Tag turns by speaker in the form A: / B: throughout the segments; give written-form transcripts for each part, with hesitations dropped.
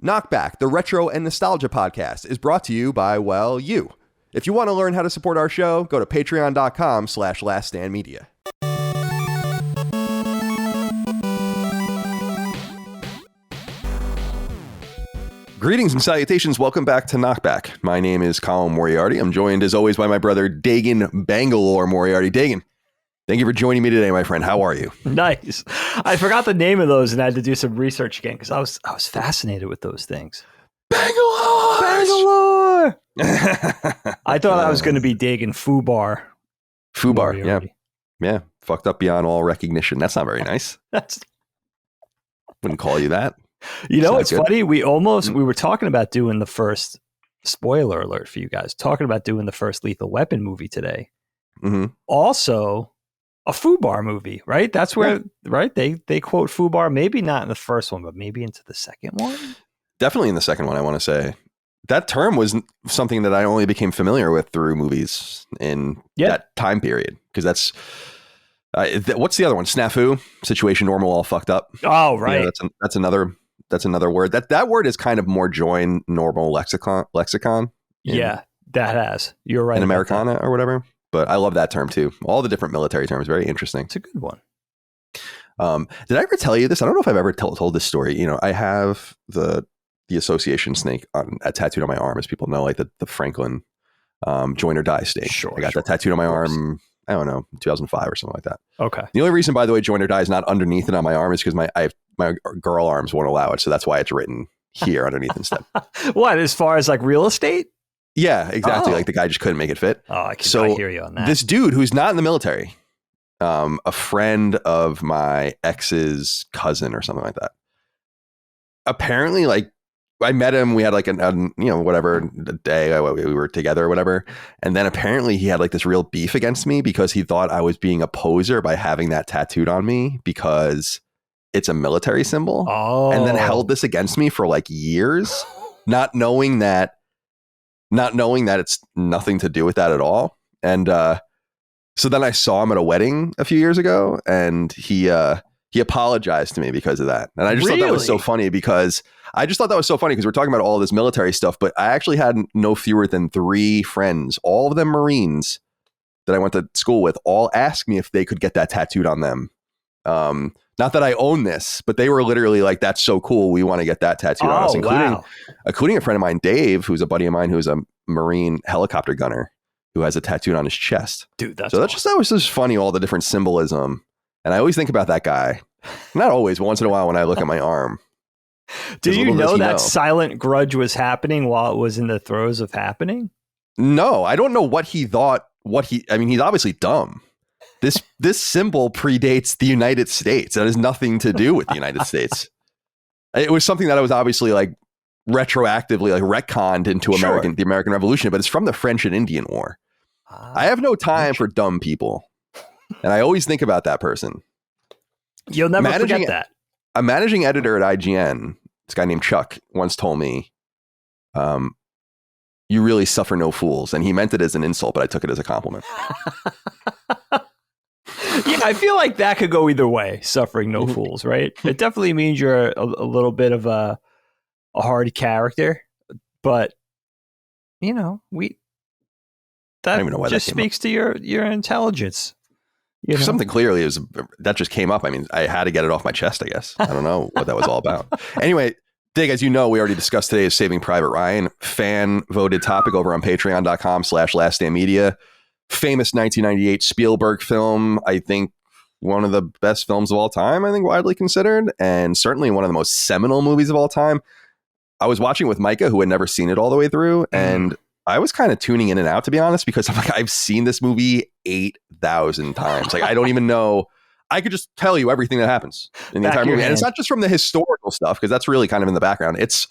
A: KnockBack, the retro and nostalgia podcast, is brought to you by, well, you. If you want to learn how to support our show, go to patreon.com/laststandmedia. Greetings and salutations. Welcome back to KnockBack. My name is Colin Moriarty. I'm joined, as always, by my brother, Dagan Bangalore Moriarty. Dagan, thank you for joining me today, my friend. How are you?
B: Nice. I forgot the name of those and I had to do some research again because I was fascinated with those things. Bangalore! I thought I was going to be Dagan Fubar.
A: Fubar, yeah. Yeah, fucked up beyond all recognition. That's not very nice. Wouldn't call you that.
B: You know, it's funny. We were talking about doing the first, spoiler alert for you guys, talking about doing the first Lethal Weapon movie today.
A: Mm-hmm.
B: Also, a Fubar movie, right? That's where, right? They quote Fubar, maybe not in the first one, but maybe into the second one.
A: Definitely in the second one, I want to say. That term was something that I only became familiar with through movies in that time period. Because that's, what's the other one? Snafu, situation, normal, all fucked up.
B: Oh, right.
A: You know, that's another word. That word is kind of more joined normal lexicon.
B: Yeah, that has. You're right.
A: In Americana or whatever. But I love that term too. All the different military terms, very interesting.
B: It's a good one.
A: Did I ever tell you this? I don't know if I've ever told this story. You know, I have the association snake tattooed on my arm, as people know, like the Franklin join or die snake.
B: Sure,
A: I got that tattooed on my arm. I don't know, 2005 or something like that.
B: Okay.
A: The only reason, by the way, join or die is not underneath it on my arm is because my girl arms won't allow it. So that's why it's written here underneath instead.
B: What, as far as like real estate?
A: Yeah, exactly. Like the guy just couldn't make it fit.
B: Oh, I hear you on that.
A: This dude who's not in the military, a friend of my ex's cousin or something like that. Apparently, like, I met him. We had like a day we were together or whatever. And then apparently he had like this real beef against me because he thought I was being a poser by having that tattooed on me because it's a military symbol.
B: Oh.
A: And then held this against me for like years, not knowing that it's nothing to do with that at all. And so then I saw him at a wedding a few years ago and he apologized to me because of that. And I just thought that was so funny because we're talking about all this military stuff, but I actually had no fewer than 3 friends, all of them Marines that I went to school with, all asked me if they could get that tattooed on them. Not that I own this, but they were literally like, that's so cool. We want to get that tattooed on us, including a friend of mine, Dave, who's a buddy of mine, who's a Marine helicopter gunner who has a tattooed on his chest.
B: Dude, that
A: was just funny, all the different symbolism. And I always think about that guy. Not always, but once in a while when I look at my arm.
B: Do you know that silent grudge was happening while it was in the throes of happening?
A: No, I don't know what he thought. He's obviously dumb. This symbol predates the United States. That has nothing to do with the United States. It was something that I was obviously like retroactively like retconned into the American Revolution, but it's from the French and Indian War. I have no time for dumb people. And I always think about that person.
B: You'll never forget that.
A: A managing editor at IGN, this guy named Chuck, once told me, you really suffer no fools. And he meant it as an insult, but I took it as a compliment.
B: Yeah, I feel like that could go either way, suffering no fools, right? It definitely means you're a little bit of a hard character, but, you know, that just speaks to your intelligence. You know?
A: Something clearly that just came up. I mean, I had to get it off my chest, I guess. I don't know what that was all about. Anyway, Dig, as you know, we already discussed today is Saving Private Ryan. Fan voted topic over on patreon.com/laststandmedia. Famous 1998 Spielberg film. I think one of the best films of all time, I think widely considered, and certainly one of the most seminal movies of all time. I was watching with Micah, who had never seen it all the way through, and I was kind of tuning in and out, to be honest, because I'm like, I've seen this movie 8,000 times. Like, I don't even know. I could just tell you everything that happens in the entire movie. And it's not just from the historical stuff, because that's really kind of in the background. It's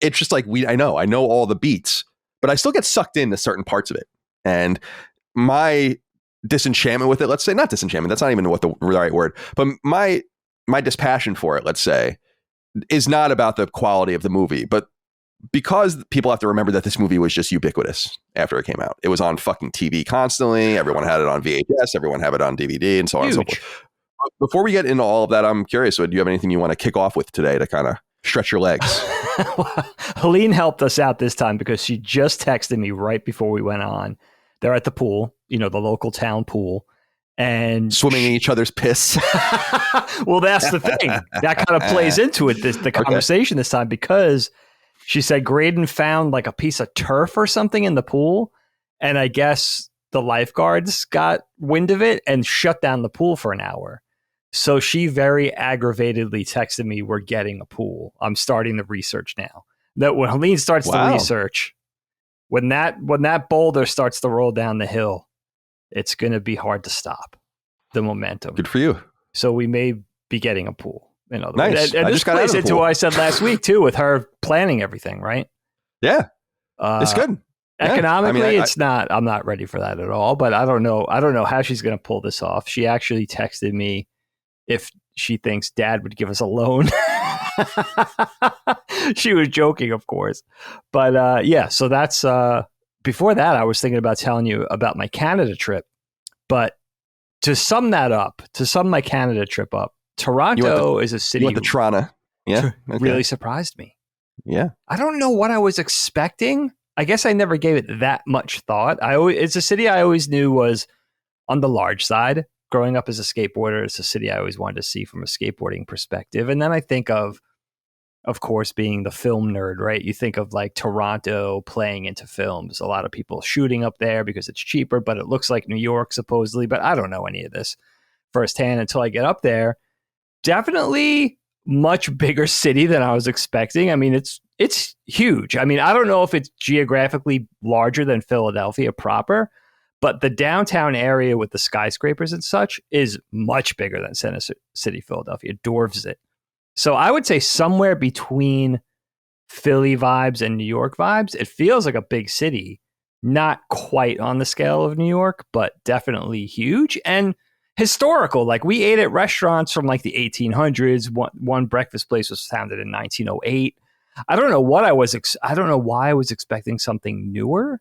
A: just like, I know all the beats, but I still get sucked into certain parts of it. And my disenchantment with it, let's say, not disenchantment, that's not even what the right word, but my dispassion for it, let's say, is not about the quality of the movie, but because people have to remember that this movie was just ubiquitous after it came out. It was on fucking TV constantly. Everyone had it on VHS. Everyone had it on DVD and so on and so forth. Before we get into all of that, I'm curious, do you have anything you want to kick off with today to kind of stretch your legs.
B: Helene helped us out this time because she just texted me right before we went on. They're at the pool, the local town pool, and
A: swimming in each other's piss.
B: Well, that's the thing that kind of plays into it. The conversation this time, because she said Graydon found like a piece of turf or something in the pool, and I guess the lifeguards got wind of it and shut down the pool for an hour. So she very aggravatedly texted me, "We're getting a pool. I'm starting the research now." That when Helene starts the research, when that boulder starts to roll down the hill, it's going to be hard to stop the momentum.
A: Good for you.
B: So we may be getting a pool. In other
A: words,
B: and this plays into what I said last week too, with her planning everything, right?
A: Yeah, it's good.
B: Economically, it's not. I'm not ready for that at all. But I don't know. I don't know how she's going to pull this off. She actually texted me if she thinks Dad would give us a loan. She was joking, of course. But yeah, so that's before that, I was thinking about telling you about my Canada trip. But to sum my Canada trip up, Toronto is a city.
A: You went to Toronto. Yeah.
B: Really surprised me.
A: Yeah.
B: I don't know what I was expecting. I guess I never gave it that much thought. It's a city I always knew was on the large side. Growing up as a skateboarder, it's a city I always wanted to see from a skateboarding perspective. And then I think of course, being the film nerd, right? You think of like Toronto playing into films. A lot of people shooting up there because it's cheaper, but it looks like New York supposedly. But I don't know any of this firsthand until I get up there. Definitely much bigger city than I was expecting. I mean, it's huge. I mean, I don't know if it's geographically larger than Philadelphia proper, but the downtown area with the skyscrapers and such is much bigger than Center City, Philadelphia. It dwarfs it. So I would say somewhere between Philly vibes and New York vibes. It feels like a big city, not quite on the scale of New York, but definitely huge and historical. Like we ate at restaurants from like the 1800s. One breakfast place was founded in 1908. I don't know what I don't know why I was expecting something newer.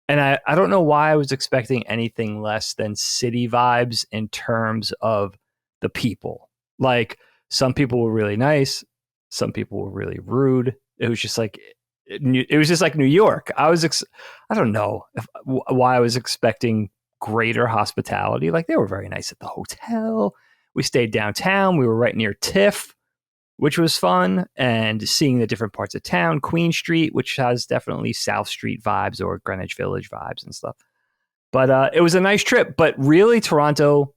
B: And I don't know why I was expecting anything less than city vibes in terms of the people. Like some people were really nice. Some people were really rude. It was just like New York. I don't know why I was expecting greater hospitality. Like they were very nice at the hotel. We stayed downtown. We were right near TIFF, which was fun, and seeing the different parts of town. Queen Street, which has definitely South Street vibes or Greenwich Village vibes and stuff. But it was a nice trip. But really, Toronto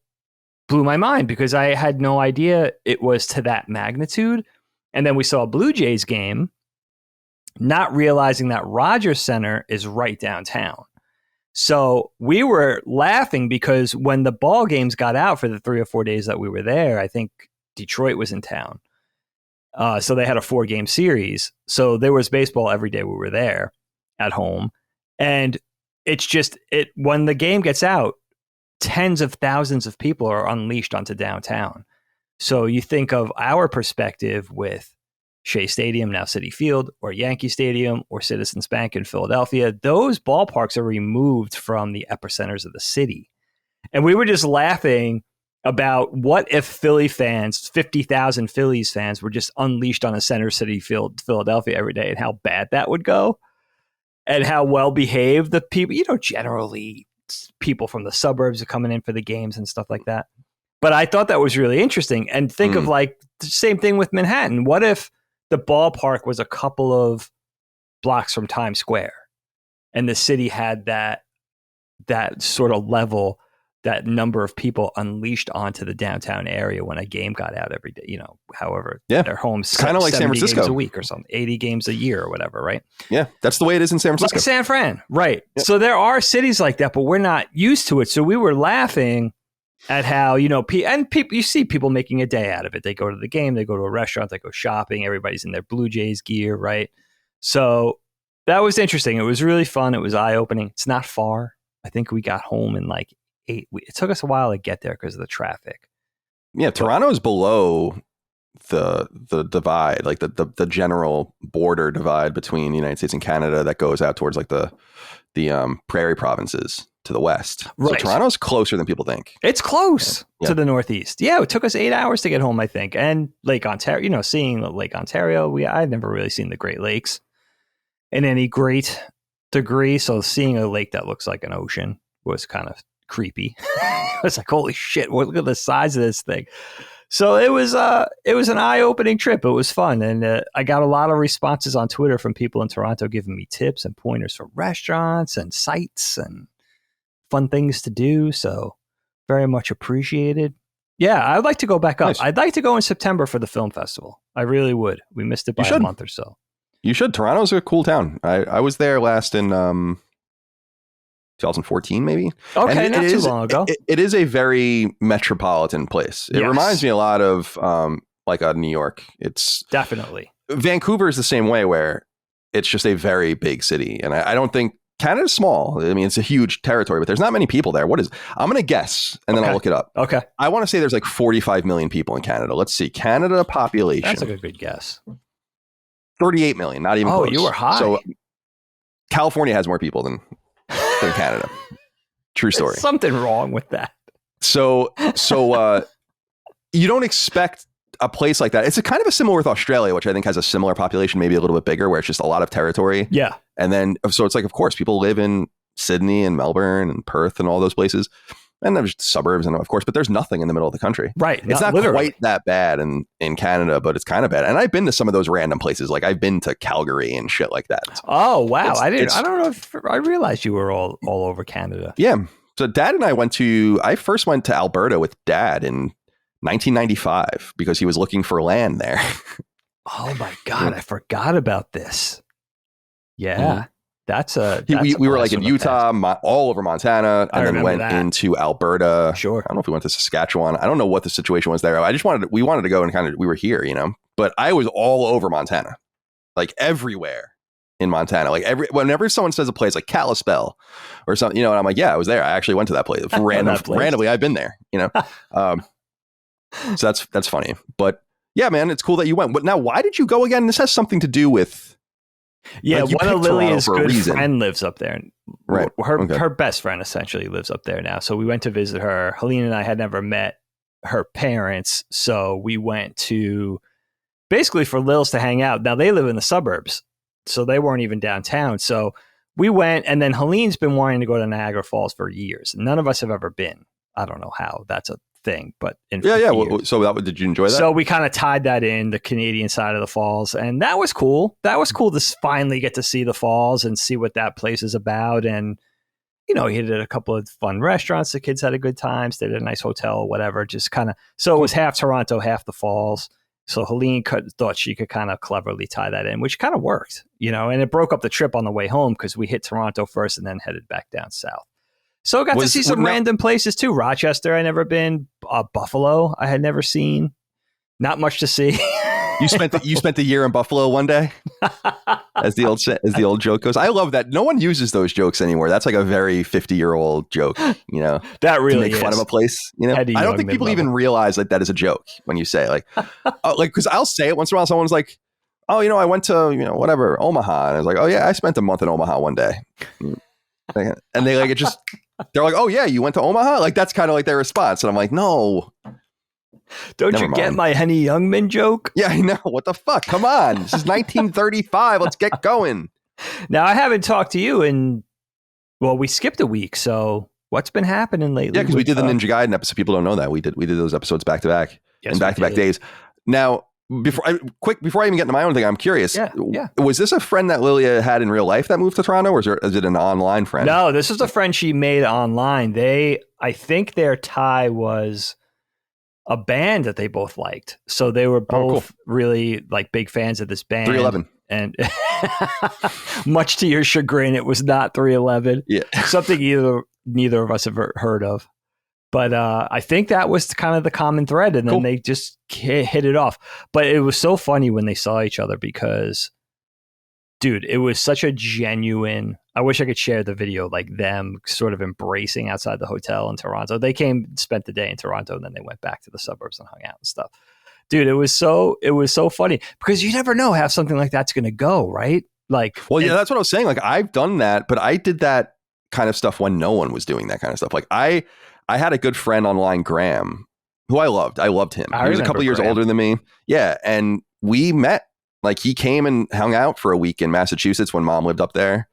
B: blew my mind because I had no idea it was to that magnitude. And then we saw a Blue Jays game, not realizing that Rogers Center is right downtown. So we were laughing because when the ball games got out for the 3 or 4 days that we were there, I think Detroit was in town. So they had a 4-game series. So there was baseball every day we were there at home. And it's just when the game gets out, tens of thousands of people are unleashed onto downtown. So you think of our perspective with Shea Stadium, now Citi Field, or Yankee Stadium, or Citizens Bank in Philadelphia. Those ballparks are removed from the epicenters of the city. And we were just laughing about what if Philly fans, 50,000 Phillies fans, were just unleashed on a Center City Field, Philadelphia every day, and how bad that would go, and how well behaved the people, generally people from the suburbs are coming in for the games and stuff like that. But I thought that was really interesting. And think of like the same thing with Manhattan. What if the ballpark was a couple of blocks from Times Square and the city had that sort of level, that number of people unleashed onto the downtown area when a game got out every day, however, their homes
A: kind of like San Francisco
B: games a week or something, 80 games a year or whatever, right?
A: Yeah, that's the way it is in San Francisco.
B: Like San Fran, right. Yep. So there are cities like that, but we're not used to it. So we were laughing at how, people, you see people making a day out of it. They go to the game, they go to a restaurant, they go shopping, everybody's in their Blue Jays gear, right? So that was interesting. It was really fun. It was eye-opening. It's not far. I think we got home in like 8 weeks. It took us a while to get there because of the traffic.
A: Yeah, Toronto is below the divide, like the general border divide between the United States and Canada that goes out towards like the prairie provinces. to the west.
B: Right.
A: So Toronto's closer than people think.
B: It's close
A: Yeah.
B: to the northeast. Yeah, it took us 8 hours to get home, I think. And Lake Ontario, seeing Lake Ontario, I'd never really seen the Great Lakes in any great degree. So seeing a lake that looks like an ocean was kind of creepy. It's like, holy shit, look at the size of this thing. So it was an eye-opening trip. It was fun. And I got a lot of responses on Twitter from people in Toronto giving me tips and pointers for restaurants and sites and fun things to do. So very much appreciated. Yeah, I'd like to go back up.
A: Nice.
B: I'd like to go in September for the film festival. I really would. We missed it by a month or so.
A: You should. Toronto's a cool town. I was there last in 2014, maybe.
B: Okay, not too long ago.
A: It is a very metropolitan place. It reminds me a lot of like New York. It's
B: definitely.
A: Vancouver is the same way, where it's just a very big city, and I don't think Canada's small. I mean, it's a huge territory, but there's not many people there. I'm going to guess, and then I'll look it up.
B: Okay.
A: I want to say there's like 45 million people in Canada. Let's see. Canada population.
B: That's like a good guess.
A: 38 million. Not even close.
B: You were high.
A: So California has more people than Canada. True story.
B: There's something wrong with that.
A: So you don't expect a place like that. It's kind of a similar with Australia, which I think has a similar population, maybe a little bit bigger, where it's just a lot of territory.
B: Yeah.
A: And then, so it's like, of course, people live in Sydney and Melbourne and Perth and all those places. And there's suburbs, and of course, but there's nothing in the middle of the country.
B: Right.
A: It's not quite that bad in Canada, but it's kind of bad. And I've been to some of those random places. Like I've been to Calgary and shit like that.
B: Oh, wow. I don't know if I realized you were all over Canada.
A: Yeah. So Dad and I first went to Alberta with Dad in 1995 because he was looking for land there.
B: Oh my God. I forgot about this. Yeah.
A: Mm-hmm.
B: That's
A: we were like in Utah, all over Montana, and then went into Alberta.
B: Sure.
A: I don't know if we went to Saskatchewan. I don't know what the situation was there. We wanted to go and we were here, but I was all over Montana, like everywhere in Montana. Like whenever someone says a place like Kalispell or something, and I'm like, yeah, I was there. I actually went to that place. Randomly, I've been there, so that's funny. But yeah, man, it's cool that you went. But now, why did you go again? This has something to do with.
B: Yeah, one of Lilia's good friend lives up there.
A: Right.
B: Her best friend essentially lives up there now. So we went to visit her. Helene and I had never met her parents. So we went to basically for Lils to hang out. Now they live in the suburbs, so they weren't even downtown. So we went, and then Helene's been wanting to go to Niagara Falls for years. None of us have ever been. I don't know how that's a thing, but
A: so did you enjoy that?
B: So we kind of tied that in the Canadian side of the falls, and that was cool. That was cool to finally get to see the falls and see what that place is about. And he did a couple of fun restaurants. The kids had a good time. Stayed at a nice hotel, whatever. Just kind of so it was half Toronto, half the falls. So Helene thought she could kind of cleverly tie that in, which kind of worked, and it broke up the trip on the way home because we hit Toronto first and then headed back down south. So I got to see some random places too. Rochester, I never been. Buffalo, I had never seen. Not much to see. You spent
A: the year in Buffalo one day, as the old joke goes. I love that. No one uses those jokes anymore. That's like a very 50-year-old joke.
B: That really
A: to make fun of a place. I don't think people even realize that is a joke when you say it. Because I'll say it once in a while. Someone's like, "Oh, I went to whatever Omaha," and I was like, "Oh yeah, I spent a month in Omaha one day." And they they're like, "Oh yeah, you went to Omaha?" Like that's kind of like their response. And I'm like, "No.
B: Don't you get my Henny Youngman joke?"
A: Yeah, I know. What the fuck? Come on. This is 1935. Let's get going.
B: Now, I haven't talked to you we skipped a week. So what's been happening lately?
A: Yeah, because we did the Ninja Gaiden episode. People don't know that. We did those episodes back to back in back-to-back days. Now, before I even get into my own thing, I'm curious.
B: Yeah.
A: Was this a friend that Lilia had in real life that moved to Toronto, or is it an online friend?
B: No, this is a friend she made online. I think their tie was a band that they both liked. So they were both really like big fans of this band.
A: 311.
B: And much to your chagrin, it was not 311.
A: Yeah.
B: Something neither of us have heard of. But I think that was kind of the common thread. And then they just hit it off. But it was so funny when they saw each other because, dude, it was such a genuine... I wish I could share the video, like them sort of embracing outside the hotel in Toronto. They spent the day in Toronto, and then they went back to the suburbs and hung out and stuff. Dude, it was so funny because you never know how something like that's going to go, right? Like,
A: that's what I was saying. Like, I've done that, but I did that kind of stuff when no one was doing that kind of stuff. Like I had a good friend online, Graham, who I loved. I loved him. He was a couple years older than me. Yeah. And we met, like he came and hung out for a week in Massachusetts when mom lived up there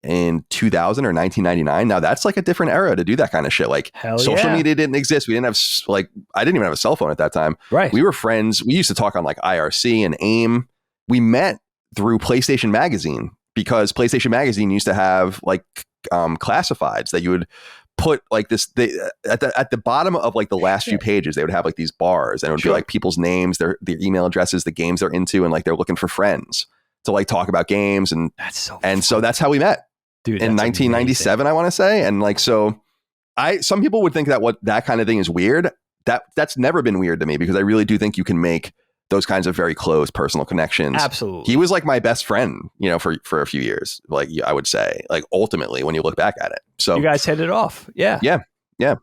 A: in 2000 or 1999. Now that's like a different era to do that kind of shit. Like social media didn't exist. We didn't have like, I didn't even have a cell phone at that time.
B: Right.
A: We were friends. We used to talk on like IRC and AIM. We met through PlayStation Magazine because PlayStation Magazine used to have like classifieds that you would put like this at the bottom of like the last few pages. They would have like these bars and it would be like people's names, their email addresses, the games they're into, and like they're looking for friends to like talk about games. And so that's how we met. Dude, in 1997, amazing. I want to say. And like, so some people would think that that kind of thing is weird. That's never been weird to me because I really do think you can make those kinds of very close personal connections.
B: Absolutely.
A: He was like my best friend, you know, for a few years, like I would say, like ultimately when you look back at it. So
B: you guys hit it off. Yeah.
A: Yeah. Yeah.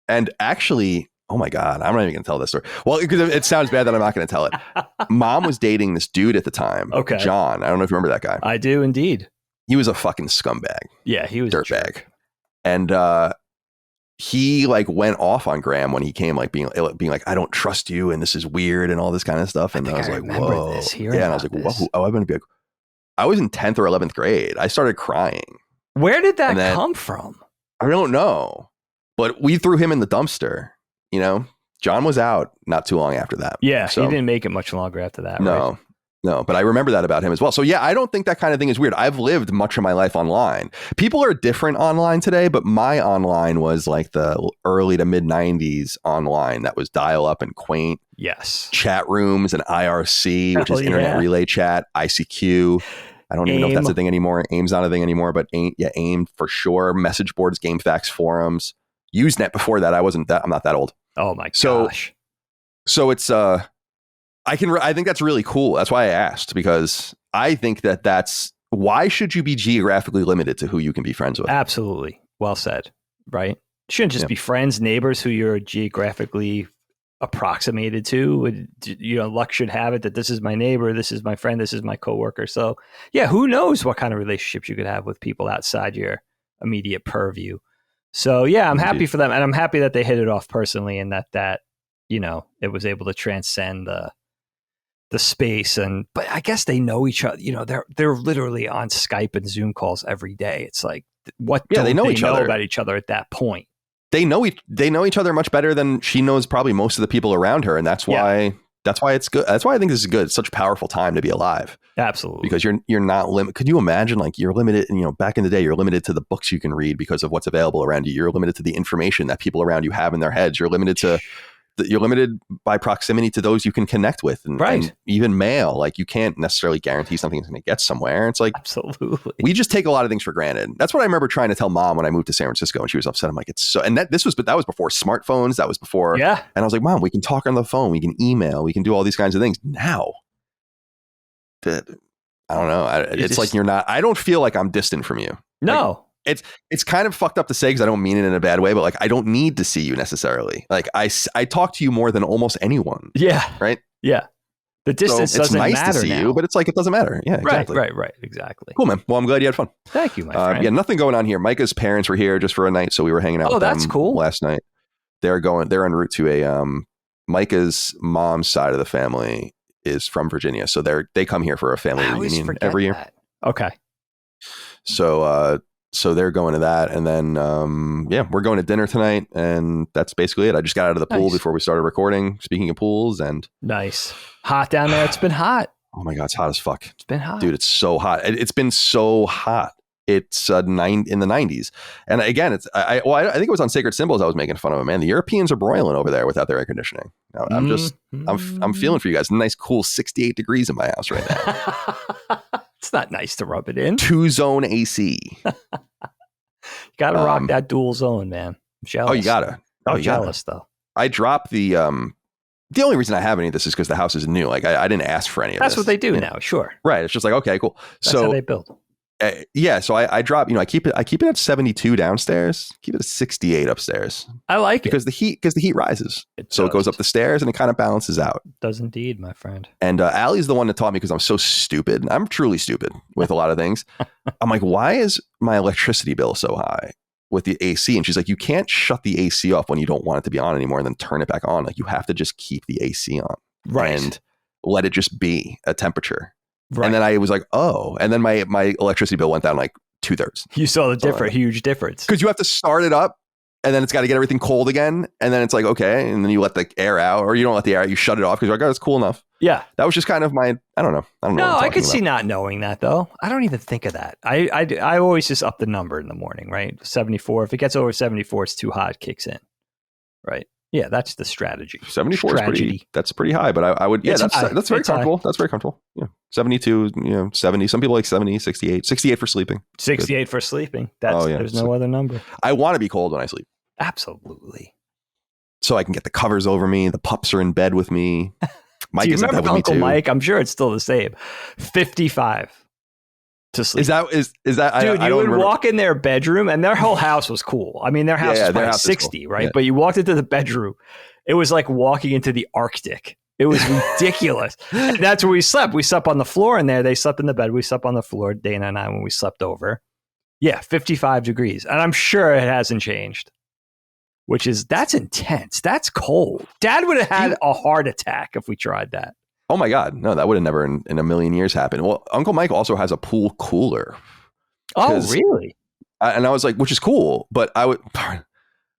A: And actually, oh my God, I'm not even going to tell this story. Well, because it sounds bad that I'm not going to tell it. Mom was dating this dude at the time.
B: Okay.
A: John. I don't know if you remember that guy.
B: I do indeed.
A: He was a fucking scumbag.
B: Yeah, he was
A: dirtbag. And he like went off on Graham when he came, like being like, I don't trust you, and this is weird, and all this kind of stuff. And I was like, whoa, yeah. And I was like, whoa. Oh, I'm gonna be like, I was in 10th or 11th grade. I started crying.
B: Where did that come from?
A: I don't know, but we threw him in the dumpster. You know, John was out not too long after that.
B: Yeah, so he didn't make it much longer after that.
A: No. Right? No, but I remember that about him as well. So yeah, I don't think that kind of thing is weird. I've lived much of my life online. People are different online today, but my online was like the early to mid 90s online that was dial up and quaint.
B: Yes.
A: Chat rooms and IRC, which is Internet Relay Chat, ICQ. I don't even know if that's a thing anymore. AIM's not a thing anymore, but AIM for sure. Message boards, GameFAQs forums. Usenet before that. I'm not that old.
B: Oh my gosh.
A: So it's I think that's really cool. That's why I asked, because I think that's why should you be geographically limited to who you can be friends with?
B: Absolutely. Well said. Right. Shouldn't just be friends, neighbors who you're geographically approximated to. You know, luck should have it that this is my neighbor, this is my friend, this is my coworker. So yeah, who knows what kind of relationships you could have with people outside your immediate purview. So yeah, I'm happy for them, and I'm happy that they hit it off personally, and that you know, it was able to transcend the space. But I guess they know each other. You know, they're literally on Skype and Zoom calls every day. It's like, what? Yeah, they know each other about each other at that point.
A: They know each other much better than she knows probably most of the people around her, and that's why it's good. That's why I think this is good. It's such a powerful time to be alive.
B: Absolutely,
A: because you're not limited. Could you imagine, like, you're limited? You know, back in the day, you're limited to the books you can read because of what's available around you. You're limited to the information that people around you have in their heads. You're limited by proximity to those you can connect with, and even mail. Like, you can't necessarily guarantee something's going to get somewhere. It's like,
B: absolutely,
A: we just take a lot of things for granted. That's what I remember trying to tell Mom when I moved to San Francisco, and she was upset. I'm like, it's so, and that was before smartphones. That was before, And I was like, Mom, we can talk on the phone, we can email, we can do all these kinds of things. Now, I don't know. It's like, you're not. I don't feel like I'm distant from you.
B: No.
A: Like, it's kind of fucked up to say, because I don't mean it in a bad way, but like, I don't need to see you necessarily. Like, I talk to you more than almost anyone.
B: Yeah.
A: Right.
B: Yeah. The distance doesn't matter. It's nice to see you,
A: but it's like, it doesn't matter. Yeah. Exactly.
B: Right. Exactly.
A: Cool, man. Well, I'm glad you had fun.
B: Thank you, my friend.
A: Yeah. Nothing going on here. Micah's parents were here just for a night, so we were hanging out.
B: Oh,
A: with
B: that's
A: them
B: cool.
A: Last night. They're en route to a Micah's mom's side of the family is from Virginia, so they come here for a family reunion every year.
B: Okay.
A: So they're going to that, and then we're going to dinner tonight, and that's basically it. I just got out of the pool before we started recording. Speaking of pools, and
B: nice, hot down there. It's been hot.
A: Oh my God, it's hot as fuck.
B: It's been hot,
A: dude. It's so hot. It's been so hot. It's in the 90s, and again, I think it was on Sacred Symbols I was making fun of it. Man, the Europeans are broiling over there without their air conditioning. I'm feeling for you guys. Nice, cool 68 degrees in my house right now.
B: It's not nice to rub it in.
A: 2-zone AC.
B: You gotta rock that dual zone, man. I'm jealous.
A: Oh, you gotta.
B: I'm jealous though.
A: I dropped the only reason I have any of this is because the house is new. Like, I didn't ask for any of this.
B: That's what they do now. Sure.
A: Right. It's just like, okay, cool.
B: That's how they build.
A: So I drop, I keep it at 72 downstairs, keep it at 68 upstairs.
B: I like
A: because the heat rises. It goes up the stairs and it kind of balances out.
B: It does indeed, my friend.
A: And Allie's the one that taught me, because I'm so stupid. I'm truly stupid with a lot of things. I'm like, why is my electricity bill so high? with the AC, and she's like, you can't shut the AC off when you don't want it to be on anymore and then turn it back on. Like, you have to just keep the AC on and let it just be a temperature. Right. And then I was like, oh, and then my electricity bill went down like 2/3.
B: You saw the huge difference.
A: Because you have to start it up, and then it's got to get everything cold again. And then it's like, okay. And then you let the air out, or you don't let the air out, you shut it off because you're like, oh, it's cool enough.
B: Yeah.
A: That was just kind of I don't know.
B: No, I could see not knowing that though. I don't even think of that. I always just up the number in the morning, right? 74. If it gets over 74, it's too hot, it kicks in. Right. Yeah, that's the strategy.
A: 74 is pretty high, but I would, that's very comfortable. That's very comfortable. Yeah. 72, 70. Some people like 70, 68. 68 for sleeping.
B: 68 Good. For sleeping. There's no other number.
A: I want to be cold when I sleep.
B: Absolutely.
A: So I can get the covers over me. The pups are in bed with me. Mike is in bed with
B: Uncle
A: me too.
B: Mike? I'm sure it's still the same. 55 to sleep.
A: Is that?
B: Dude, you would walk in their bedroom, and their whole house was cool. I mean, their house was probably 60, cool. Right? Yeah. But you walked into the bedroom, it was like walking into the Arctic. It was ridiculous. And that's where we slept. We slept on the floor in there. They slept in the bed. We slept on the floor, Dana and I, when we slept over. Yeah, 55 degrees. And I'm sure it hasn't changed. That's intense. That's cold. Dad would have had a heart attack if we tried that.
A: Oh my God. No, that would have never in a million years happened. Well, Uncle Mike also has a pool cooler.
B: Oh, really?
A: And I was like, which is cool, but I would, pardon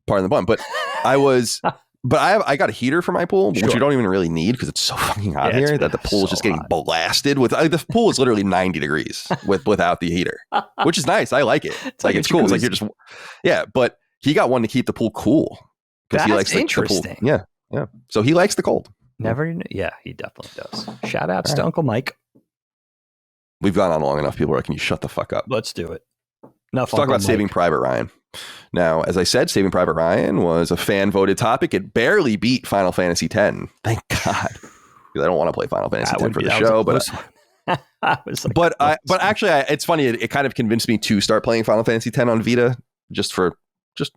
A: the pun, but I was, but I got a heater for my pool, which you don't even really need because it's so fucking hot here that the pool is just getting blasted with, the pool is literally 90 degrees without the heater, which is nice. I like it. It's like, it's cool. It's like you're just, but he got one to keep the pool cool.
B: That's he likes interesting.
A: The pool. Yeah. So he likes the cold.
B: Yeah, he definitely does. Shout outs to Uncle Mike.
A: We've gone on long enough. People are like, can you shut the fuck up?
B: Let's do it.
A: Let's talk about Saving Private Ryan. Now, as I said, Saving Private Ryan was a fan-voted topic. It barely beat Final Fantasy X. Thank God. Because I don't want to play Final Fantasy X for the show. But actually, it's funny. It kind of convinced me to start playing Final Fantasy X on Vita just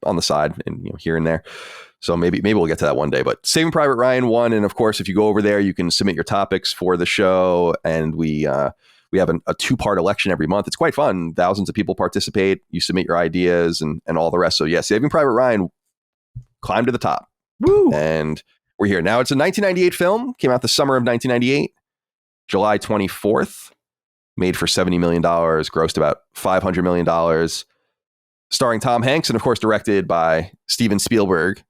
A: on the side and here and there. So maybe we'll get to that one day. But Saving Private Ryan won, and of course, if you go over there, you can submit your topics for the show, and we have a 2-part election every month. It's quite fun. Thousands of people participate. You submit your ideas and all the rest. So yeah, Saving Private Ryan climbed to the top.
B: Woo!
A: And we're here now. It's a 1998 film. Came out the summer of 1998, July 24th. Made for $70 million. Grossed about $500 million. Starring Tom Hanks, and of course directed by Steven Spielberg.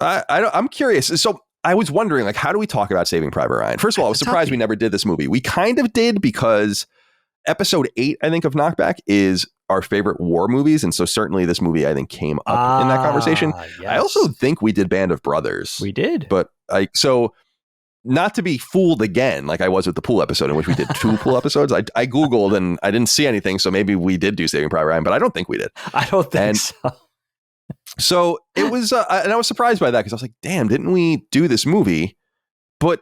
A: I'm curious. So I was wondering, like, how do we talk about Saving Private Ryan? First of all, I was surprised we never did this movie. We kind of did because episode 8, I think, of Knockback is our favorite war movies. And so certainly this movie, I think, came up in that conversation. Yes. I also think we did Band of Brothers.
B: We did.
A: But not to be fooled again, like I was with the pool episode in which we did 2 pool episodes. I Googled and I didn't see anything. So maybe we did do Saving Private Ryan, but I don't think we did.
B: I don't think so.
A: So it was, and I was surprised by that because I was like, damn, didn't we do this movie? But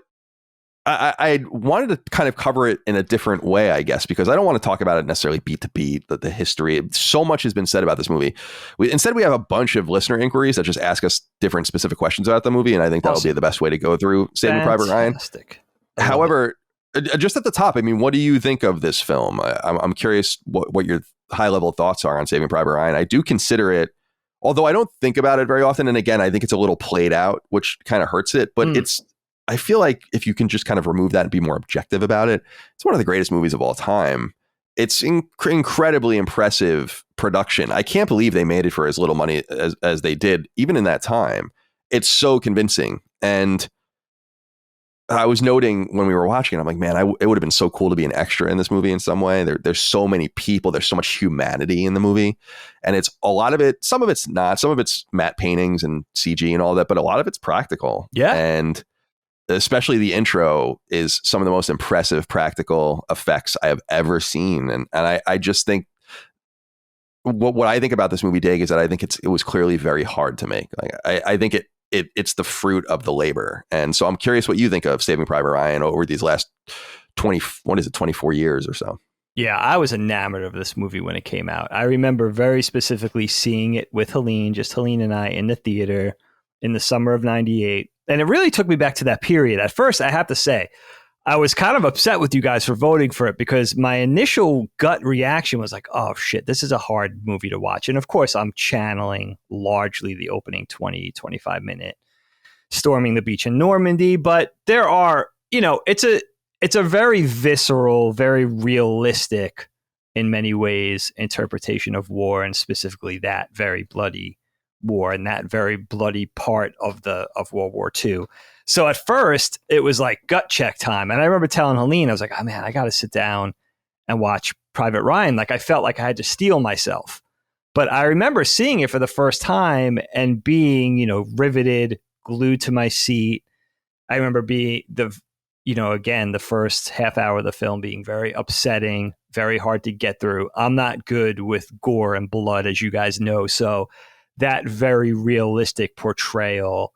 A: I wanted to kind of cover it in a different way, I guess, because I don't want to talk about it necessarily beat to beat, the history. So much has been said about this movie. Instead, we have a bunch of listener inquiries that just ask us different specific questions about the movie. And I think that'll be the best way to go through Saving Private Ryan. However, just at the top, I mean, what do you think of this film? I'm curious what your high level thoughts are on Saving Private Ryan. I do consider it, although I don't think about it very often. And again, I think it's a little played out, which kind of hurts it. But I feel like if you can just kind of remove that and be more objective about it, it's one of the greatest movies of all time. It's incredibly impressive production. I can't believe they made it for as little money as they did, even in that time. It's so convincing. And I was noting when we were watching it, I'm like, man, it would have been so cool to be an extra in this movie in some way. There's so many people. There's so much humanity in the movie. And it's a lot of it. Some of it's not. Some of it's matte paintings and CG and all that. But a lot of it's practical.
B: Yeah.
A: And especially the intro is some of the most impressive practical effects I have ever seen. And I just think what I think about this movie, Dig, is that I think it was clearly very hard to make. Like I think it's the fruit of the labor. And so I'm curious what you think of Saving Private Ryan over these last 24 years or so.
B: Yeah, I was enamored of this movie when it came out. I remember very specifically seeing it with Helene and I in the theater in the summer of 98. And it really took me back to that period. At first, I have to say, I was kind of upset with you guys for voting for it because my initial gut reaction was like, oh shit, this is a hard movie to watch. And of course, I'm channeling largely the opening 20-25 minute storming the beach in Normandy. But there are, it's a very visceral, very realistic in many ways interpretation of war, and specifically that very bloody war and that very bloody part of World War II. So at first it was like gut check time. And I remember telling Helene, I was like, oh man, I got to sit down and watch Private Ryan. Like I felt like I had to steel myself. But I remember seeing it for the first time and being, riveted, glued to my seat. I remember being again, the first half hour of the film being very upsetting, very hard to get through. I'm not good with gore and blood, as you guys know. So that very realistic portrayal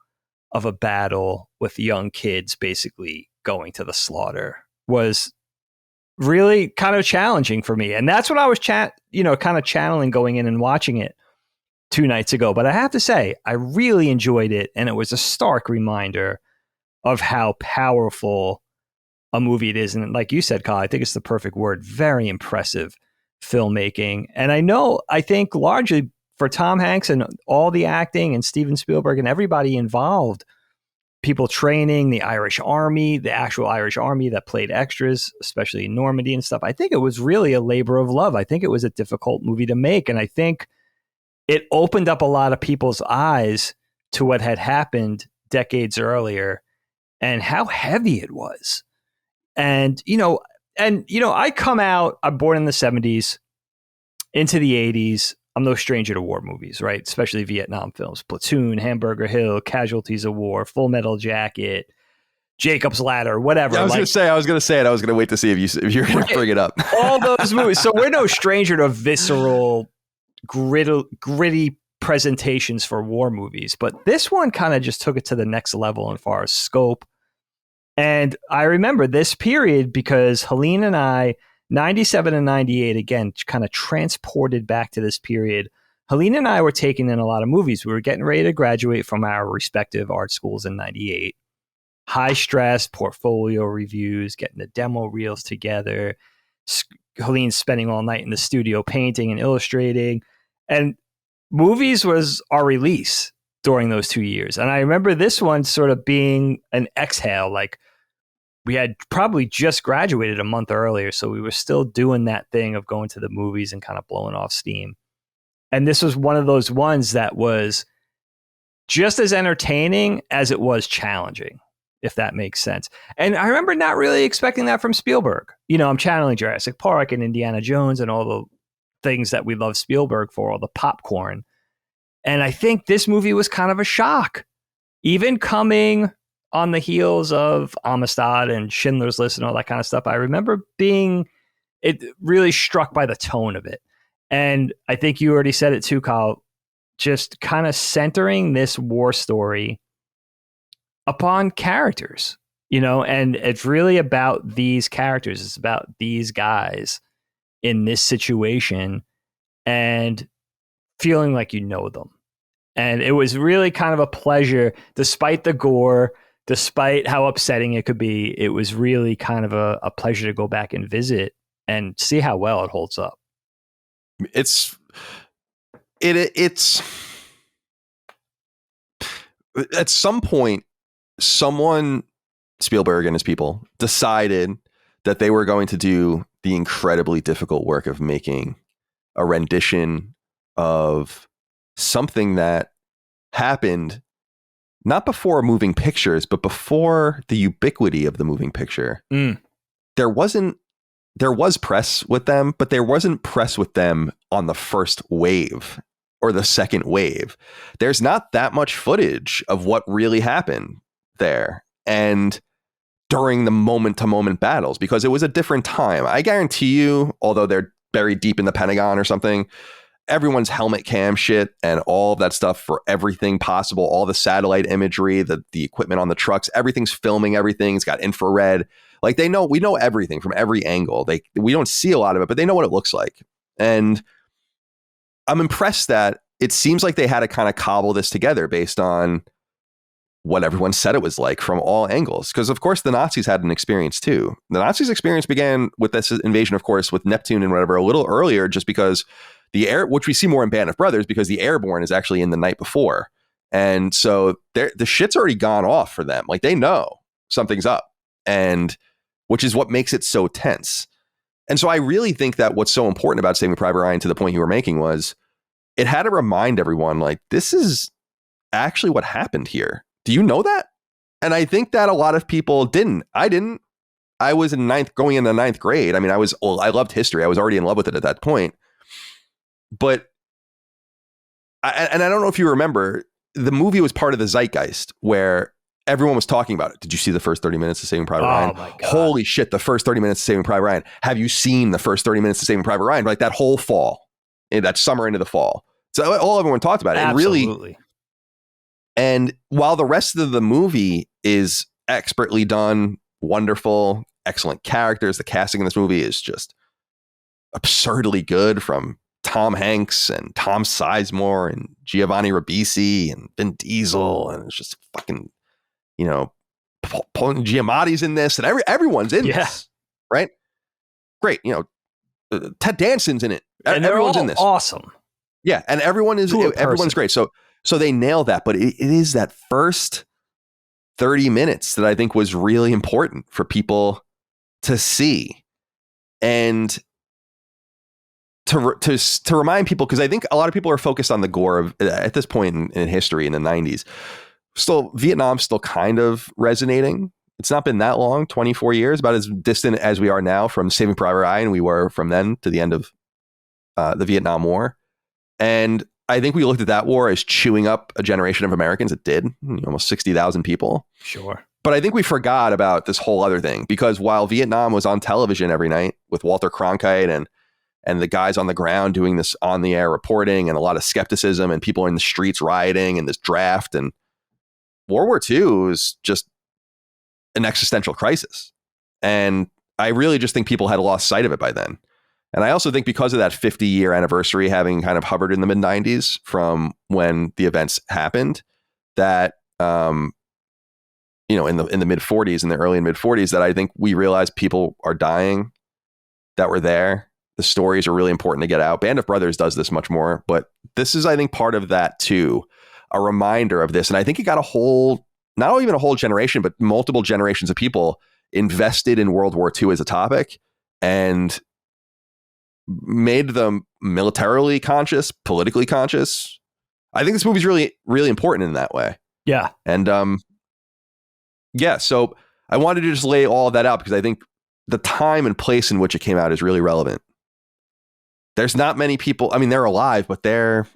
B: of a battle with young kids basically going to the slaughter was really kind of challenging for me. And that's what I was kind of channeling going in and watching it 2 nights ago. But I have to say, I really enjoyed it. And it was a stark reminder of how powerful a movie it is. And like you said, Kyle, I think it's the perfect word. Very impressive filmmaking. And I think largely for Tom Hanks and all the acting and Steven Spielberg and everybody involved, people training, the Irish Army, the actual Irish Army that played extras, especially in Normandy and stuff. I think it was really a labor of love. I think it was a difficult movie to make. And I think it opened up a lot of people's eyes to what had happened decades earlier and how heavy it was. And, I come out, I'm born in the 70s, into the 80s. I'm no stranger to war movies, right? Especially Vietnam films. Platoon, Hamburger Hill, Casualties of War, Full Metal Jacket, Jacob's Ladder, whatever.
A: Yeah, I was going to say it. I was going to wait to see if you're going to bring it up.
B: All those movies. So we're no stranger to visceral, gritty presentations for war movies. But this one kind of just took it to the next level as far as scope. And I remember this period because Helene and I, 97 and 98, again, kind of transported back to this period. Helene and I were taking in a lot of movies. We were getting ready to graduate from our respective art schools in 98. High stress, portfolio reviews, getting the demo reels together. Helene's spending all night in the studio painting and illustrating. And movies was our release during those 2 years. And I remember this one sort of being an exhale, like we had probably just graduated a month earlier. So we were still doing that thing of going to the movies and kind of blowing off steam. And this was one of those ones that was just as entertaining as it was challenging, if that makes sense. And I remember not really expecting that from Spielberg. I'm channeling Jurassic Park and Indiana Jones and all the things that we love Spielberg for, all the popcorn. And I think this movie was kind of a shock, even coming on the heels of Amistad and Schindler's List and all that kind of stuff. I remember being really struck by the tone of it. And I think you already said it too, Kyle, just kind of centering this war story upon characters, and it's really about these characters. It's about these guys in this situation and feeling like you know them. And it was really kind of a pleasure, despite the gore, despite how upsetting it could be. It was really kind of a pleasure to go back and visit and see how well it holds up.
A: It's at some point, Spielberg and his people decided that they were going to do the incredibly difficult work of making a rendition of something that happened not before moving pictures, but before the ubiquity of the moving picture. There was press with them, but there wasn't press with them on the first wave or the second wave. There's not that much footage of what really happened there and during the moment to moment battles, because it was a different time. I guarantee you, although they're buried deep in the Pentagon or something, everyone's helmet cam shit and all of that stuff for everything possible, all the satellite imagery, the equipment on the trucks, everything's filming everything. It's got infrared. Like we know everything from every angle. We don't see a lot of it, but they know what it looks like. And I'm impressed that it seems like they had to kind of cobble this together based on what everyone said it was like from all angles. Because, of course, the Nazis had an experience, too. The Nazis' experience began with this invasion, of course, with Neptune and whatever, a little earlier, just because the air, which we see more in Band of Brothers, because the airborne is actually in the night before. And so the shit's already gone off for them. Like, they know something's up, and which is what makes it so tense. And so I really think that what's so important about Saving Private Ryan, to the point you were making, was it had to remind everyone, like, this is actually what happened here. Do you know that? And I think that a lot of people didn't. I didn't. I was going into ninth grade. I mean, I loved history. I was already in love with it at that point. But I don't know if you remember, the movie was part of the zeitgeist where everyone was talking about it. Did you see the first 30 minutes of Saving Private Ryan?
B: My God.
A: Holy shit, the first 30 minutes of Saving Private Ryan. Have you seen the first 30 minutes of Saving Private Ryan? Like that whole fall, that summer into the fall. So all everyone talked about it.
B: Absolutely.
A: And really, and while the rest of the movie is expertly done, wonderful, excellent characters, the casting in this movie is just absurdly good, from Tom Hanks and Tom Sizemore and Giovanni Ribisi and Vin Diesel, and it's just fucking, Paul Giamatti's in this, and everyone's in this, right? Great, Ted Danson's in it,
B: and
A: everyone's in this,
B: awesome.
A: Yeah, and everyone's great. So they nail that, but it is that first 30 minutes that I think was really important for people to see, and to remind people, because I think a lot of people are focused on the gore of at this point in history in the 90s. Still, Vietnam's still kind of resonating. It's not been that long, 24 years, about as distant as we are now from Saving Private Ryan we were from then to the end of the Vietnam War. And I think we looked at that war as chewing up a generation of Americans. It did, almost 60,000 people.
B: Sure.
A: But I think we forgot about this whole other thing, because while Vietnam was on television every night with Walter Cronkite and the guys on the ground doing this on the air reporting, and a lot of skepticism, and people in the streets rioting, and this draft, and World War II is just an existential crisis. And I really just think people had lost sight of it by then. And I also think because of that 50-year anniversary having kind of hovered in the mid 90s from when the events happened, that, in the mid 40s, in the early and mid 40s, that I think we realized people are dying that were there. The stories are really important to get out. Band of Brothers does this much more, but this is, I think, part of that too, a reminder of this. And I think it got not even a whole generation, but multiple generations of people invested in World War II as a topic, and made them militarily conscious, politically conscious. I think this movie's really, really important in that way.
B: Yeah.
A: And so I wanted to just lay all of that out, because I think the time and place in which it came out is really relevant. There's not many people, I mean, they're alive, but they're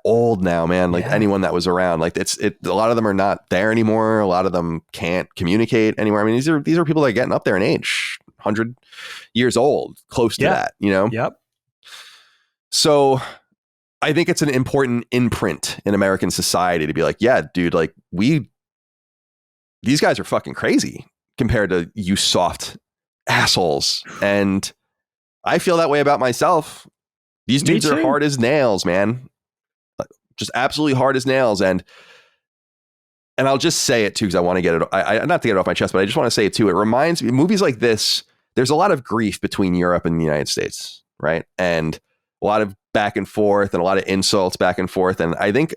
A: old now, man. Like anyone that was around, like a lot of them are not there anymore. A lot of them can't communicate anymore. I mean, these are people that are getting up there in age, 100 years old, close to that,
B: Yep.
A: So I think it's an important imprint in American society to be like, yeah, dude, like these guys are fucking crazy compared to you soft assholes. And I feel that way about myself. These dudes are hard as nails, man. Just absolutely hard as nails. And I'll just say it too, because I want to get it, not to get it off my chest, but I just want to say it too. It reminds me, movies like this, there's a lot of grief between Europe and the United States, right? And a lot of back and forth, and a lot of insults back and forth. And I think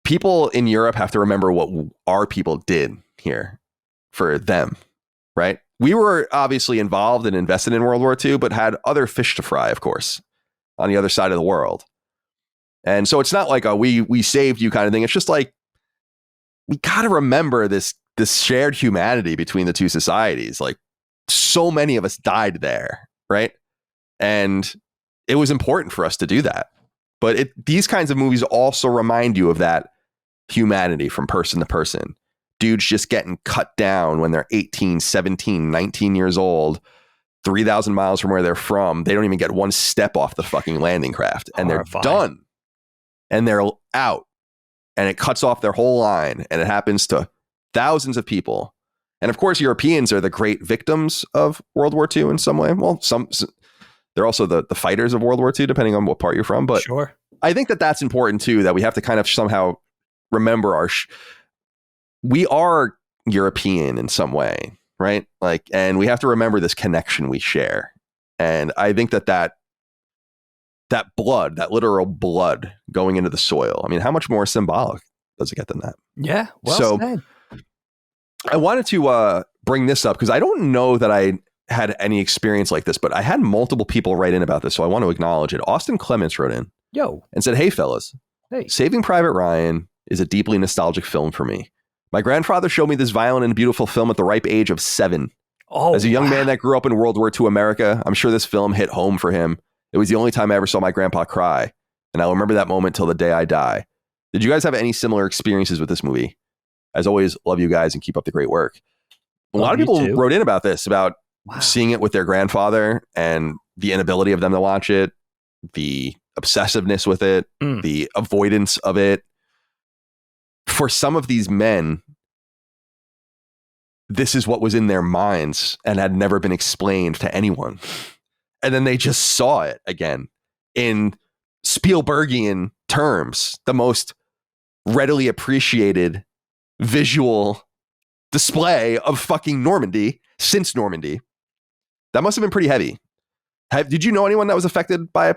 A: people in Europe have to remember what our people did here for them, right? We were obviously involved and invested in World War II, but had other fish to fry, of course, on the other side of the world. And so it's not like a we saved you kind of thing. It's just like, we got to remember this shared humanity between the two societies. Like, so many of us died there, right? And it was important for us to do that. But these kinds of movies also remind you of that humanity from person to person. Dudes just getting cut down when they're 18, 17, 19 years old, 3,000 miles from where they're from. They don't even get one step off the fucking landing craft, and they're done. And they're out, and it cuts off their whole line, and it happens to thousands of people. And of course, Europeans are the great victims of World War II in some way. Well, they're also the fighters of World War II, depending on what part you're from. But
B: sure.
A: I think that's important too, that we have to kind of somehow remember we are European in some way, right? Like, and we have to remember this connection we share. And I think that blood, that literal blood going into the soil. I mean, how much more symbolic does it get than that?
B: Yeah. Well
A: so
B: said.
A: I wanted to bring this up because I don't know that I had any experience like this, but I had multiple people write in about this. So I want to acknowledge it. Austin Clements wrote in and said, "Hey fellas, Saving Private Ryan is a deeply nostalgic film for me. My grandfather showed me this violent and beautiful film at the ripe age of 7. As a young man that grew up in World War II America, I'm sure this film hit home for him. It was the only time I ever saw my grandpa cry, and I'll remember that moment till the day I die." Did you guys have any similar experiences with this movie? As always, love you guys and keep up the great work. A lot of people wrote in about this, about seeing it with their grandfather and the inability of them to watch it, the obsessiveness with it, the avoidance of it. For some of these men, this is what was in their minds and had never been explained to anyone. And then they just saw it again in Spielbergian terms, the most readily appreciated visual display of fucking Normandy since Normandy. That must have been pretty heavy. Did you know anyone that was affected by it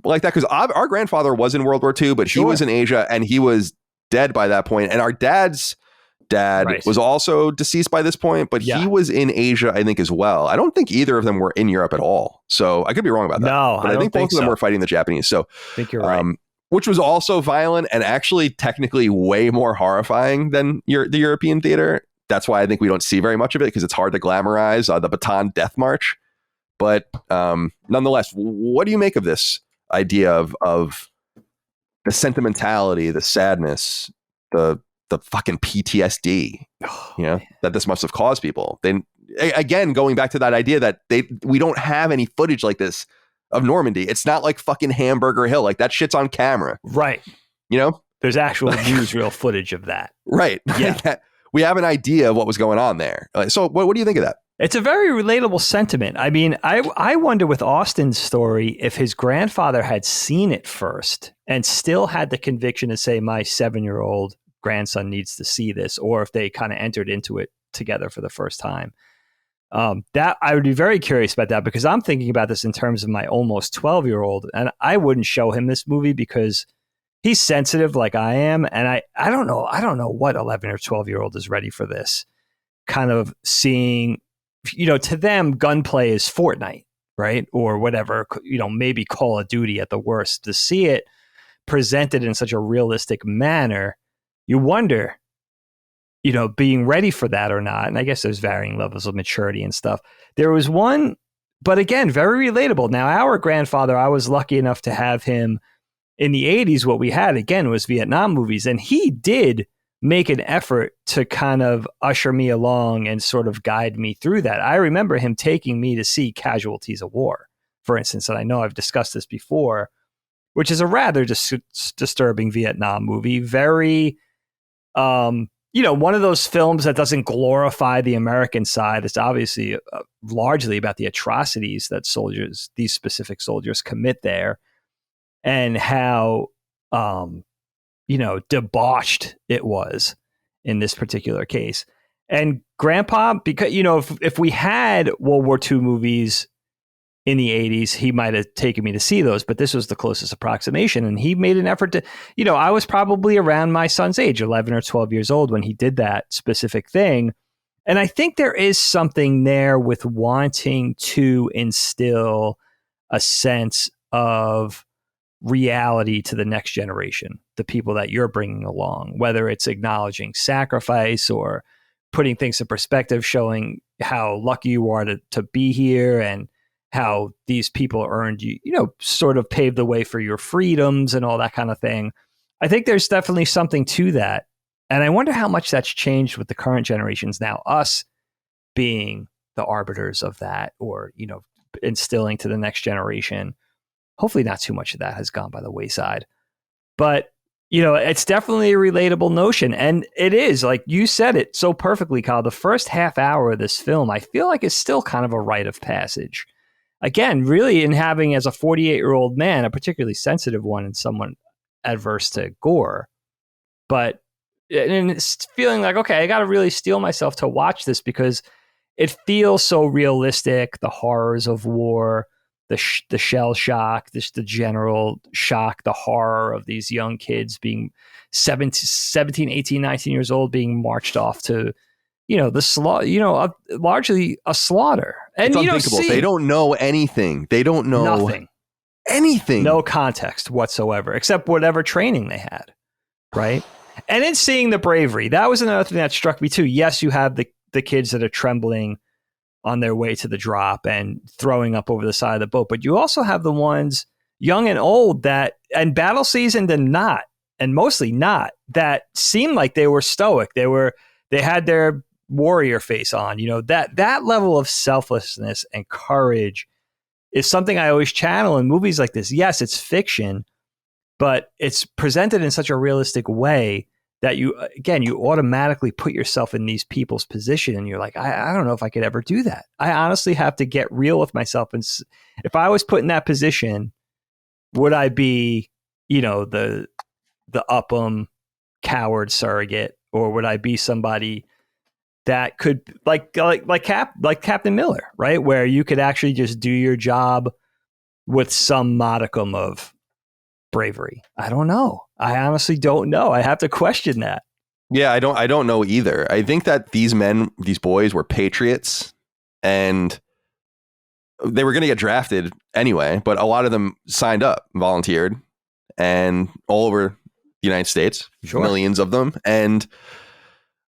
A: like that? Because our grandfather was in World War II, but he was in Asia and he was dead by that point. And our dad's dad was also deceased by this point, but he was in Asia, I think, as well. I don't think either of them were in Europe at all. So I could be wrong about that.
B: No,
A: but I think both of them were fighting the Japanese. So
B: I think you're right.
A: Which was also violent and actually technically way more horrifying than the European theater. That's why I think we don't see very much of it, because it's hard to glamorize the Bataan Death March. But nonetheless, what do you make of this idea of the sentimentality, the sadness, the fucking PTSD, that this must have caused people? Then again, going back to that idea that we don't have any footage like this of Normandy. It's not like fucking Hamburger Hill. Like, that shit's on camera.
B: Right. There's actual newsreel footage of that.
A: Right. Yeah. We have an idea of what was going on there. So what do you think of that?
B: It's a very relatable sentiment. I mean, I wonder with Austin's story if his grandfather had seen it first and still had the conviction to say, my 7-year-old grandson needs to see this, or if they kind of entered into it together for the first time. That I would be very curious about that, because I'm thinking about this in terms of my almost 12-year-old, and I wouldn't show him this movie because he's sensitive like I am. And I don't know what 11 or 12-year-old is ready for this kind of seeing, to them, gunplay is Fortnite, right? Or whatever, maybe Call of Duty at the worst. To see it presented in such a realistic manner, you wonder, being ready for that or not. And I guess there's varying levels of maturity and stuff. There was one, but again, very relatable. Now, our grandfather, I was lucky enough to have him in the 80s. What we had, again, was Vietnam movies. And he did make an effort to kind of usher me along and sort of guide me through that. I remember him taking me to see Casualties of War, for instance. And I know I've discussed this before, which is a rather disturbing Vietnam movie. Very, one of those films that doesn't glorify the American side. It's obviously largely about the atrocities that these specific soldiers commit there, and how, debauched it was in this particular case. And Grandpa, because, if we had World War II movies in the 80s, he might have taken me to see those, but this was the closest approximation. And he made an effort to, I was probably around my son's age, 11 or 12 years old, when he did that specific thing. And I think there is something there with wanting to instill a sense of reality to the next generation, the people that you're bringing along, whether it's acknowledging sacrifice or putting things in perspective, showing how lucky you are to be here, and how these people earned you, sort of paved the way for your freedoms and all that kind of thing. I think there's definitely something to that. And I wonder how much that's changed with the current generations now, us being the arbiters of that, or, instilling to the next generation. Hopefully not too much of that has gone by the wayside. But, it's definitely a relatable notion. And it is, like you said it so perfectly, Kyle, the first half hour of this film, I feel like it's still kind of a rite of passage. Again, really, in having, as a 48-year-old man, a particularly sensitive one and someone adverse to gore. But and it's feeling like, okay, I got to really steel myself to watch this because it feels so realistic. The horrors of war, the shell shock, the general shock, the horror of these young kids being 17, 18, 19 years old, being marched off to, the slaughter, largely a slaughter. And,
A: it's unthinkable. They don't know anything. They don't know
B: nothing.
A: Anything.
B: No context whatsoever, except whatever training they had. Right. And then seeing the bravery, that was another thing that struck me too. Yes, you have the kids that are trembling on their way to the drop and throwing up over the side of the boat, but you also have the ones, young and old, that, and battle seasoned and not, and mostly not, that seemed like they were stoic. They had their warrior face on. That level of selflessness and courage is something I always channel in movies like this. Yes, it's fiction, but it's presented in such a realistic way that you automatically put yourself in these people's position, and you're like, I don't know if I could ever do that. I honestly have to get real with myself. And if I was put in that position, would I be, the Upham coward surrogate, or would I be somebody that could like Captain Miller, right? Where you could actually just do your job with some modicum of bravery. I don't know. I honestly don't know. I have to question that.
A: Yeah, I don't know either. I think that these boys were patriots, and they were going to get drafted anyway, but a lot of them signed up, volunteered, and all over the United States,
B: sure.
A: Millions of them. And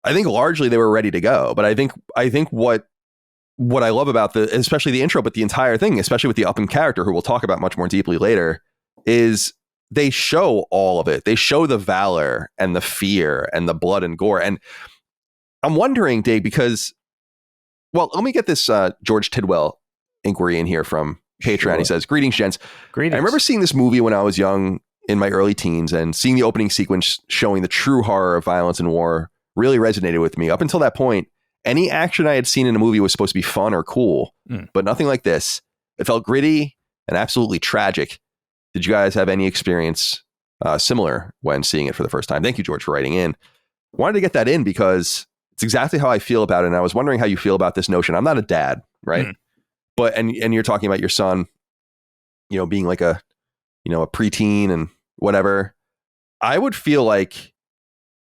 A: I think largely they were ready to go. But I think what I love about especially the intro, but the entire thing, especially with the Upham character, who we'll talk about much more deeply later, is they show all of it. They show the valor and the fear and the blood and gore. And I'm wondering, Dave, because, well, let me get this George Tidwell inquiry in here from Patreon. Sure. He says, "Greetings, gents.
B: Greetings.
A: I remember seeing this movie when I was young, in my early teens, and seeing the opening sequence showing the true horror of violence and war really resonated with me. Up until that point, any action I had seen in a movie was supposed to be fun or cool, but nothing like this. It felt gritty and absolutely tragic. Did you guys have any experience similar when seeing it for the first time?" Thank you, George, for writing in. Wanted to get that in because it's exactly how I feel about it. And I was wondering how you feel about this notion. I'm not a dad, right? But, and you're talking about your son, being like a preteen and whatever. I would feel like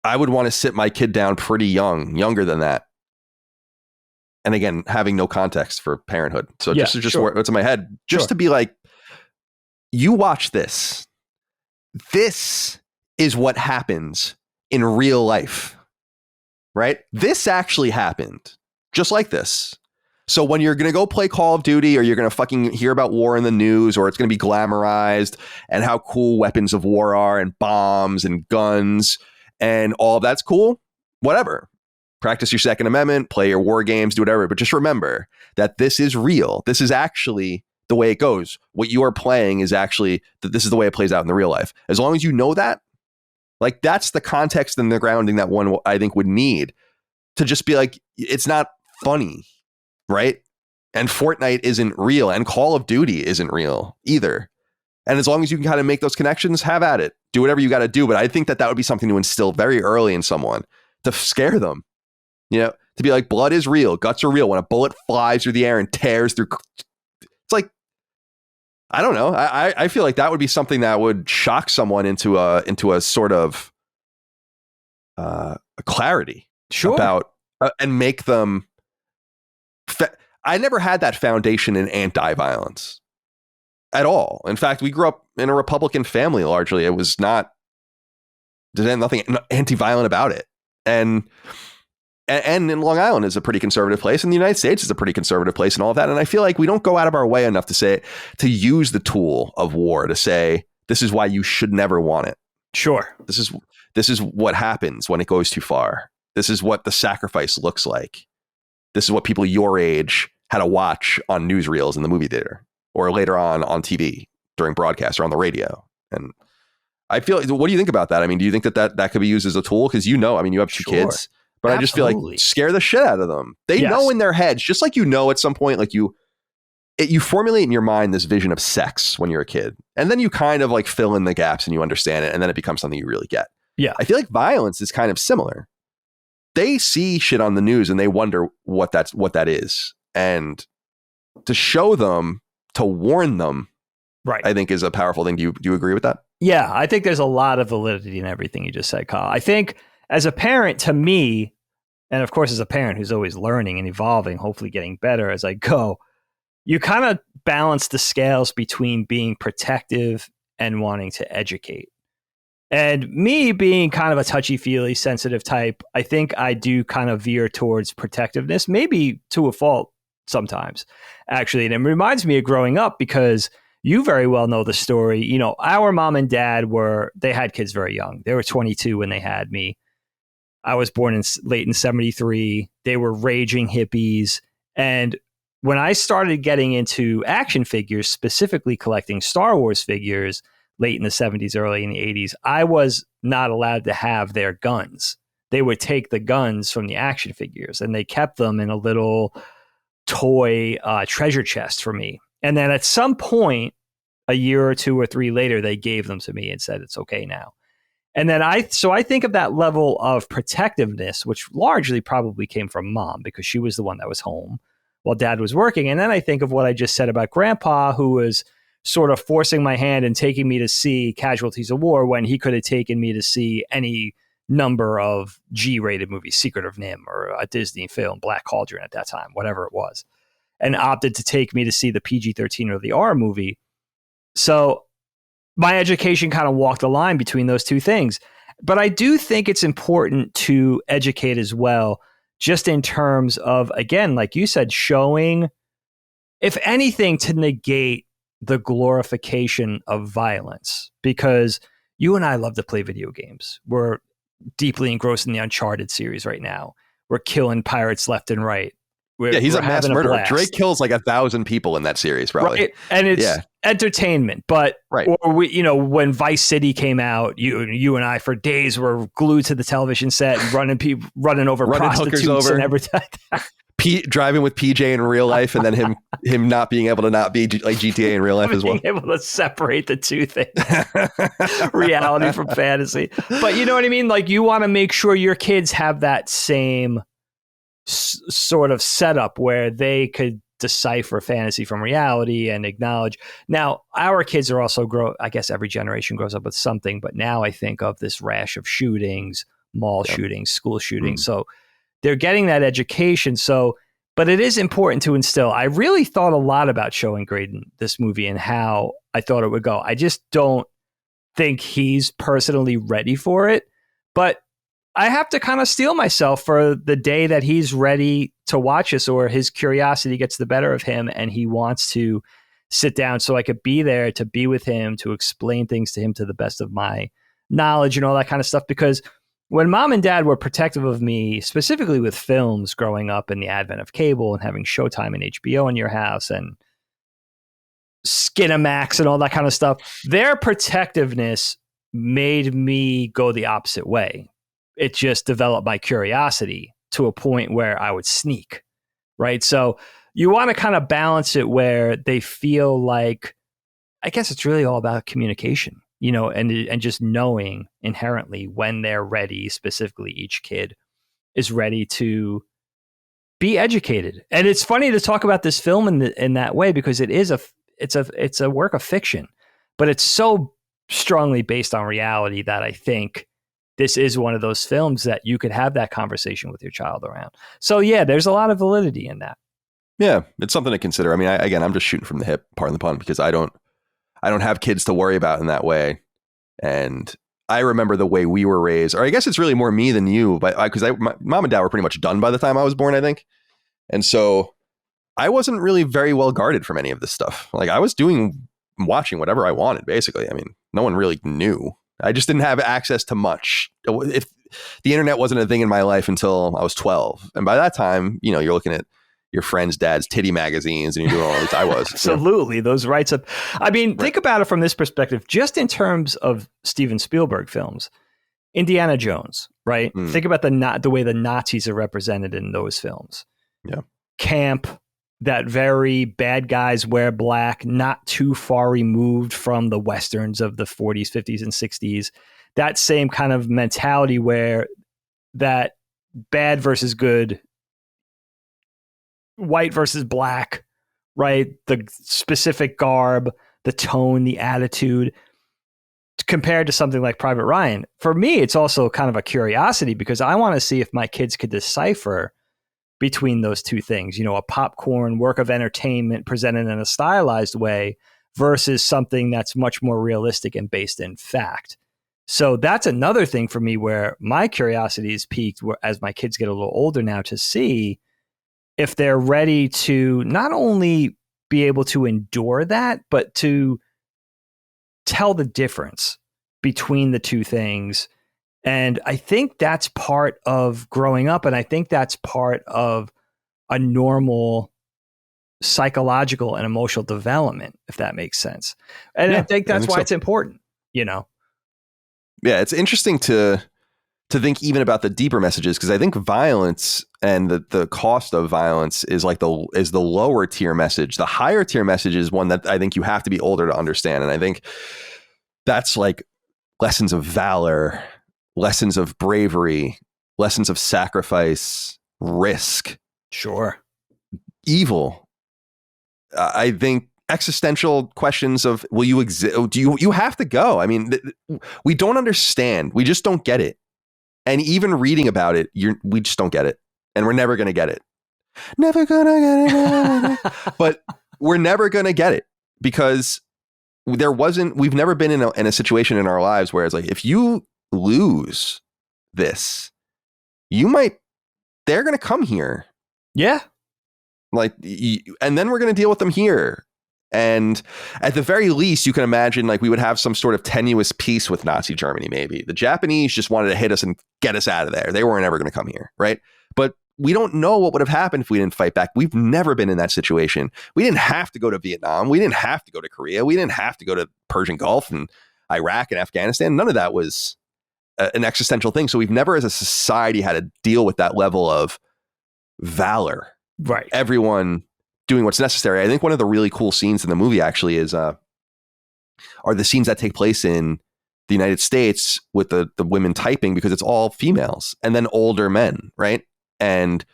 A: I would want to sit my kid down pretty younger than that. And again, having no context for parenthood. So just sure. What's in my head, just to be like, you watch this. This is what happens in real life, right? This actually happened just like this. So when you're going to go play Call of Duty, or you're going to fucking hear about war in the news, or it's going to be glamorized and how cool weapons of war are, and bombs and guns and all of that's cool, whatever. Practice your Second Amendment, play your war games, do whatever. But just remember that this is real. This is actually the way it goes. What you are playing is actually that this is the way it plays out in the real life. As long as you know that, like, that's the context and the grounding that one I think would need to just be like, it's not funny, right? And Fortnite isn't real, and Call of Duty isn't real either. And as long as you can kind of make those connections, have at it. Do whatever you got to do. But I think that would be something to instill very early in someone, to scare them, to be like, blood is real, guts are real. When a bullet flies through the air and tears through, it's like, I don't know. I feel like that would be something that would shock someone into a sort of a clarity about and make them. I never had that foundation in anti-violence at all. In fact, we grew up in a Republican family largely. It was there's nothing anti-violent about it. And in Long Island is a pretty conservative place, and the United States is a pretty conservative place, and all of that. And I feel like we don't go out of our way enough to use the tool of war to say, this is why you should never want it.
B: Sure.
A: This is what happens when it goes too far. This is what the sacrifice looks like. This is what people your age had to watch on newsreels in the movie theater, or later on TV during broadcast, or on the radio. And I feel, what do you think about that? I mean, do you think that could be used as a tool? Because you have two kids. But absolutely. I just feel like scare the shit out of them. They know in their heads, just like at some point, like you formulate in your mind this vision of sex when you're a kid. And then you kind of like fill in the gaps and you understand it. And then it becomes something you really get.
B: Yeah.
A: I feel like violence is kind of similar. They see shit on the news and they wonder what that is. And to show them, to warn them,
B: right,
A: I think is a powerful thing. Do you agree with that?
B: Yeah, I think there's a lot of validity in everything you just said, Kyle. I think as a parent, to me, and of course as a parent who's always learning and evolving, hopefully getting better as I go, you kind of balance the scales between being protective and wanting to educate. And me being kind of a touchy-feely, sensitive type, I think I do kind of veer towards protectiveness, maybe to a fault sometimes, actually. And it reminds me of growing up because you very well know the story. You know, our mom and dad they had kids very young. They were 22 when they had me. I was born late in 73. They were raging hippies. And when I started getting into action figures, specifically collecting Star Wars figures, late in the 70s, early in the 80s, I was not allowed to have their guns. They would take the guns from the action figures and they kept them in a little toy treasure chest for me. And then at some point, a year or two or three later, they gave them to me and said, it's okay now. And then I think of that level of protectiveness, which largely probably came from mom because she was the one that was home while dad was working. And then I think of what I just said about grandpa, who was sort of forcing my hand and taking me to see Casualties of War when he could have taken me to see any number of G-rated movies, Secret of Nim or a Disney film, Black Cauldron at that time, whatever it was, and opted to take me to see the PG-13 or the R movie. So my education kind of walked the line between those two things. But I do think it's important to educate as well, just in terms of, again, like you said, showing, if anything, to negate the glorification of violence, because you and I love to play video games. We're deeply engrossed in the Uncharted series right now. We're killing pirates left and right.
A: He's a mass murderer. Drake kills like 1,000 people in that series, probably.
B: Right? And it's entertainment. But or when Vice City came out, you and I for days were glued to the television set, running over prostitutes and everything.
A: Driving with PJ in real life, and then him not being able to not be like GTA in real life as well.
B: Being able to separate the two things, reality from fantasy. But you know what I mean? Like, you want to make sure your kids have that same sort of setup where they could decipher fantasy from reality and acknowledge. Now, our kids are also I guess every generation grows up with something, but now I think of this rash of shootings, mall shootings, school shootings. So they're getting that education. So, but it is important to instill. I really thought a lot about showing Graydon this movie and how I thought it would go. I just don't think he's personally ready for it, but I have to kind of steel myself for the day that he's ready to watch this, or his curiosity gets the better of him and he wants to sit down so I could be there to be with him, to explain things to him to the best of my knowledge and all that kind of stuff. Because when mom and dad were protective of me, specifically with films growing up in the advent of cable and having Showtime and HBO in your house and Skinamax and all that kind of stuff, their protectiveness made me go the opposite way. It just developed my curiosity to a point where I would sneak, right? So you want to kind of balance it where they feel like, I guess it's really all about communication, and just knowing inherently when they're ready, specifically each kid is ready to be educated. And it's funny to talk about this film in that way, because it's a work of fiction, but it's so strongly based on reality that I think this is one of those films that you could have that conversation with your child around. So yeah, there's a lot of validity in that.
A: Yeah, it's something to consider. I mean, I'm just shooting from the hip, pardon the pun, because I don't have kids to worry about in that way. And I remember the way we were raised, or I guess it's really more me than you, but because my mom and dad were pretty much done by the time I was born, I think. And so I wasn't really very well guarded from any of this stuff. Like, I was watching whatever I wanted, basically. I mean, no one really knew. I just didn't have access to much. If the internet wasn't a thing in my life until I was 12. And by that time, you're looking at your friend's dad's titty magazines and you're doing all this. I was.
B: Absolutely. Those rights of, think about it from this perspective, just in terms of Steven Spielberg films, Indiana Jones, right? Think about the way the Nazis are represented in those films.
A: Yeah.
B: Camp, that very bad guys wear black, not too far removed from the Westerns of the 40s, 50s, and 60s. that same kind of mentality where that bad versus good, white versus black, right? The specific garb, the tone, the attitude, compared to something like Private Ryan. For me, it's also kind of a curiosity because I want to see if my kids could decipher between those two things, you know, a popcorn work of entertainment presented in a stylized way versus something that's much more realistic and based in fact. So that's another thing for me where my curiosity is piqued as my kids get a little older now to see if they're ready to not only be able to endure that, but to tell the difference between the two things. And I think that's part of growing up. And I think that's part of a normal psychological and emotional development, if that makes sense. And I think that's why it's important, you know?
A: Yeah, it's interesting to think even about the deeper messages, because I think violence and the cost of violence is like the lower tier message. The higher tier message is one that I think you have to be older to understand. And I think that's like lessons of valor, lessons of bravery, lessons of sacrifice, risk.
B: Sure.
A: Evil. I think existential questions of will you exist? Do you have to go? I mean, we don't understand. We just don't get it. And even reading about it, we just don't get it. And we're never going to get it. Never going to get it. But we're never going to get it because we've never been in a situation in our lives where it's like, if you lose this, they're going to come here.
B: Yeah.
A: Like, and then we're going to deal with them here. And at the very least, you can imagine like we would have some sort of tenuous peace with Nazi Germany. Maybe the Japanese just wanted to hit us and get us out of there. They weren't ever going to come here. Right. But we don't know what would have happened if we didn't fight back. We've never been in that situation. We didn't have to go to Vietnam. We didn't have to go to Korea. We didn't have to go to Persian Gulf and Iraq and Afghanistan. None of that was an existential thing. So we've never as a society had to deal with that level of valor.
B: Right.
A: Everyone doing what's necessary. I think one of the really cool scenes in the movie actually are the scenes that take place in the United States with the women typing, because it's all females and then older men, right? And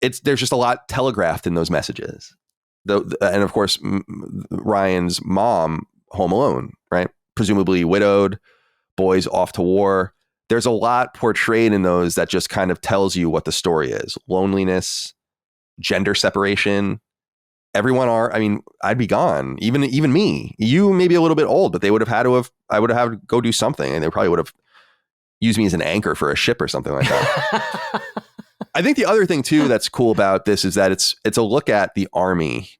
A: there's just a lot telegraphed in those messages. And of course, Ryan's mom, home alone, right? Presumably widowed, boys off to war. There's a lot portrayed in those that just kind of tells you what the story is. Loneliness, gender separation. I'd be gone. Even me, you may be a little bit old, but I would have had to go do something, and they probably would have used me as an anchor for a ship or something like that. I think the other thing too that's cool about this is that it's a look at the Army.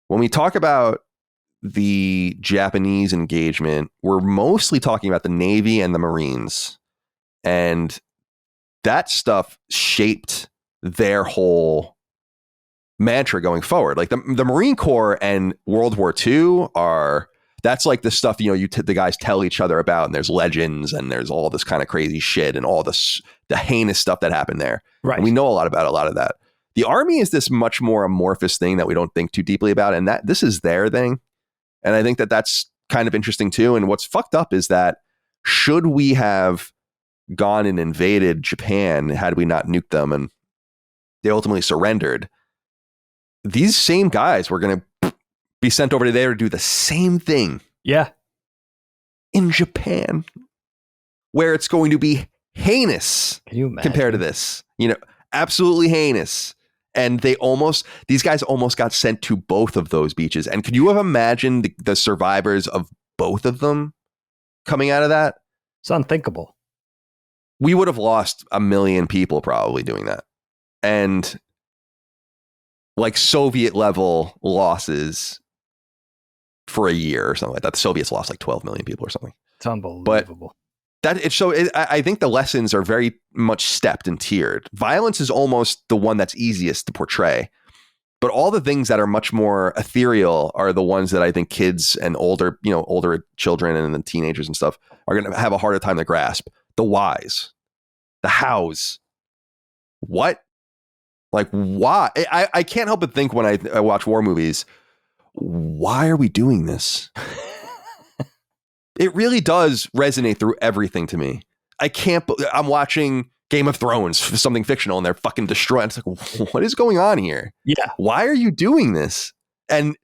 A: When we talk about the Japanese engagement, we're mostly talking about the Navy and the Marines, and that stuff shaped their whole mantra going forward. Like the Marine Corps and World War II that's like the stuff, the guys tell each other about, and there's legends and there's all this kind of crazy shit and all this, the heinous stuff that happened there.
B: Right.
A: And we know a lot of that. The Army is this much more amorphous thing that we don't think too deeply about. And that this is their thing. And I think that that's kind of interesting too. And what's fucked up is that should we have gone and invaded Japan, had we not nuked them and they ultimately surrendered, these same guys were going to be sent over to there to do the same thing.
B: Yeah.
A: In Japan, where it's going to be heinous.
B: Can you imagine?
A: Compared to this, absolutely heinous. And these guys almost got sent to both of those beaches. And could you have imagined the survivors of both of them coming out of that?
B: It's unthinkable.
A: We would have lost 1 million people probably doing that. And like Soviet level losses for a year or something like that. The Soviets lost like 12 million people or something.
B: It's unbelievable.
A: But I think the lessons are very much stepped and tiered. Violence is almost the one that's easiest to portray. But all the things that are much more ethereal are the ones that I think kids and older children and the teenagers and stuff are going to have a harder time to grasp. The whys, the hows, what, like why? I can't help but think when I watch war movies, why are we doing this? it really does resonate through everything to me. I'm watching Game of Thrones, something fictional, and they're fucking destroying. It's like, what is going on here?
B: Yeah.
A: Why are you doing this? And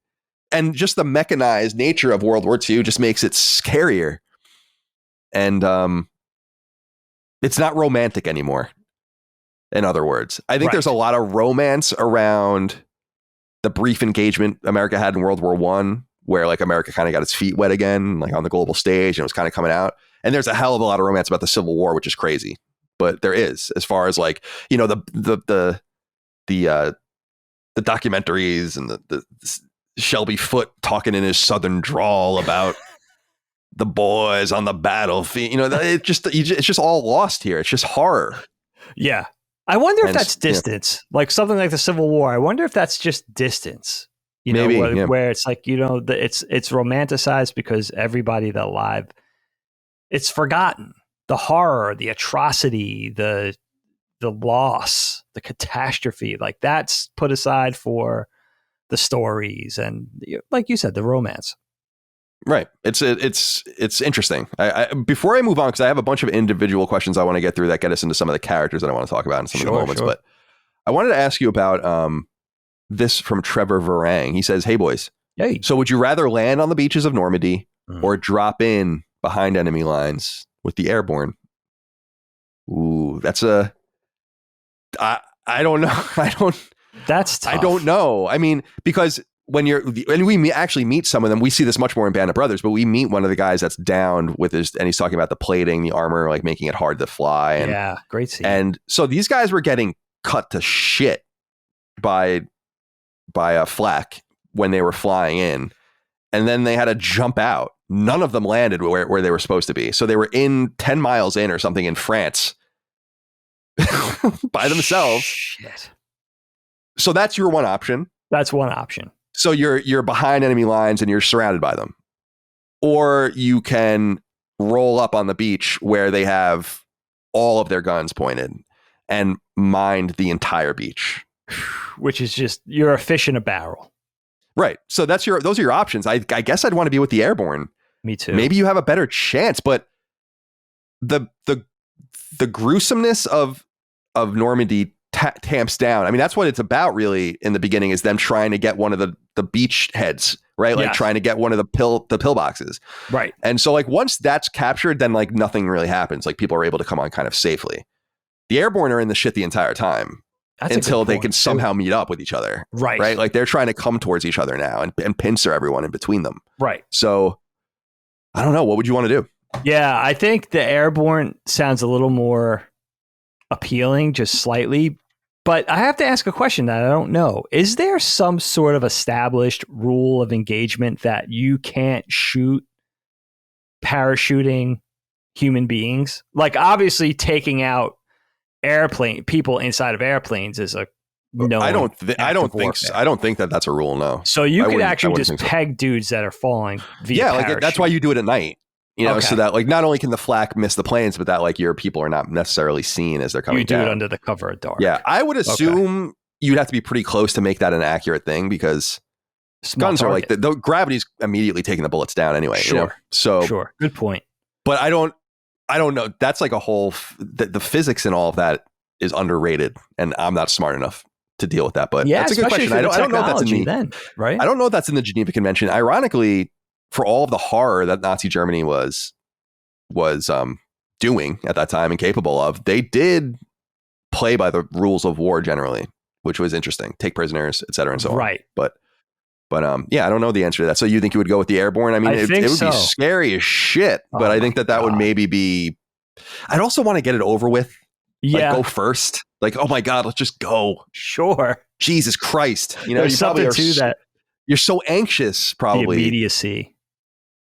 A: just the mechanized nature of World War II just makes it scarier. And it's not romantic anymore. In other words, I think there's a lot of romance around the brief engagement America had in World War I, where like America kind of got its feet wet again, like on the global stage, and it was kind of coming out. And there's a hell of a lot of romance about the Civil War, which is crazy. But there is, as far as like, you know, the documentaries and the Shelby Foote talking in his Southern drawl about the boys on the battlefield. You know, it's just all lost here. It's just horror.
B: Yeah. I wonder if that's distance, like something like the Civil War. I wonder if that's just distance, you know, maybe, where it's like, you know, it's romanticized because everybody that alive, it's forgotten. The horror, the atrocity, the loss, the catastrophe, like that's put aside for the stories and, like you said, the romance.
A: Right. It's interesting. I before I move on, because I have a bunch of individual questions I want to get through that get us into some of the characters that I want to talk about in some of the moments. Sure. But I wanted to ask you about this from Trevor Varang. He says, "Hey boys, so would you rather land on the beaches of Normandy or drop in behind enemy lines with the airborne?" Ooh, that's I don't know.
B: That's tough.
A: I don't know. I mean, because when we actually meet some of them, we see this much more in Band of Brothers, but we meet one of the guys that's downed with and he's talking about the plating, the armor, like making it hard to fly. And,
B: yeah, great scene.
A: And so these guys were getting cut to shit by a flak when they were flying in, and then they had to jump out. None of them landed where they were supposed to be. So they were 10 miles in or something in France by themselves.
B: Shit.
A: So that's your one option.
B: That's one option.
A: So you're behind enemy lines and you're surrounded by them. Or you can roll up on the beach where they have all of their guns pointed and mind the entire beach.
B: Which is just, you're a fish in a barrel.
A: Right. So those are your options. I guess I'd want to be with the airborne.
B: Me too.
A: Maybe you have a better chance, but the gruesomeness of Normandy tamps down. I mean, that's what it's about really in the beginning, is them trying to get one of the beach heads, right? Like trying to get one of the pill boxes.
B: Right.
A: And so like once that's captured, then like nothing really happens. Like people are able to come on kind of safely. The airborne are in the shit the entire time until they can somehow meet up with each other.
B: Right.
A: Right. Like they're trying to come towards each other now and pincer everyone in between them.
B: Right.
A: So I don't know. What would you want to do?
B: Yeah, I think the airborne sounds a little more appealing, just slightly. But I have to ask a question that I don't know. Is there some sort of established rule of engagement that you can't shoot parachuting human beings? Like obviously taking out people inside of airplanes is a no.
A: I don't think so. I don't think that's a rule. No.
B: So you could actually just peg dudes that are falling via parachute.
A: Like that's why you do it at night. You know, so that like not only can the flak miss the planes, but that like your people are not necessarily seen as they're coming down.
B: You do it under the cover of dark.
A: Yeah, I would assume you'd have to be pretty close to make that an accurate thing, because guns are like the gravity's immediately taking the bullets down anyway.
B: Sure.
A: You know? So
B: sure, good point.
A: But I don't know. That's like a whole the physics and all of that is underrated, and I'm not smart enough to deal with that. But that's a good question. I don't know if that's in
B: right?
A: I don't know if that's in the Geneva Convention. Ironically, for all of the horror that Nazi Germany was doing at that time and capable of, they did play by the rules of war generally, which was interesting. Take prisoners, et cetera, and so on.
B: Right.
A: But yeah, I don't know the answer to that. So you think you would go with the airborne? I mean, it would be scary as shit, but I think that would maybe be. I'd also want to get it over with.
B: Yeah.
A: Like go first. Like, oh my God, let's just go.
B: Sure.
A: Jesus Christ. You know,
B: there's something to that.
A: You're so anxious, probably.
B: The immediacy.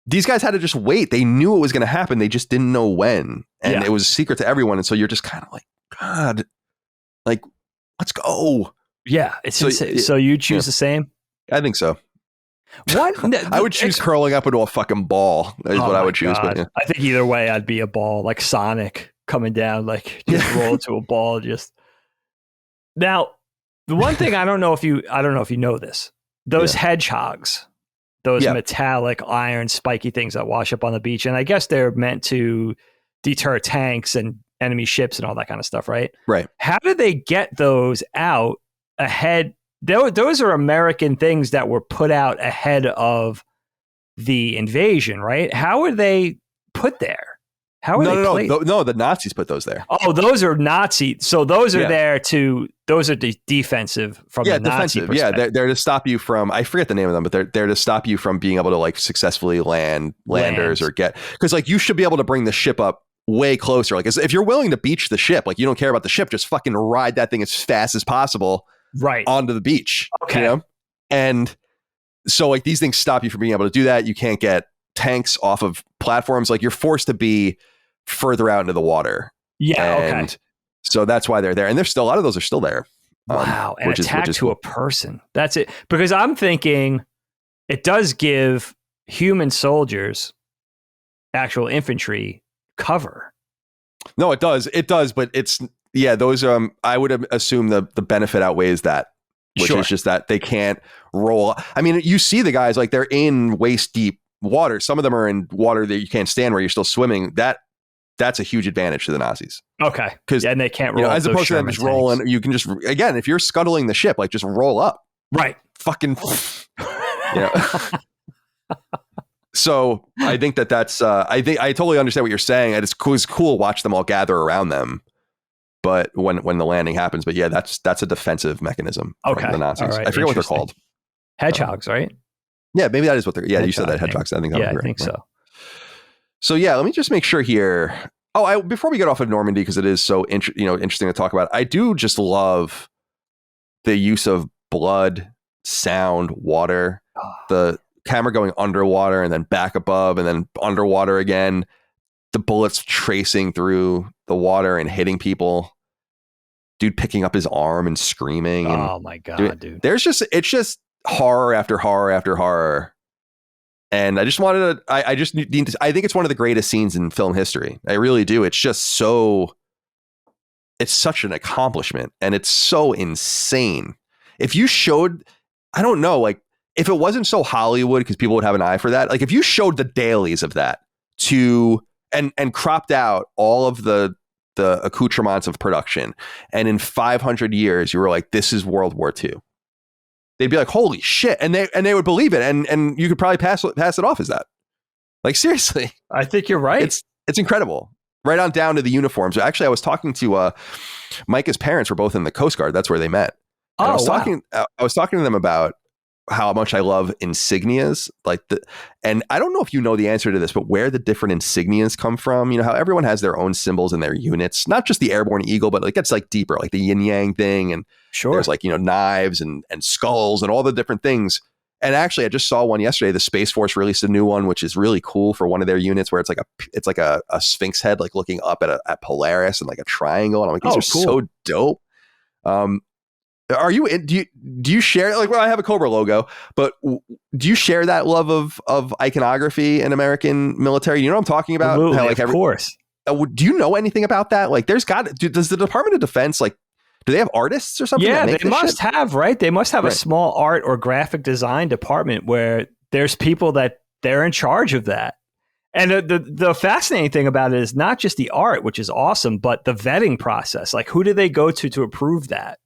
A: These guys had to just wait. They knew it was going to happen. They just didn't know when. And it was a secret to everyone. And so you're just kind of like, God, like, let's go.
B: Yeah. It's insane. So you choose the same?
A: I think so.
B: What?
A: I would choose curling up into a fucking ball is what I would choose. But,
B: I think either way, I'd be a ball, like Sonic coming down, like just roll into a ball. Just now, the one thing I don't know if you know this, those hedgehogs those
A: Yeah.
B: metallic iron spiky things that wash up on the beach. And I guess they're meant to deter tanks and enemy ships and all that kind of stuff, right?
A: Right.
B: How did they get those out ahead? Those are American things that were put out ahead of the invasion, right? How were they put there? How are they placed?
A: No, the Nazis put those there.
B: Oh, those are Nazi. So those are
A: Yeah.
B: there those are defensive from the Nazi
A: defensive.
B: perspective.
A: Yeah, they're to stop you from, I forget the name of them, but they're to stop you from being able to like successfully landers or get, because like you should be able to bring the ship up way closer. Like if you're willing to beach the ship, like you don't care about the ship, just fucking ride that thing as fast as possible
B: right
A: onto the beach.
B: Okay.
A: You know? And so like these things stop you from being able to do that. You can't get tanks off of platforms. Like you're forced to be further out into the water.
B: Yeah.
A: And
B: okay.
A: so that's why they're there. And there's still, a lot of those are still there.
B: Wow. And
A: which
B: attack
A: is
B: to
A: cool.
B: a person. That's it. Because I'm thinking it does give human soldiers, actual infantry, cover.
A: No, it does. It does. But it's, yeah, those, I would assume the benefit outweighs that, which
B: Sure.
A: is just that they can't roll. I mean, you see the guys, like they're in waist deep water. Some of them are in water that you can't stand where you're still swimming. That's a huge advantage to the Nazis.
B: Okay.
A: 'Cause,
B: and they can't roll
A: as
B: those
A: opposed to them
B: Sherman
A: just rolling,
B: tanks.
A: you can just, again, if you're scuttling the ship, like just roll up.
B: Right.
A: Fucking, So I think that's, I totally understand what you're saying. And it's cool watch them all gather around them. But when the landing happens, but yeah, that's a defensive mechanism
B: Okay.
A: from the Nazis.
B: All right.
A: I forget what they're
B: Interesting.
A: called.
B: Hedgehogs, right?
A: Yeah, maybe that is what they're. Yeah, you said that
B: Hedgehog
A: hedgehogs. I think that
B: Yeah,
A: would be
B: I
A: right.
B: think so.
A: So yeah, let me just make sure here. Oh, before we get off of Normandy, because it is so interesting to talk about. I do just love the use of blood, sound, water, the camera going underwater and then back above and then underwater again. The bullets tracing through the water and hitting people. Dude picking up his arm and screaming. And
B: Oh my God, dude.
A: it's just horror after horror after horror. And I just wanted to, I just need to, I think it's one of the greatest scenes in film history. I really do. It's just it's such an accomplishment and it's so insane. If you showed, I don't know, like if it wasn't so Hollywood, because people would have an eye for that. Like if you showed the dailies of that and cropped out all of the accoutrements of production, and in 500 years, you were like, this is World War II. They'd be like, holy shit. And they would believe it. And you could probably pass it off as that. Like, seriously.
B: I think you're right.
A: It's incredible. Right on down to the uniforms. Actually, I was talking to Micah's parents were both in the Coast Guard. That's where they met. And I was talking to them about how much I love insignias. And I don't know if you know the answer to this, but where the different insignias come from. You know how everyone has their own symbols in their units, not just the airborne eagle, but like that's like deeper, like the yin yang thing. And
B: sure.
A: There's like, knives and skulls and all the different things. And actually, I just saw one yesterday. The Space Force released a new one, which is really cool for one of their units, where it's like a sphinx head, like looking up at Polaris and like a triangle. And I'm like, these are cool. So dope. Are you? Do you share, like? Well, I have a Cobra logo, but do you share that love of iconography in American military? You know what I'm talking about?
B: Absolutely,
A: How, like,
B: of course.
A: Do you know anything about that? Like, does the Department of Defense, like, do they have artists or something?
B: Yeah, they must have, right? They must have a small art or graphic design department where there's people that they're in charge of that. And the fascinating thing about it is not just the art, which is awesome, but the vetting process. Like, who do they go to approve that?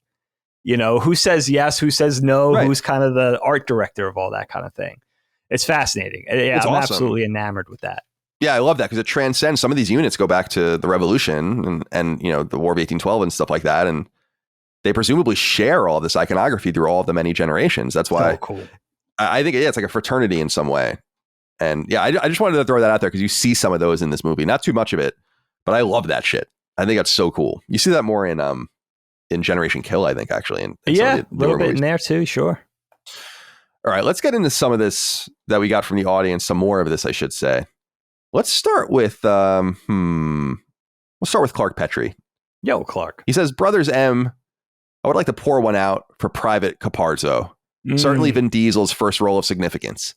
B: Who says yes, who says no,
A: right.
B: Who's kind of the art director of all that kind of thing. It's fascinating. Yeah, I'm
A: awesome.
B: absolutely enamored with that.
A: Yeah, I love that because it transcends. Some of these units go back to the Revolution and the War of 1812 and stuff like that. And they presumably share all this iconography through all of the many generations. That's why
B: so cool.
A: I think, it's like a fraternity in some way. And yeah, I just wanted to throw that out there because you see some of those in this movie. Not too much of it, but I love that shit. I think that's so cool. You see that more in Generation Kill, I think, actually.
B: Yeah, a little bit in there too, sure.
A: All right, let's get into some of this that we got from the audience, some more of this, I should say. Let's start with, we'll start with Clark Petrie.
B: Yo, Clark.
A: He says, Brothers M, I would like to pour one out for Private Caparzo. Certainly Vin Diesel's first role of significance.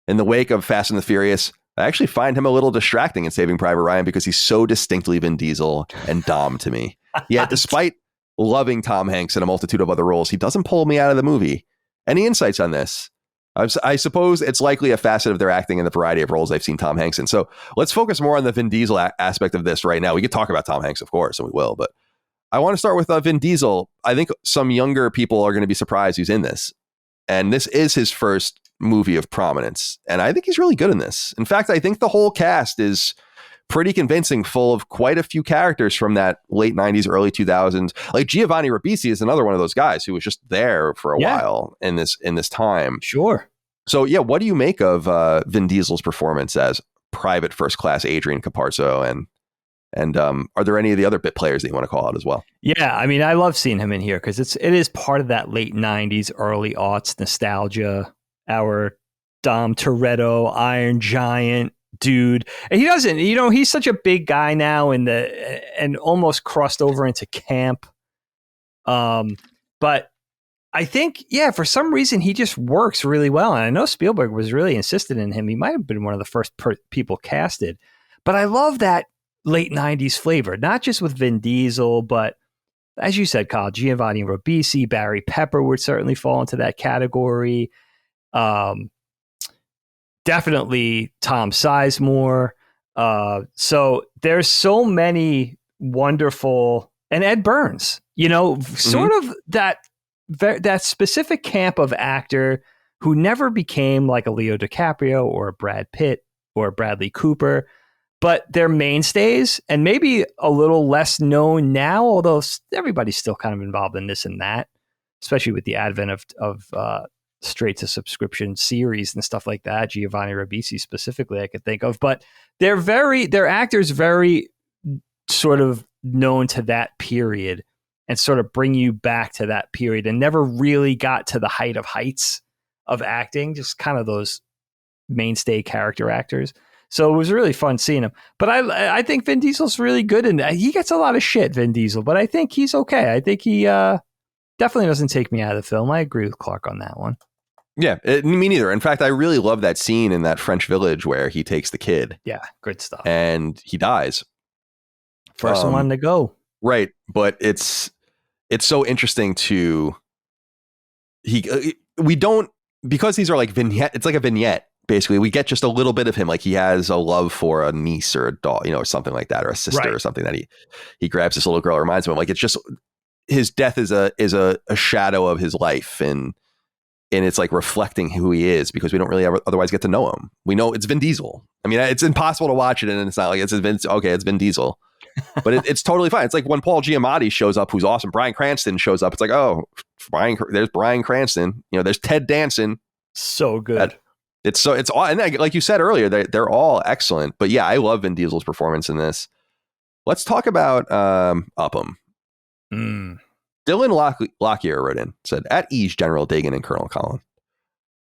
A: In the wake of Fast and the Furious, I actually find him a little distracting in Saving Private Ryan because he's so distinctly Vin Diesel and Dom to me. Yet, despite loving Tom Hanks and a multitude of other roles, he doesn't pull me out of the movie. Any insights on this? I suppose it's likely a facet of their acting in the variety of roles I've seen Tom Hanks in. So let's focus more on the Vin Diesel aspect of this right now. We could talk about Tom Hanks, of course, and we will, but I want to start with Vin Diesel. I think some younger people are going to be surprised he's in this. And this is his first movie of prominence. And I think he's really good in this. In fact, I think the whole cast is pretty convincing, full of quite a few characters from that late 90s, early 2000s. Like Giovanni Ribisi is another one of those guys who was just there for a while in this time.
B: Sure.
A: So, yeah, what do you make of Vin Diesel's performance as Private First Class Adrian Caparzo? And are there any of the other bit players that you want to call out as well?
B: Yeah, I mean, I love seeing him in here because it is part of that late 90s, early aughts nostalgia. Our Dom Toretto, Iron Giant dude. And he doesn't, he's such a big guy now and almost crossed over into camp. But I think, for some reason, he just works really well. And I know Spielberg was really insistent in him. He might have been one of the first people casted. But I love that late 90s flavor, not just with Vin Diesel, but as you said, Kyle, Giovanni Ribisi, Barry Pepper would certainly fall into that category. Definitely Tom Sizemore. So there's so many wonderful, and Ed Burns, sort of that specific camp of actor who never became like a Leo DiCaprio or a Brad Pitt or a Bradley Cooper, but they're mainstays and maybe a little less known now, although everybody's still kind of involved in this and that, especially with the advent of straight to subscription series and stuff like that. Giovanni Ribisi specifically, I could think of, but their actors very sort of known to that period and sort of bring you back to that period and never really got to the height of heights of acting, just kind of those mainstay character actors. So it was really fun seeing him. But I think Vin Diesel's really good, and he gets a lot of shit, Vin Diesel, but I think he's okay. I think he definitely doesn't take me out of the film. I agree with Clark on that one.
A: Yeah, me neither. In fact, I really love that scene in that French village where he takes the kid.
B: Yeah, good stuff.
A: And he dies.
B: First one to go.
A: Right, but it's so interesting because these are like vignette. It's like a vignette. Basically, we get just a little bit of him, like he has a love for a niece or a daughter, or something like that, or a sister or something that he grabs this little girl. It reminds him of, like, it's just his death is a shadow of his life, and it's like reflecting who he is, because we don't really ever otherwise get to know him. We know it's Vin Diesel. I mean, it's impossible to watch it and it's not like it's Vin Diesel, but it's totally fine. It's like when Paul Giamatti shows up, who's awesome. Bryan Cranston shows up. It's like, oh, there's Bryan Cranston. There's Ted Danson.
B: So good.
A: It's all, and like you said earlier, they're all excellent. But yeah, I love Vin Diesel's performance in this. Let's talk about Upham. Dylan Lockyer wrote in, said, "At ease, General Dagan and Colonel Collin.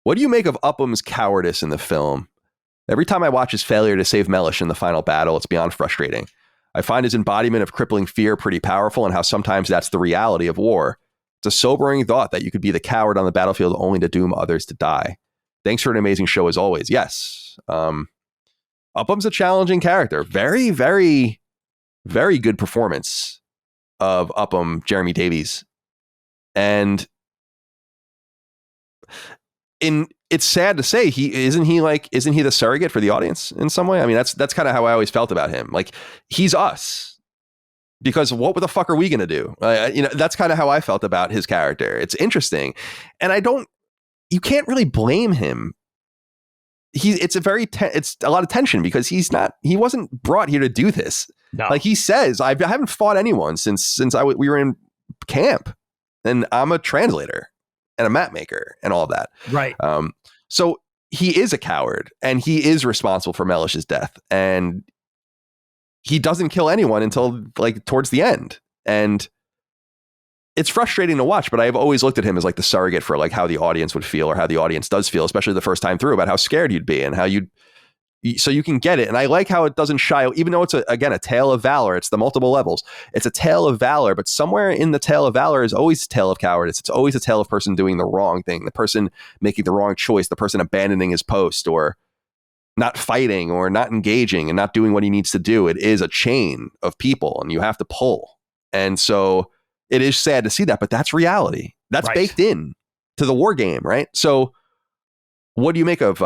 A: What do you make of Upham's cowardice in the film? Every time I watch his failure to save Mellish in the final battle, it's beyond frustrating. I find his embodiment of crippling fear pretty powerful, and how sometimes that's the reality of war. It's a sobering thought that you could be the coward on the battlefield only to doom others to die. Thanks for an amazing show as always." Yes. Upham's a challenging character. Very, very, very good performance of Upham, Jeremy Davies. And it's sad to say, isn't he the surrogate for the audience in some way? I mean, that's kind of how I always felt about him. Like, he's us, because what the fuck are we going to do? That's kind of how I felt about his character. It's interesting. And you can't really blame him. It's a lot of tension, because he wasn't brought here to do this. No. Like he says, I haven't fought anyone since we were in camp, and I'm a translator and a map maker and all of that.
B: Right.
A: So he is a coward, and he is responsible for Mellish's death, and he doesn't kill anyone until like towards the end. And it's frustrating to watch, but I've always looked at him as like the surrogate for like how the audience would feel, or how the audience does feel, especially the first time through, about how scared you'd be and how so you can get it. And I like how it doesn't shy, even though it's a tale of valor. It's the multiple levels. It's a tale of valor, but somewhere in the tale of valor is always a tale of cowardice. It's always a tale of person doing the wrong thing, the person making the wrong choice, the person abandoning his post, or not fighting, or not engaging, and not doing what he needs to do. It is a chain of people, and you have to pull. And so it is sad to see that, but that's reality. That's baked in to the war game, right? So What do you make of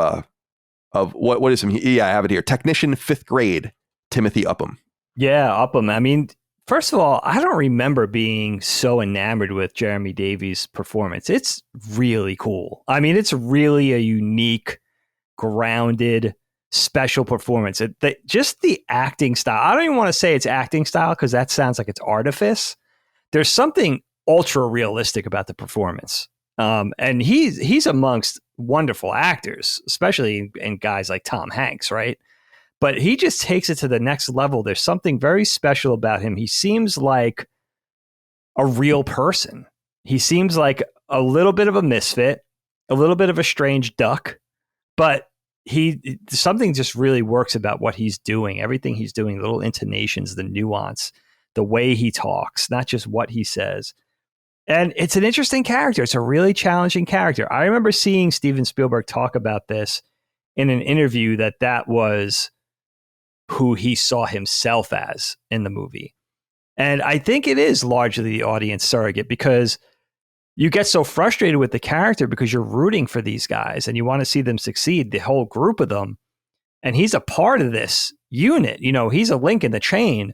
A: what is him? Yeah, I have it here. Technician, 5th grade, Timothy Upham.
B: Yeah, Upham. I mean, first of all, I don't remember being so enamored with Jeremy Davies' performance. It's really cool. I mean, it's really a unique, grounded, special performance. Just the acting style. I don't even want to say it's acting style because that sounds like it's artifice. There's something ultra realistic about the performance. And he's amongst wonderful actors, especially in guys like Tom Hanks, right? But he just takes it to the next level. There's something very special about him. He seems like a real person. He seems like a little bit of a misfit, a little bit of a strange duck, but something just really works about what he's doing. Everything he's doing, the little intonations, the nuance, the way he talks, not just what he says. And it's an interesting character. It's a really challenging character. I remember seeing Steven Spielberg talk about this in an interview that was who he saw himself as in the movie. And I think it is largely the audience surrogate because you get so frustrated with the character because you're rooting for these guys and you want to see them succeed, the whole group of them. And he's a part of this unit. You know, he's a link in the chain.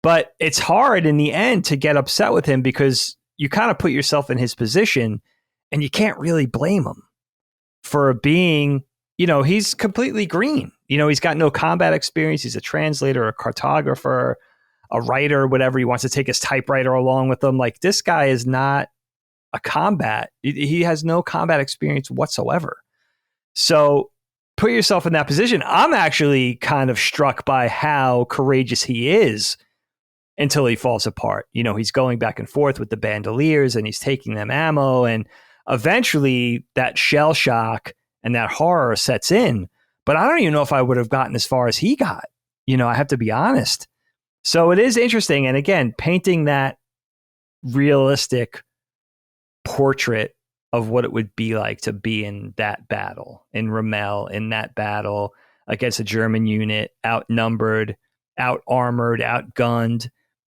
B: But it's hard in the end to get upset with him because you kind of put yourself in his position and you can't really blame him for being, you know, he's completely green. You know, he's got no combat experience. He's a translator, a cartographer, a writer, whatever. He wants to take his typewriter along with him. Like, this guy is not a combat. He has no combat experience whatsoever. So put yourself in that position. I'm actually kind of struck by how courageous he is until he falls apart. You know, he's going back and forth with the bandoliers and he's taking them ammo. And eventually that shell shock and that horror sets in. But I don't even know if I would have gotten as far as he got. You know, I have to be honest. So it is interesting. And again, painting that realistic portrait of what it would be like to be in that battle, in Rommel, in that battle against a German unit, outnumbered, out-armored, outgunned,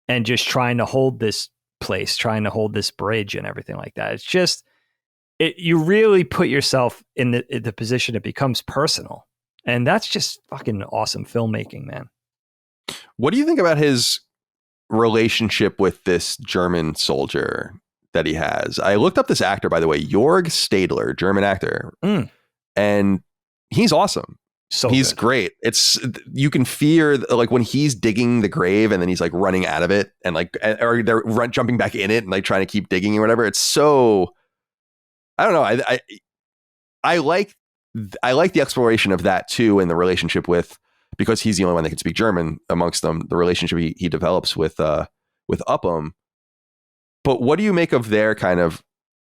B: and just trying to hold this place, trying to hold this bridge and everything like that. It's just, you really put yourself in the position it becomes personal. And that's just fucking awesome filmmaking, man.
A: What do you think about his relationship with this German soldier that he has? I looked up this actor, by the way, Jörg Stadler, German actor. And he's awesome.
B: So
A: he's
B: good.
A: Great. You can fear like when he's digging the grave and then he's like running out of it and like, or they're jumping back in it and like trying to keep digging or whatever. It's so, I don't know. I like the exploration of that too. And the relationship with, because he's the only one that can speak German amongst them, the relationship he develops with Upham. But what do you make of their kind of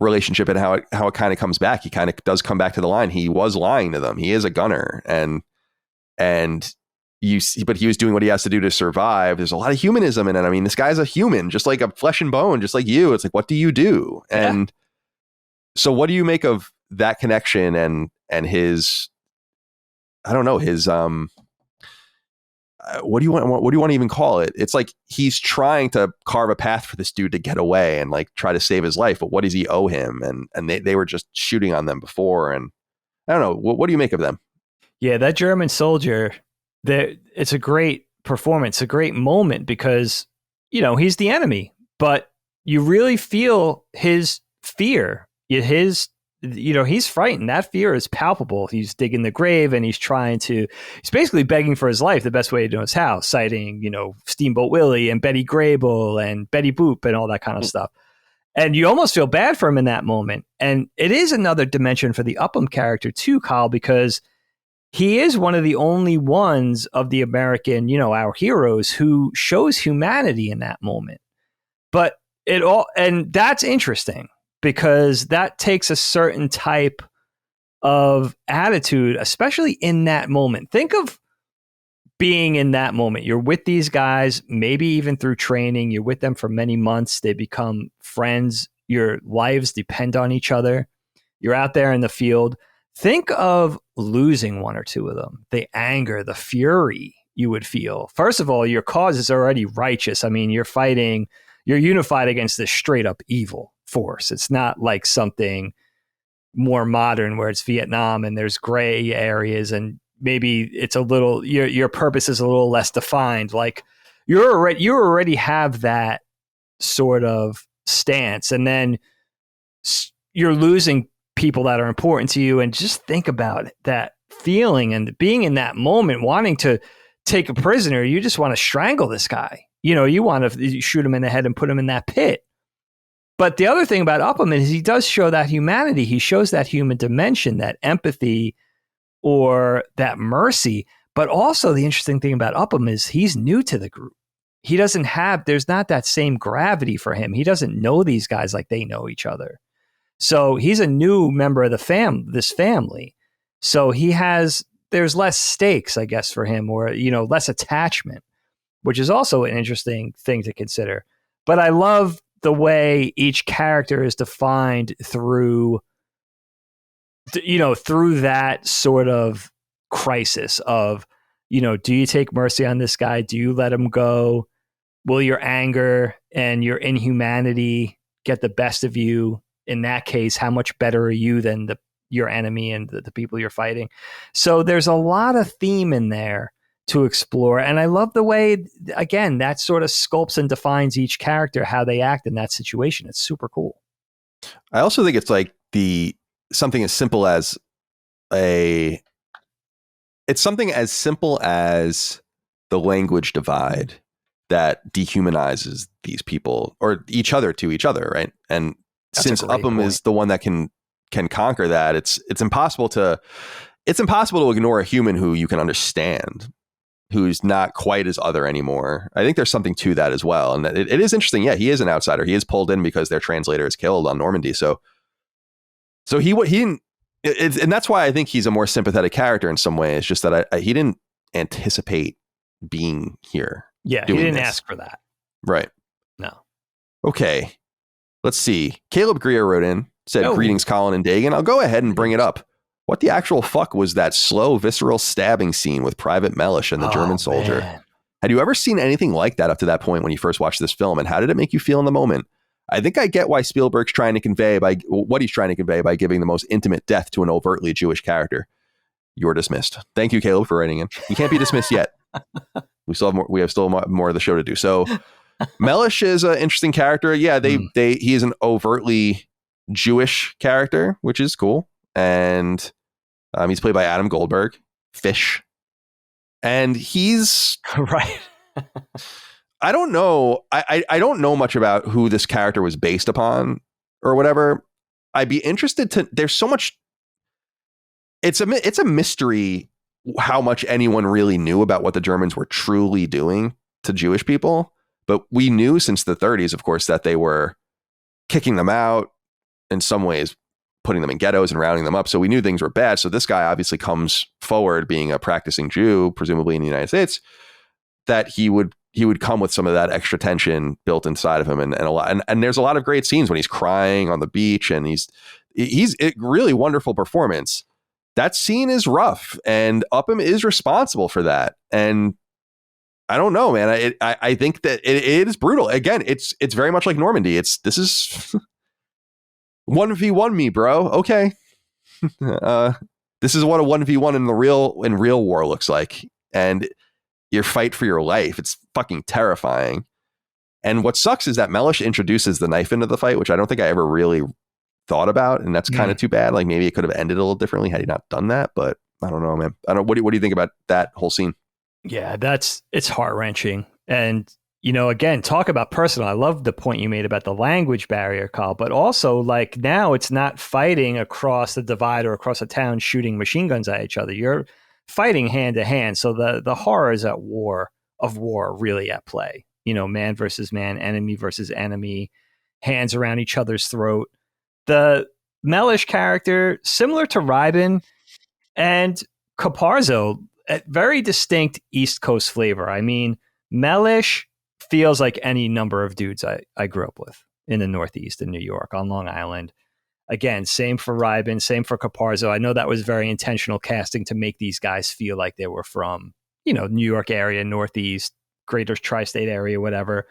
A: relationship and how it kind of comes back? He kind of does come back to the line. He was lying to them. He is a gunner and you see, but he was doing what he has to do to survive. There's a lot of humanism in it. I mean, this guy's a human, just like a flesh and bone, just like you. It's like, what do you do?
B: Yeah.
A: And so what do you make of that connection and his, I don't know, his, what do you want to even call it? It's like he's trying to carve a path for this dude to get away and like try to save his life. But what does he owe him? And they were just shooting on them before. And I don't know. What do you make of them?
B: Yeah, that German soldier, it's a great performance, a great moment because, you know, he's the enemy, but you really feel his fear, he's frightened. That fear is palpable. He's digging the grave and he's basically begging for his life the best way to do his house, citing, you know, Steamboat Willie and Betty Grable and Betty Boop and all that kind of stuff. And you almost feel bad for him in that moment. And it is another dimension for the Upham character too, Kyle, because he is one of the only ones of the American, you know, our heroes who shows humanity in that moment. But and that's interesting, because that takes a certain type of attitude, especially in that moment. Think of being in that moment. You're with these guys, maybe even through training. You're with them for many months. They become friends. Your lives depend on each other. You're out there in the field. Think of losing one or two of them. The anger, the fury you would feel. First of all, your cause is already righteous. I mean, you're unified against this straight up evil force. It's not like something more modern where it's Vietnam and there's gray areas and maybe it's a little your purpose is a little less defined. Like you already have that sort of stance, and then you're losing people that are important to you. And just think about that feeling and being in that moment, wanting to take a prisoner. You just want to strangle this guy. You want to shoot him in the head and put him in that pit. But the other thing about Upham is he does show that humanity. He shows that human dimension, that empathy or that mercy. But also the interesting thing about Upham is he's new to the group. He doesn't have, there's not that same gravity for him. He doesn't know these guys like they know each other. So he's a new member of this family. So there's less stakes, I guess, for him, or, less attachment, which is also an interesting thing to consider. But I love the way each character is defined through that sort of crisis of, do you take mercy on this guy? Do you let him go? Will your anger and your inhumanity get the best of you? In that case, how much better are you than your enemy and the people you're fighting? So there's a lot of theme in there to explore. And I love the way, again, that sort of sculpts and defines each character, how they act in that situation. It's super cool.
A: I also think it's like something as simple as the language divide that dehumanizes these people or each other to each other, right? And that's since Upham is the one that can conquer that, it's impossible to ignore a human who you can understand, who's not quite as other anymore. I think there's something to that as well. And it is interesting. Yeah, he is an outsider. He is pulled in because their translator is killed on Normandy. So he didn't, and that's why I think he's a more sympathetic character in some way. It's just that he didn't anticipate being here.
B: Yeah, he didn't ask for that.
A: Right.
B: No.
A: Okay. Let's see. Caleb Greer wrote in, said, "Greetings, Colin and Dagan. I'll go ahead and bring it up. What the actual fuck was that slow, visceral stabbing scene with Private Mellish and the German soldier? Man. Had you ever seen anything like that up to that point when you first watched this film? And how did it make you feel in the moment? I think I get why Spielberg's trying to convey what he's trying to convey by giving the most intimate death to an overtly Jewish character. You're dismissed." Thank you, Caleb, for writing in. You can't be dismissed yet. We have still more of the show to do. So Mellish is an interesting character. Yeah, he is an overtly Jewish character, which is cool. And he's played by Adam Goldberg, Fish. And he's
B: right.
A: I don't know. I don't know much about who this character was based upon or whatever. I'd be interested to, there's so much. It's a mystery how much anyone really knew about what the Germans were truly doing to Jewish people. But we knew since the 30s, of course, that they were kicking them out, in some ways putting them in ghettos and rounding them up. So we knew things were bad. So this guy obviously comes forward being a practicing Jew, presumably in the United States, that he would come with some of that extra tension built inside of him. And there's a lot of great scenes when he's crying on the beach, and he's a really wonderful performance. That scene is rough, and Upham is responsible for that. And I don't know, man. I think that it is brutal. Again, it's very much like Normandy. This is 1v1 me, bro. Okay. This is what a 1v1 in real war looks like. And your fight for your life. It's fucking terrifying. And what sucks is that Mellish introduces the knife into the fight, which I don't think I ever really thought about. And that's kind of too bad. Like maybe it could have ended a little differently had he not done that. But I don't know, man. What do you think about that whole scene?
B: Yeah, it's heart-wrenching. And, again, talk about personal. I love the point you made about the language barrier, Kyle, but also like now it's not fighting across the divide or across a town shooting machine guns at each other. You're fighting hand to hand. So the horrors of war really at play, man versus man, enemy versus enemy, hands around each other's throat. The Mellish character, similar to Reiben and Caparzo, a very distinct East Coast flavor. I mean, Mellish feels like any number of dudes I grew up with in the Northeast in New York on Long Island. Again, same for Reiben, same for Caparzo. I know that was very intentional casting to make these guys feel like they were from, New York area, Northeast, greater tri-state area, whatever.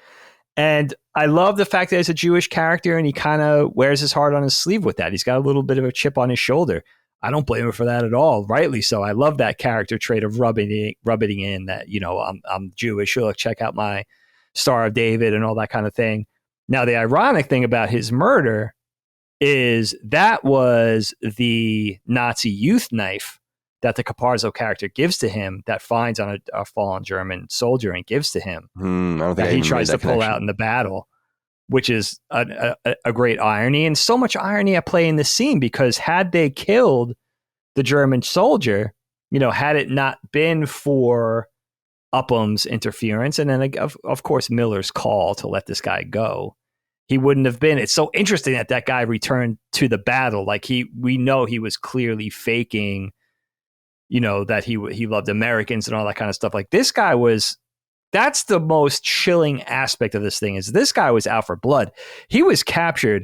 B: And I love the fact that he's a Jewish character and he kind of wears his heart on his sleeve with that. He's got a little bit of a chip on his shoulder. I don't blame him for that at all. Rightly so. I love that character trait of rubbing in that, I'm Jewish. Look, check out my Star of David and all that kind of thing. Now, the ironic thing about his murder is that was the Nazi youth knife that the Caparzo character gives to him, that finds on a fallen German soldier and gives to him.
A: I don't think
B: that he tries to pull out in the battle, which is a great irony, and so much irony at play in this scene, because had they killed the German soldier, had it not been for Upham's interference, and then of course Miller's call to let this guy go, he wouldn't have been. It's so interesting that guy returned to the battle. Like we know he was clearly faking, that he loved Americans and all that kind of stuff. Like this guy was. That's the most chilling aspect of this thing, is this guy was out for blood. He was captured,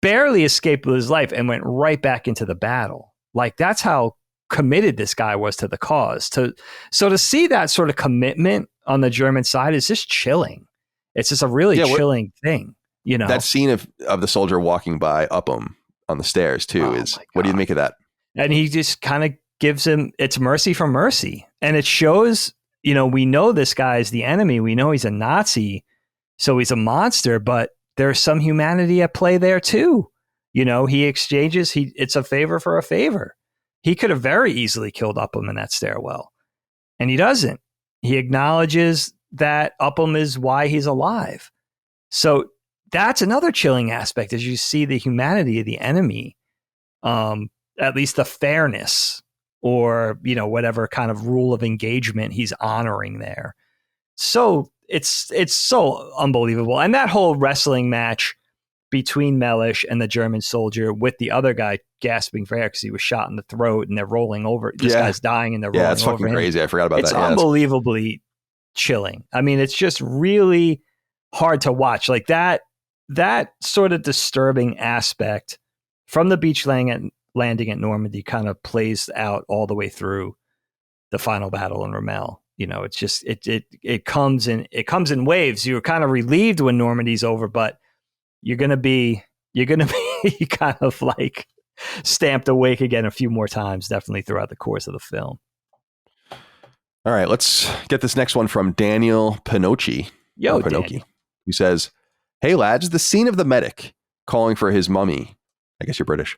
B: barely escaped with his life, and went right back into the battle. Like, that's how committed this guy was to the cause. So to see that sort of commitment on the German side is just chilling. It's just a really chilling thing,
A: That scene of the soldier walking by Upham on the stairs too what do you make of that?
B: And he just kind of gives him, it's mercy for mercy. And it shows, we know this guy is the enemy. We know he's a Nazi, so he's a monster, but there's some humanity at play there too. He exchanges, it's a favor for a favor. He could have very easily killed Upham in that stairwell, and he doesn't. He acknowledges that Upham is why he's alive. So that's another chilling aspect, as you see the humanity of the enemy, at least the fairness, or whatever kind of rule of engagement he's honoring there. So it's so unbelievable. And that whole wrestling match between Mellish and the German soldier, with the other guy gasping for air because he was shot in the throat, and they're rolling over. This guy's dying and they're rolling over. Yeah,
A: it's fucking crazy. I forgot about that.
B: It's unbelievably chilling. I mean, it's just really hard to watch. Like that sort of disturbing aspect from the beach landing at Normandy kind of plays out all the way through the final battle in Rommel. It's just it comes in waves. You're kind of relieved when Normandy's over, but you're gonna be kind of like stamped awake again a few more times, definitely throughout the course of the film.
A: All right, let's get this next one from Daniel Pinocchi.
B: Daniel.
A: Who says, "Hey lads, the scene of the medic calling for his mummy. I guess you're British.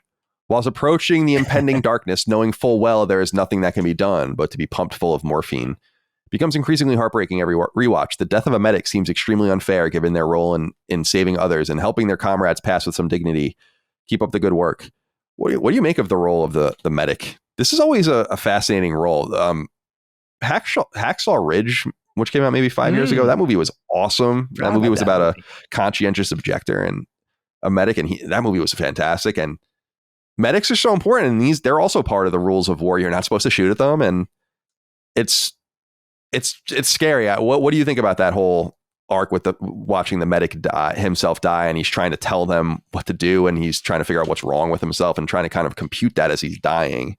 A: Whilst approaching the impending darkness, knowing full well there is nothing that can be done but to be pumped full of morphine, becomes increasingly heartbreaking every rewatch. The death of a medic seems extremely unfair given their role in saving others and helping their comrades pass with some dignity. Keep up the good work." What do you make of the role of the medic? This is always a fascinating role. Hacksaw Ridge, which came out maybe 5 years ago, that movie was awesome. That movie was about a conscientious objector and a medic, and that movie was fantastic. And medics are so important, and they're also part of the rules of war. You're not supposed to shoot at them, and it's scary. What do you think about that whole arc with watching the medic himself die, and he's trying to tell them what to do, and he's trying to figure out what's wrong with himself and trying to kind of compute that as he's dying.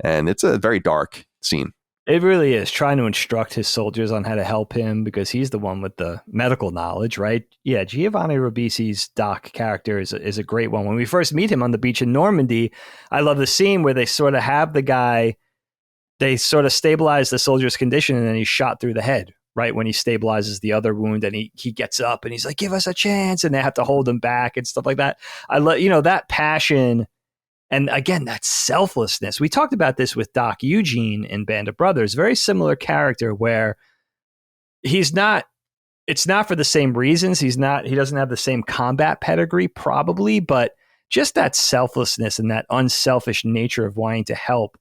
A: And it's a very dark scene.
B: It really is, trying to instruct his soldiers on how to help him, because he's the one with the medical knowledge, right? Yeah, Giovanni Ribisi's Doc character is a great one. When we first meet him on the beach in Normandy, I love the scene where they sort of have the guy, they sort of stabilize the soldier's condition, and then he's shot through the head, right? When he stabilizes the other wound, and he gets up and he's like, "Give us a chance," and they have to hold him back and stuff like that. I love, that passion. And again, that selflessness. We talked about this with Doc Eugene in Band of Brothers. Very similar character, where it's not for the same reasons. He doesn't have the same combat pedigree probably, but just that selflessness and that unselfish nature of wanting to help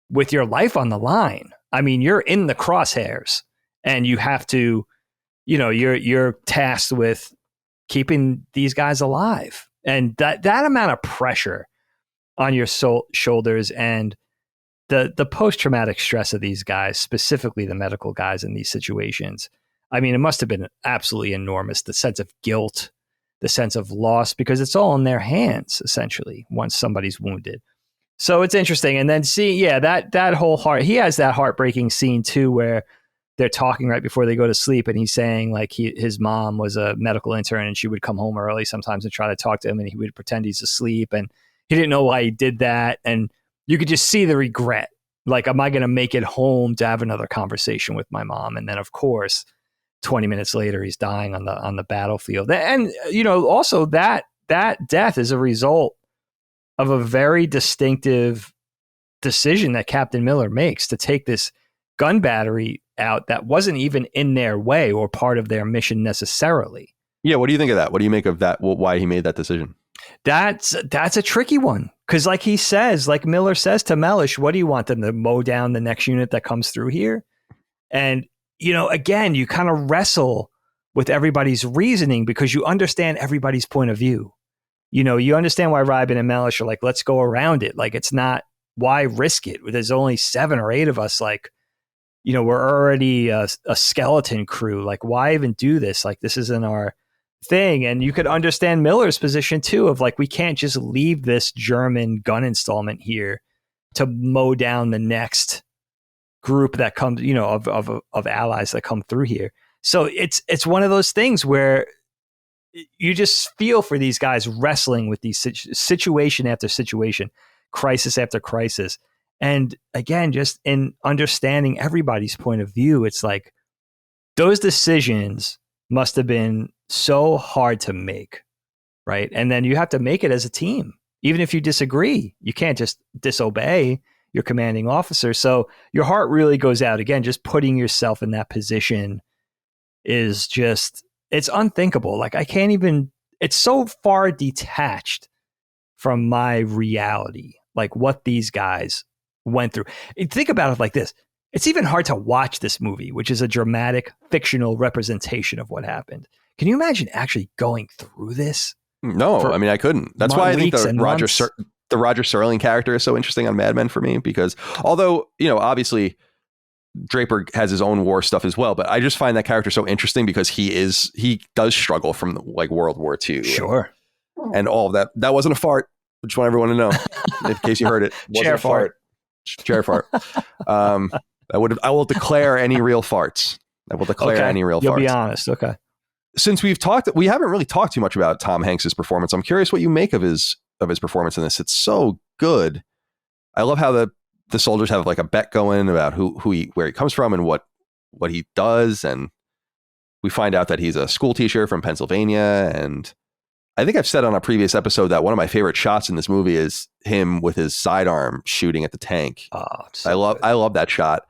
B: with your life on the line. I mean, you're in the crosshairs, and you have to, you're tasked with keeping these guys alive. And that amount of pressure on your shoulders, and the post-traumatic stress of these guys, specifically the medical guys in these situations. I mean, it must have been absolutely enormous. The sense of guilt, the sense of loss, because it's all in their hands, essentially, once somebody's wounded. So it's interesting. And then that whole he has that heartbreaking scene too, where they're talking right before they go to sleep, and he's saying like his mom was a medical intern and she would come home early sometimes and try to talk to him, and he would pretend he's asleep, and he didn't know why he did that. And you could just see the regret. Like, am I going to make it home to have another conversation with my mom? And then, of course, 20 minutes later, he's dying on the battlefield. And, also that death is a result of a very distinctive decision that Captain Miller makes to take this gun battery out that wasn't even in their way or part of their mission necessarily.
A: Yeah. What do you think of that? What do you make of that? Why he made that decision?
B: That's a tricky one. Because like Miller says to Mellish, what do you want them to mow down the next unit that comes through here? And, again, you kind of wrestle with everybody's reasoning because you understand everybody's point of view. You understand why Ryben and Mellish are like, let's go around it. Like, it's not, why risk it? There's only 7 or 8 of us. Like, we're already a skeleton crew. Like, why even do this? Like, this isn't our thing. And you could understand Miller's position too, of like, we can't just leave this German gun installment here to mow down the next group that comes, of allies that come through here. So it's one of those things where you just feel for these guys wrestling with these situation after situation, crisis after crisis. And again, just in understanding everybody's point of view, it's like those decisions must have been so hard to make, right? And then you have to make it as a team. Even if you disagree, you can't just disobey your commanding officer. So your heart really goes out. Again, just putting yourself in that position is just, it's unthinkable. Like, I can't even, it's so far detached from my reality, like what these guys went through. Think about it like this. It's even hard to watch this movie, which is a dramatic, fictional representation of what happened. Can you imagine actually going through this?
A: No, I mean, I couldn't. That's why I think the Roger Sterling character is so interesting on Mad Men for me, because although, obviously Draper has his own war stuff as well, but I just find that character so interesting because he does struggle from like World War II.
B: Sure.
A: And all of that. That wasn't a fart. I just want everyone to know, in case you heard it.
B: Chair fart.
A: Chair fart. I will declare any real farts. I will declare any real farts.
B: You'll be honest. Okay.
A: Since we haven't really talked too much about Tom Hanks's performance. I'm curious what you make of his performance in this. It's so good. I love how the soldiers have like a bet going about where he comes from and what he does. And we find out that he's a school teacher from Pennsylvania. And I think I've said on a previous episode that one of my favorite shots in this movie is him with his sidearm shooting at the tank.
B: Oh,
A: I love that shot.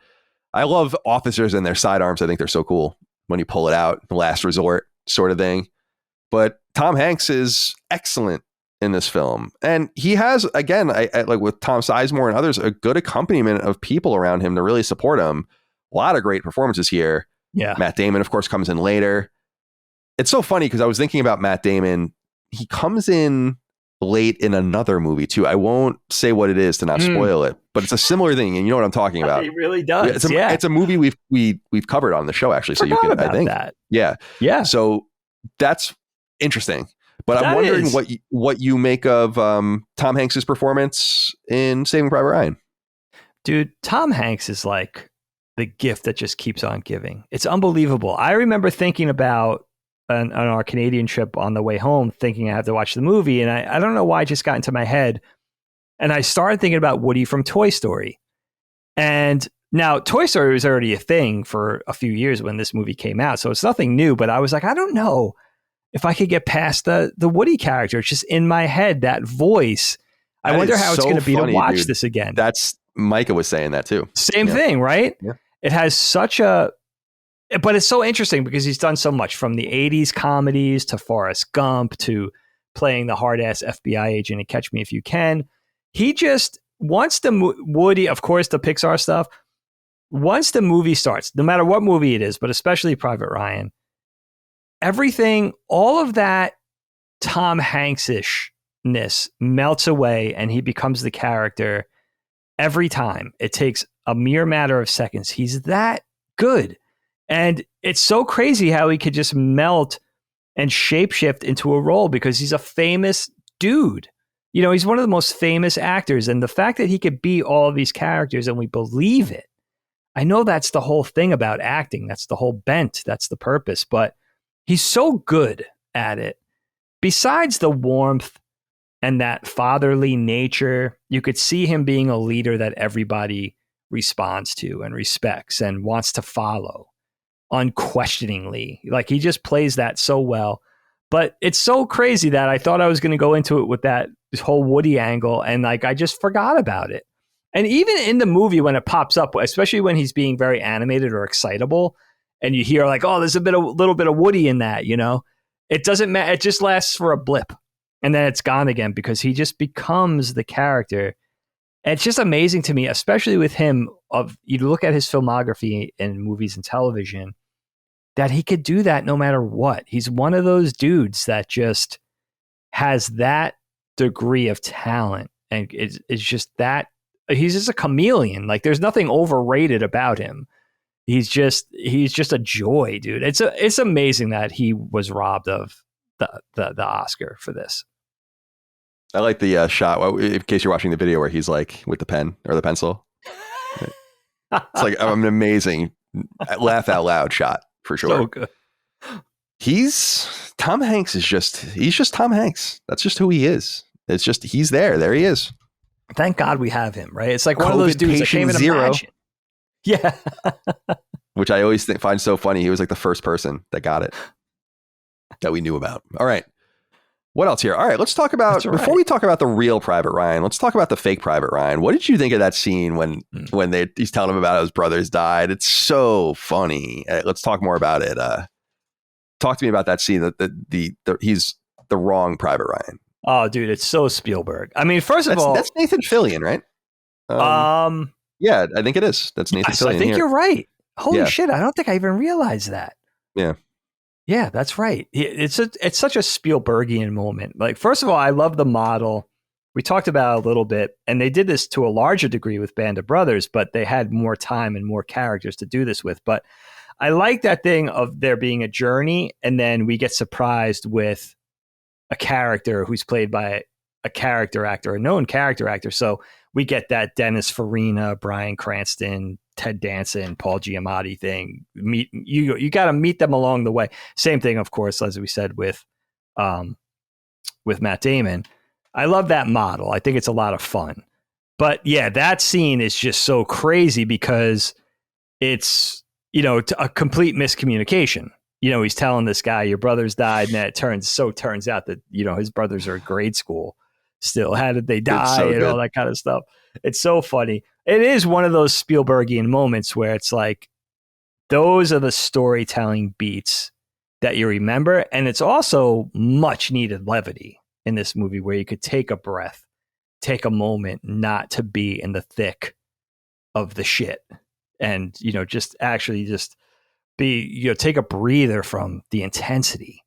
A: I love officers and their sidearms. I think they're so cool when you pull it out, the last resort sort of thing. But Tom Hanks is excellent in this film. And he has, again, I like with Tom Sizemore and others, a good accompaniment of people around him to really support him. A lot of great performances here.
B: Yeah.
A: Matt Damon, of course, comes in later. It's so funny because I was thinking about Matt Damon. He comes in late in another movie too. I won't say what it is to not spoil it, but it's a similar thing, and you know what I'm talking about.
B: It really does.
A: It's a movie we've covered on the show actually, so you can
B: that.
A: Yeah. So that's interesting. But I'm wondering what you make of Tom Hanks's performance in Saving Private Ryan.
B: Dude, Tom Hanks is like the gift that just keeps on giving. It's unbelievable. I remember thinking about on our Canadian trip on the way home, thinking I have to watch the movie. And I don't know why it just got into my head. And I started thinking about Woody from Toy Story. And now Toy Story was already a thing for a few years when this movie came out. So it's nothing new, but I was like, I don't know if I could get past the Woody character. It's just in my head, that voice. I wonder how it's going to be to watch this again.
A: That's Micah was saying that too.
B: Same thing, right?
A: Yeah.
B: It has but it's so interesting because he's done so much, from the 80s comedies to Forrest Gump to playing the hard-ass FBI agent in Catch Me If You Can. He just, once Woody, of course, the Pixar stuff, once the movie starts, no matter what movie it is, but especially Private Ryan, everything, all of that Tom Hanks-ishness melts away and he becomes the character every time. It takes a mere matter of seconds. He's that good. And it's so crazy how he could just melt and shapeshift into a role because he's a famous dude. He's one of the most famous actors. And the fact that he could be all of these characters and we believe it, I know that's the whole thing about acting. That's the whole bent. That's the purpose. But he's so good at it. Besides the warmth and that fatherly nature, you could see him being a leader that everybody responds to and respects and wants to follow unquestioningly. Like, he just plays that so well. But it's so crazy that I thought I was going to go into it with this whole Woody angle, and like I just forgot about it. And even in the movie when it pops up, especially when he's being very animated or excitable, and you hear like, oh, there's a little bit of Woody in that, you know, it doesn't matter. It just lasts for a blip, and then it's gone again because he just becomes the character. And it's just amazing to me, especially with him. You look at his filmography in movies and television, that he could do that no matter what. He's one of those dudes that just has that degree of talent, and it's just that he's just a chameleon. Like, there's nothing overrated about him. He's just a joy, dude. It's amazing that he was robbed of the Oscar for this.
A: I like the shot, in case you're watching the video, where he's like with the pen or the pencil. It's like an amazing laugh out loud shot for sure.
B: So good.
A: Tom Hanks he's just Tom Hanks. That's just who he is. It's just, he's there he is.
B: Thank God we have him, right? It's like one of those dudes I can't even imagine. Yeah.
A: Which I always find so funny. He was like the first person that got it that we knew about. All right. What else here? All right, let's talk about, before we talk about the real Private Ryan, let's talk about the fake Private Ryan. What did you think of that scene when he's telling him about how his brothers died? It's so funny. Let's talk more about it. Talk to me about that scene, that he's the wrong Private Ryan.
B: Oh, dude, it's so Spielberg. I mean, first of all,
A: that's Nathan Fillion, right? Yeah, I think it is. That's Nathan Fillion.
B: I think you're right. Holy shit, I don't think I even realized that.
A: Yeah.
B: Yeah, that's right. It's such a Spielbergian moment. Like, first of all, I love the model. We talked about it a little bit, and they did this to a larger degree with Band of Brothers, but they had more time and more characters to do this with. But I like that thing of there being a journey, and then we get surprised with a character who's played by a character actor, a known character actor. So we get that Dennis Farina, Bryan Cranston, Ted Danson, Paul Giamatti thing. You got to meet them along the way. Same thing, of course, as we said with Matt Damon. I love that model. I think it's a lot of fun. But yeah, that scene is just so crazy because it's, a complete miscommunication. He's telling this guy, your brothers died, and then it turns out that, his brothers are in grade school still. How did they die? And all that kind of stuff. It's so funny. It is one of those Spielbergian moments where it's like, those are the storytelling beats that you remember. And it's also much needed levity in this movie where you could take a breath, take a moment not to be in the thick of the shit. And, just be, take a breather from the intensity.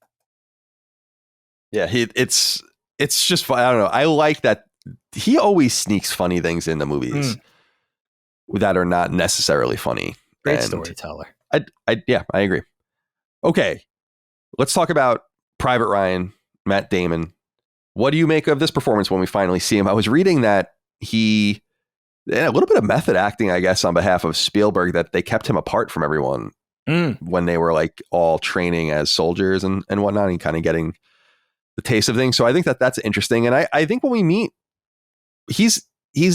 A: Yeah, it's just fun. I don't know. I like that he always sneaks funny things in the movies that are not necessarily funny.
B: Great storyteller.
A: I agree. Okay, let's talk about Private Ryan, Matt Damon. What do you make of this performance when we finally see him? I was reading that a little bit of method acting, I guess, on behalf of Spielberg, that they kept him apart from everyone when they were like all training as soldiers and whatnot, and kind of getting the taste of things. So I think that's interesting. And I think when we meet, he's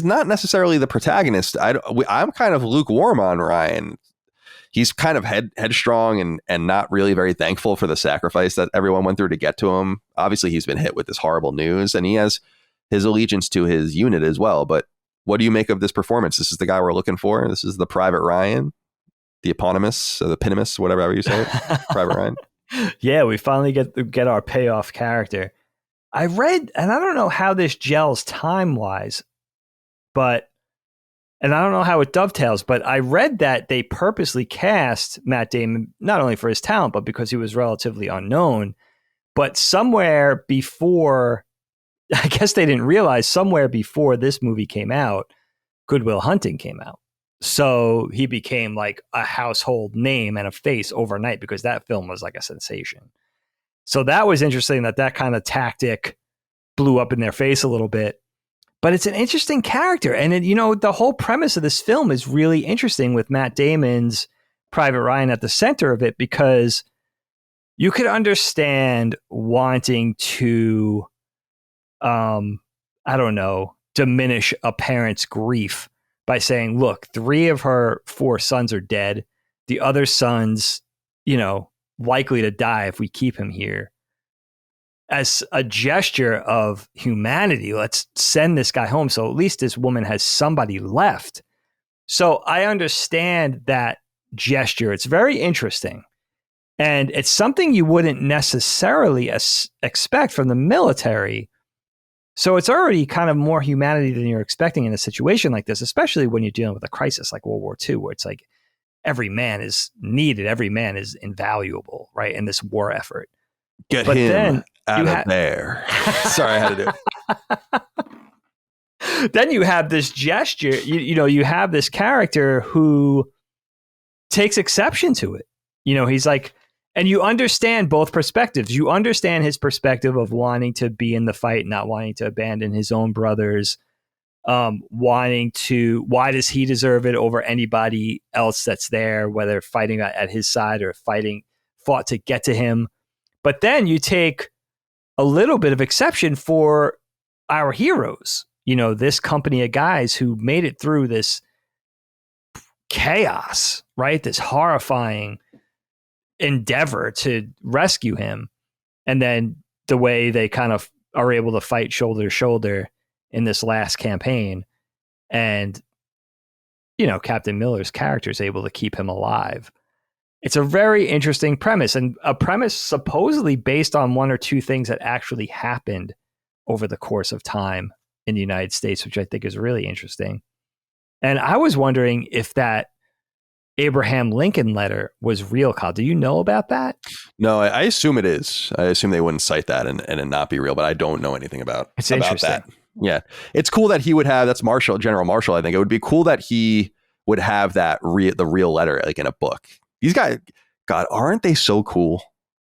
A: not necessarily the protagonist. I'm kind of lukewarm on Ryan. He's kind of headstrong and not really very thankful for the sacrifice that everyone went through to get to him. Obviously, he's been hit with this horrible news, and he has his allegiance to his unit as well. But what do you make of this performance? This is the guy we're looking for. This is the Private Ryan, the eponymous, or the eponymus, whatever you say it. Private Ryan. Yeah,
B: we finally get our payoff character. I read, and I don't know how this gels time-wise, and I don't know how it dovetails, but I read that they purposely cast Matt Damon, not only for his talent, but because he was relatively unknown. But somewhere before, I guess they didn't realize, somewhere before this movie came out, Good Will Hunting came out. So he became like a household name and a face overnight because that film was like a sensation. So that was interesting that kind of tactic blew up in their face a little bit. But it's an interesting character. And, the whole premise of this film is really interesting with Matt Damon's Private Ryan at the center of it, because you could understand wanting to, diminish a parent's grief by saying, look, 3 of her 4 sons are dead. The other son's, likely to die if we keep him here. As a gesture of humanity, let's send this guy home. So at least this woman has somebody left. So I understand that gesture. It's very interesting. And it's something you wouldn't necessarily expect from the military. So it's already kind of more humanity than you're expecting in a situation like this, especially when you're dealing with a crisis like World War II, where it's like every man is needed. Every man is invaluable, right? In this war effort.
A: Get him out of there. Sorry, I had to do
B: it. Then you have this gesture, you have this character who takes exception to it. He's like, and you understand both perspectives. You understand his perspective of wanting to be in the fight, not wanting to abandon his own brothers, why does he deserve it over anybody else that's there, whether fighting at his side or fought to get to him. But then you take a little bit of exception for our heroes, this company of guys who made it through this chaos, right? This horrifying endeavor to rescue him. And then the way they kind of are able to fight shoulder to shoulder in this last campaign. And, Captain Miller's character is able to keep him alive. It's a very interesting premise, and a premise supposedly based on 1 or 2 things that actually happened over the course of time in the United States, which I think is really interesting. And I was wondering if that Abraham Lincoln letter was real, Kyle. Do you know about that?
A: No, I assume it is. I assume they wouldn't cite that and it not be real, but I don't know anything about that. Yeah. It's cool that he would have, that's General Marshall, I think. It would be cool that he would have that the real letter like in a book. These guys, God, aren't they so cool?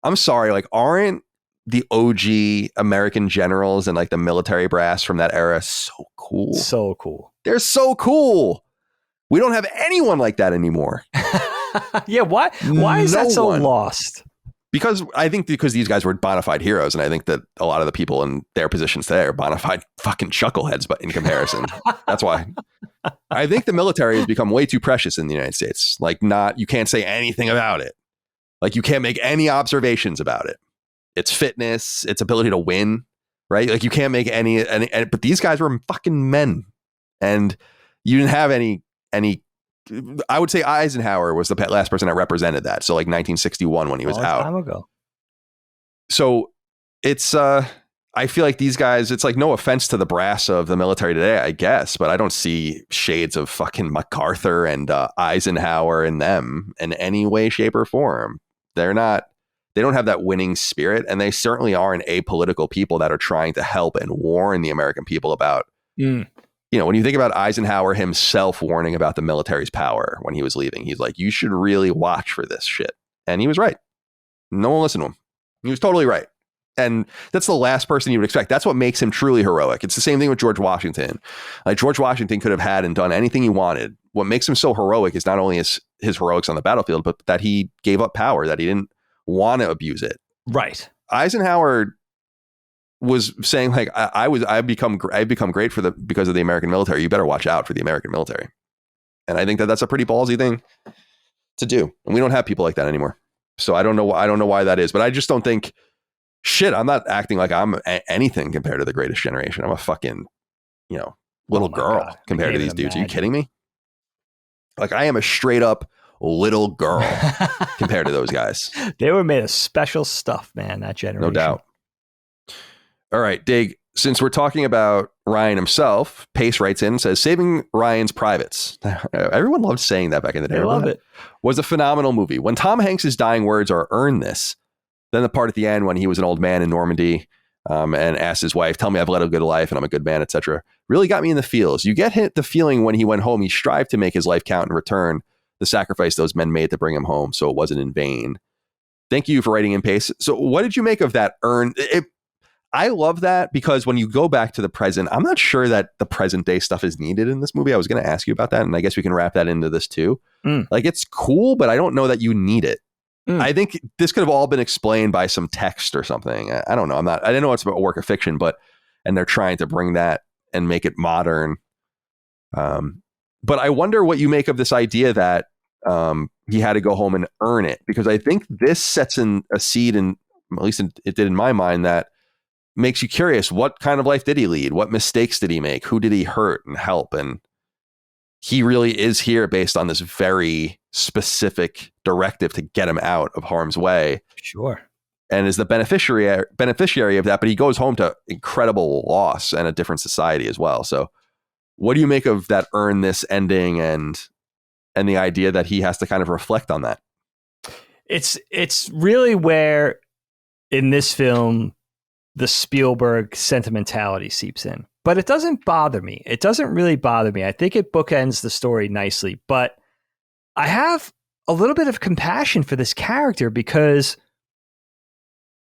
A: I'm sorry, like, aren't the OG American generals and like the military brass from that era so cool?
B: So cool.
A: They're so cool. We don't have anyone like that anymore.
B: Yeah, why is that so lost?
A: Because these guys were bona fide heroes, and I think that a lot of the people in their positions today are bona fide fucking chuckleheads, but in comparison, that's why. I think the military has become way too precious in the United States. Like, you can't say anything about it. Like, you can't make any observations about it. Its fitness, its ability to win, right? Like, you can't make any, but these guys were fucking men, and you didn't have any. I would say Eisenhower was the last person that represented that. So like 1961 when he was out.
B: Time ago.
A: So it's I feel like these guys, it's like, no offense to the brass of the military today, I guess, but I don't see shades of fucking MacArthur and Eisenhower in them in any way, shape, or form. They don't have that winning spirit, and they certainly aren't apolitical people that are trying to help and warn the American people about when you think about Eisenhower himself warning about the military's power when he was leaving, he's like, you should really watch for this shit. And he was right. No one listened to him. He was totally right. And that's the last person you would expect. That's what makes him truly heroic. It's the same thing with George Washington. Like, George Washington could have had and done anything he wanted. What makes him so heroic is not only his heroics on the battlefield, but that he gave up power, that he didn't want to abuse it.
B: Right.
A: Eisenhower was saying, like, I've become great because of the American military. You better watch out for the American military. And I think that that's a pretty ballsy thing to do. And we don't have people like that anymore. So I don't know why that is, but I just don't think, shit, I'm not acting like I'm anything compared to the Greatest Generation. I'm a fucking, little girl compared to these dudes. Are you kidding me? Like, I am a straight up little girl compared to those guys.
B: They were made of special stuff, man, that generation.
A: No doubt. All right, Dig, since we're talking about Ryan himself, Pace writes in and says, Saving Ryan's Privates. Everyone loved saying that back in the day.
B: I love it.
A: Was a phenomenal movie. When Tom Hanks' dying words are earn this, then the part at the end when he was an old man in Normandy and asked his wife, tell me I've led a good life and I'm a good man, etc., really got me in the feels. You get the feeling when he went home, he strived to make his life count and return the sacrifice those men made to bring him home, so it wasn't in vain. Thank you for writing in, Pace. So what did you make of that I love that because when you go back to the present, I'm not sure that the present day stuff is needed in this movie. I was going to ask you about that, and I guess we can wrap that into this too. Like, it's cool, but I don't know that you need it. I think this could have all been explained by some text or something. I don't know. I didn't know it's about a work of fiction, and they're trying to bring that and make it modern. But I wonder what you make of this idea that he had to go home and earn it, because I think this sets in a seed, and at least it did in my mind, that makes you curious. What kind of life did he lead? What mistakes did he make? Who did he hurt and help? And he really is here based on this very specific directive to get him out of harm's way.
B: Sure.
A: And is the beneficiary of that, but he goes home to incredible loss and a different society as well. So what do you make of that earn this ending and the idea that he has to kind of reflect on that?
B: It's really where in this film the Spielberg sentimentality seeps in. But it doesn't bother me. It doesn't really bother me. I think it bookends the story nicely. But I have a little bit of compassion for this character because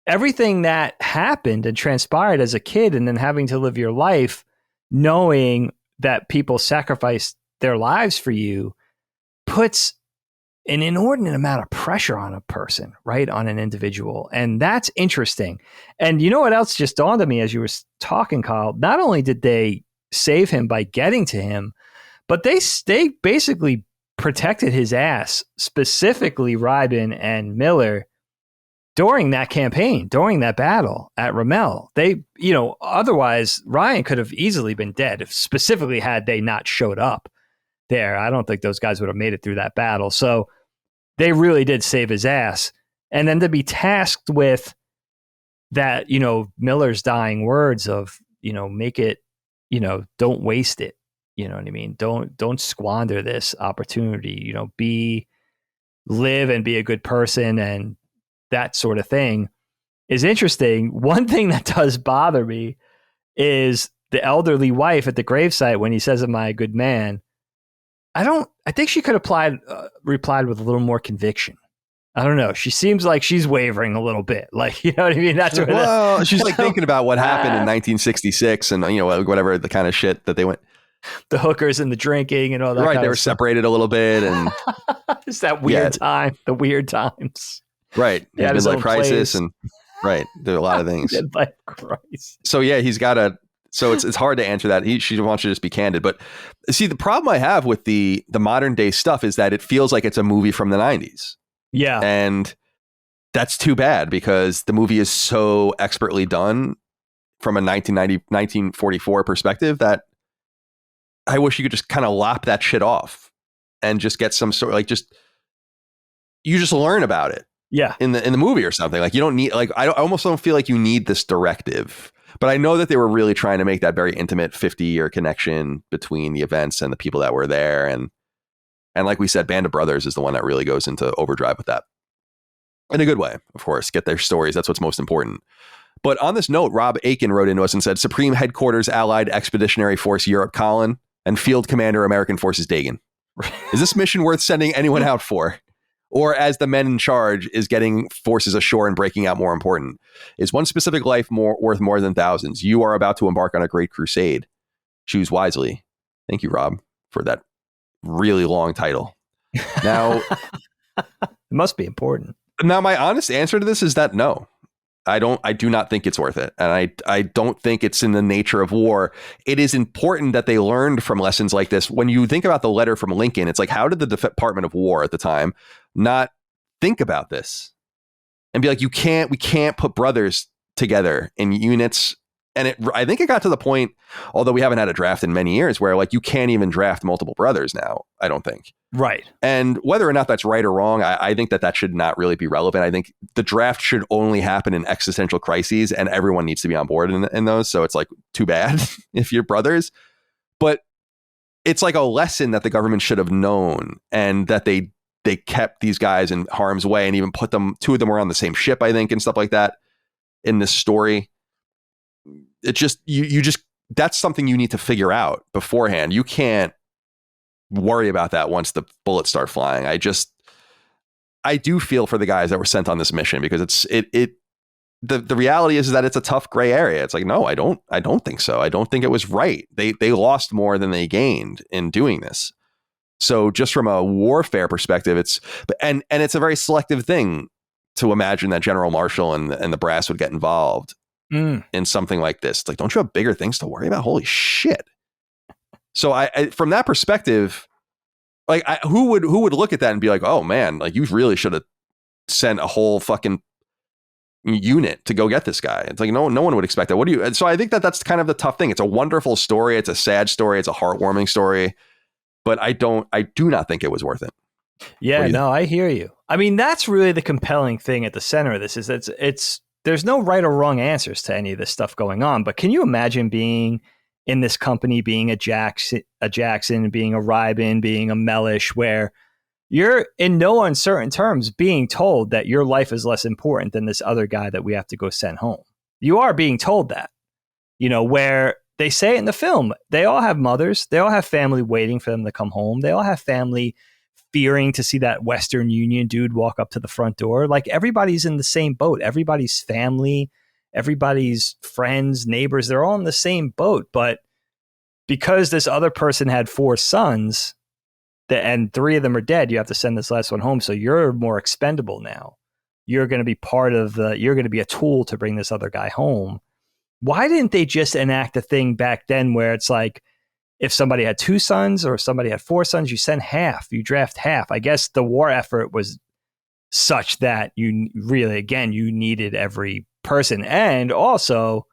B: everything that happened and transpired as a kid, and then having to live your life knowing that people sacrificed their lives for you, puts an inordinate amount of pressure on a person, right? On an individual. And that's interesting. And you know what else just dawned on me as you were talking, Kyle? Not only did they save him by getting to him, but they basically protected his ass, specifically Reiben and Miller, during that campaign, during that battle at Rommel. They, otherwise Ryan could have easily been dead, if specifically had they not showed up there. I don't think those guys would have made it through that battle. So they really did save his ass. And then to be tasked with that, Miller's dying words of, make it, don't waste it. You know what I mean? Don't squander this opportunity, live and be a good person, and that sort of thing is interesting. One thing that does bother me is the elderly wife at the gravesite when he says, "Am I a good man?" I think she could have replied with a little more conviction. I don't know. She seems like she's wavering a little bit. Like, you know what I mean? That's what
A: she's like thinking about what happened in 1966 and, whatever the kind of shit that they went.
B: The hookers and the drinking and all that.
A: Right. They were separated a little bit. And
B: it's that weird time, the weird times.
A: Right.
B: He had his
A: midlife
B: own
A: crisis
B: place.
A: and right. There are a lot of things.
B: Midlife crisis.
A: So yeah, he's got to. So it's hard to answer that. She wants you to just be candid. But see, the problem I have with the modern day stuff is that it feels like it's a movie from the 90s.
B: Yeah.
A: And that's too bad because the movie is so expertly done from a 1944 perspective that I wish you could just kind of lop that shit off and just get some sort of you just learn about it.
B: Yeah.
A: In the movie or something. Like you don't need, I almost don't feel like you need this directive. But I know that they were really trying to make that very intimate 50-year connection between the events and the people that were there. And like we said, Band of Brothers is the one that really goes into overdrive with that. In a good way, of course. Get their stories. That's what's most important. But on this note, Rob Aiken wrote into us and said, Supreme Headquarters Allied Expeditionary Force Europe Colin and Field Commander American Forces Dagan. Is this mission worth sending anyone out for? Or as the men in charge is getting forces ashore and breaking out more important? Is one specific life worth more than thousands? You are about to embark on a great crusade. Choose wisely. Thank you, Rob, for that really long title. Now,
B: it must be important.
A: Now, my honest answer to this is that no. I do not think it's worth it. And I don't think it's in the nature of war. It is important that they learned from lessons like this. When you think about the letter from Lincoln, it's like, how did the Department of War at the time not think about this and be like, we can't put brothers together in units. And I think it got to the point, although we haven't had a draft in many years, where you can't even draft multiple brothers now, I don't think.
B: Right.
A: And whether or not that's right or wrong, I think that should not really be relevant. I think the draft should only happen in existential crises and everyone needs to be on board in those. So it's too bad if you're brothers. But it's like a lesson that the government should have known, and that they kept these guys in harm's way and even put them, two of them were on the same ship, I think, and stuff like that in this story. It just, you just, that's something you need to figure out beforehand. You can't worry about that once the bullets start flying. I do feel for the guys that were sent on this mission, because the reality is that it's a tough gray area. It's like, no, I don't think so. I don't think it was right. They lost more than they gained in doing this. So just from a warfare perspective, and it's a very selective thing to imagine that General Marshall and the brass would get involved in something like this. It's like, don't you have bigger things to worry about? Holy shit. So I from that perspective, like who would look at that and be like, oh man, like you really should have sent a whole fucking unit to go get this guy. It's like, no one would expect that. So I think that's kind of the tough thing. It's a wonderful story. It's a sad story. It's a heartwarming story, but I do not think it was worth it.
B: Yeah, no, I hear you. I mean, that's really the compelling thing at the center of this is it's there's no right or wrong answers to any of this stuff going on. But can you imagine being in this company, being a Jackson, being a Ryben, being a Mellish, where you're in no uncertain terms being told that your life is less important than this other guy that we have to go send home. You are being told that, where they say it in the film, they all have mothers, they all have family waiting for them to come home. They all have family fearing to see that Western Union dude walk up to the front door. Like everybody's in the same boat. Everybody's family, everybody's friends, neighbors, they're all in the same boat. But because this other person had 4 sons and 3 of them are dead, you have to send this last one home. So you're more expendable now. You're going to be you're going to be a tool to bring this other guy home. Why didn't they just enact a thing back then where it's like, if somebody had 2 sons or if somebody had 4 sons, you send half, you draft half. I guess the war effort was such that you really, again, you needed every person. And also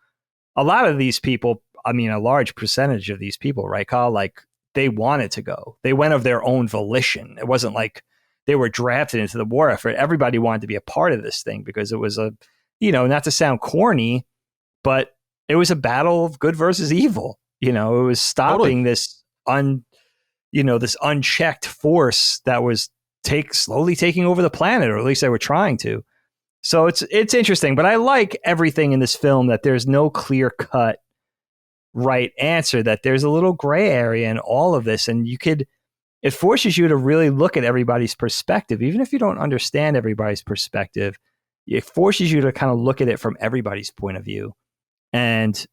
B: a lot of these people, I mean, a large percentage of these people, right, Kyle, like they wanted to go. They went of their own volition. It wasn't like they were drafted into the war effort. Everybody wanted to be a part of this thing because it was not to sound corny, but it was a battle of good versus evil. It was stopping this this unchecked force that was slowly taking over the planet, or at least they were trying to. So it's interesting, but I like everything in this film that there's no clear cut right answer, that there's a little gray area in all of this, and it forces you to really look at everybody's perspective, even if you don't understand everybody's perspective. It forces you to kind of look at it from everybody's point of view, and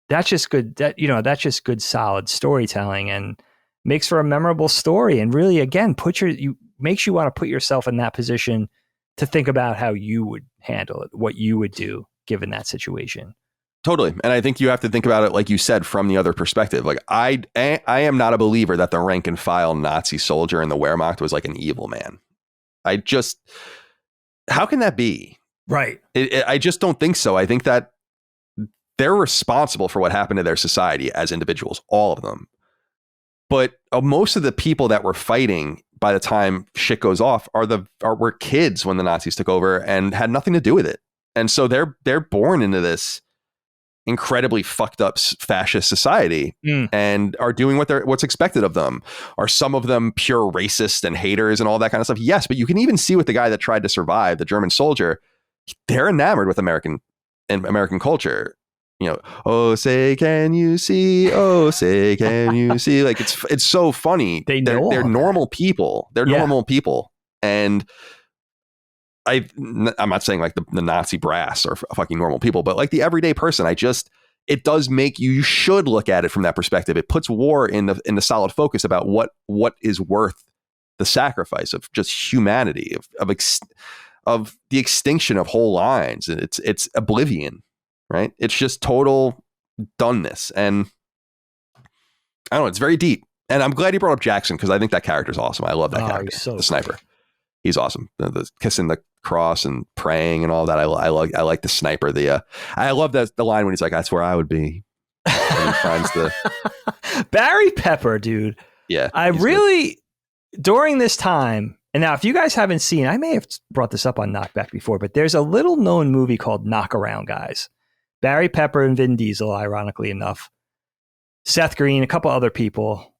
B: that's just good. That's just good, solid storytelling, and makes for a memorable story. And really, again, makes you want to put yourself in that position to think about how you would handle it, what you would do given that situation.
A: Totally. And I think you have to think about it, like you said, from the other perspective. Like I am not a believer that the rank and file Nazi soldier in the Wehrmacht was like an evil man. How can that be?
B: Right.
A: I just don't think so. I think that they're responsible for what happened to their society as individuals, all of them. But most of the people that were fighting by the time shit goes off were kids when the Nazis took over and had nothing to do with it. And so they're born into this incredibly fucked up fascist society and are doing what's expected of them. Are some of them pure racist and haters and all that kind of stuff? Yes, but you can even see with the guy that tried to survive, the German soldier, they're enamored with American culture. Oh, say, can you see? Oh, say, can you see? Like it's so funny. They're normal people. They're normal people. And I'm not saying like the Nazi brass are fucking normal people, but like the everyday person, it does make you should look at it from that perspective. It puts war in the solid focus about what is worth the sacrifice of just humanity, of the extinction of whole lines. And it's oblivion. Right. It's just total doneness. And I don't know. It's very deep. And I'm glad you brought up Jackson because I think that character is awesome. I love that character. The sniper. He's awesome. The kissing the cross and praying and all that. I like the sniper. I love the line when he's like, that's where I would be. And he finds the
B: Barry Pepper, dude.
A: Yeah.
B: I really, during this time, and now if you guys haven't seen, I may have brought this up on KnockBack before, but there's a little known movie called Knock Around Guys. Barry Pepper and Vin Diesel, ironically enough. Seth Green, a couple other people.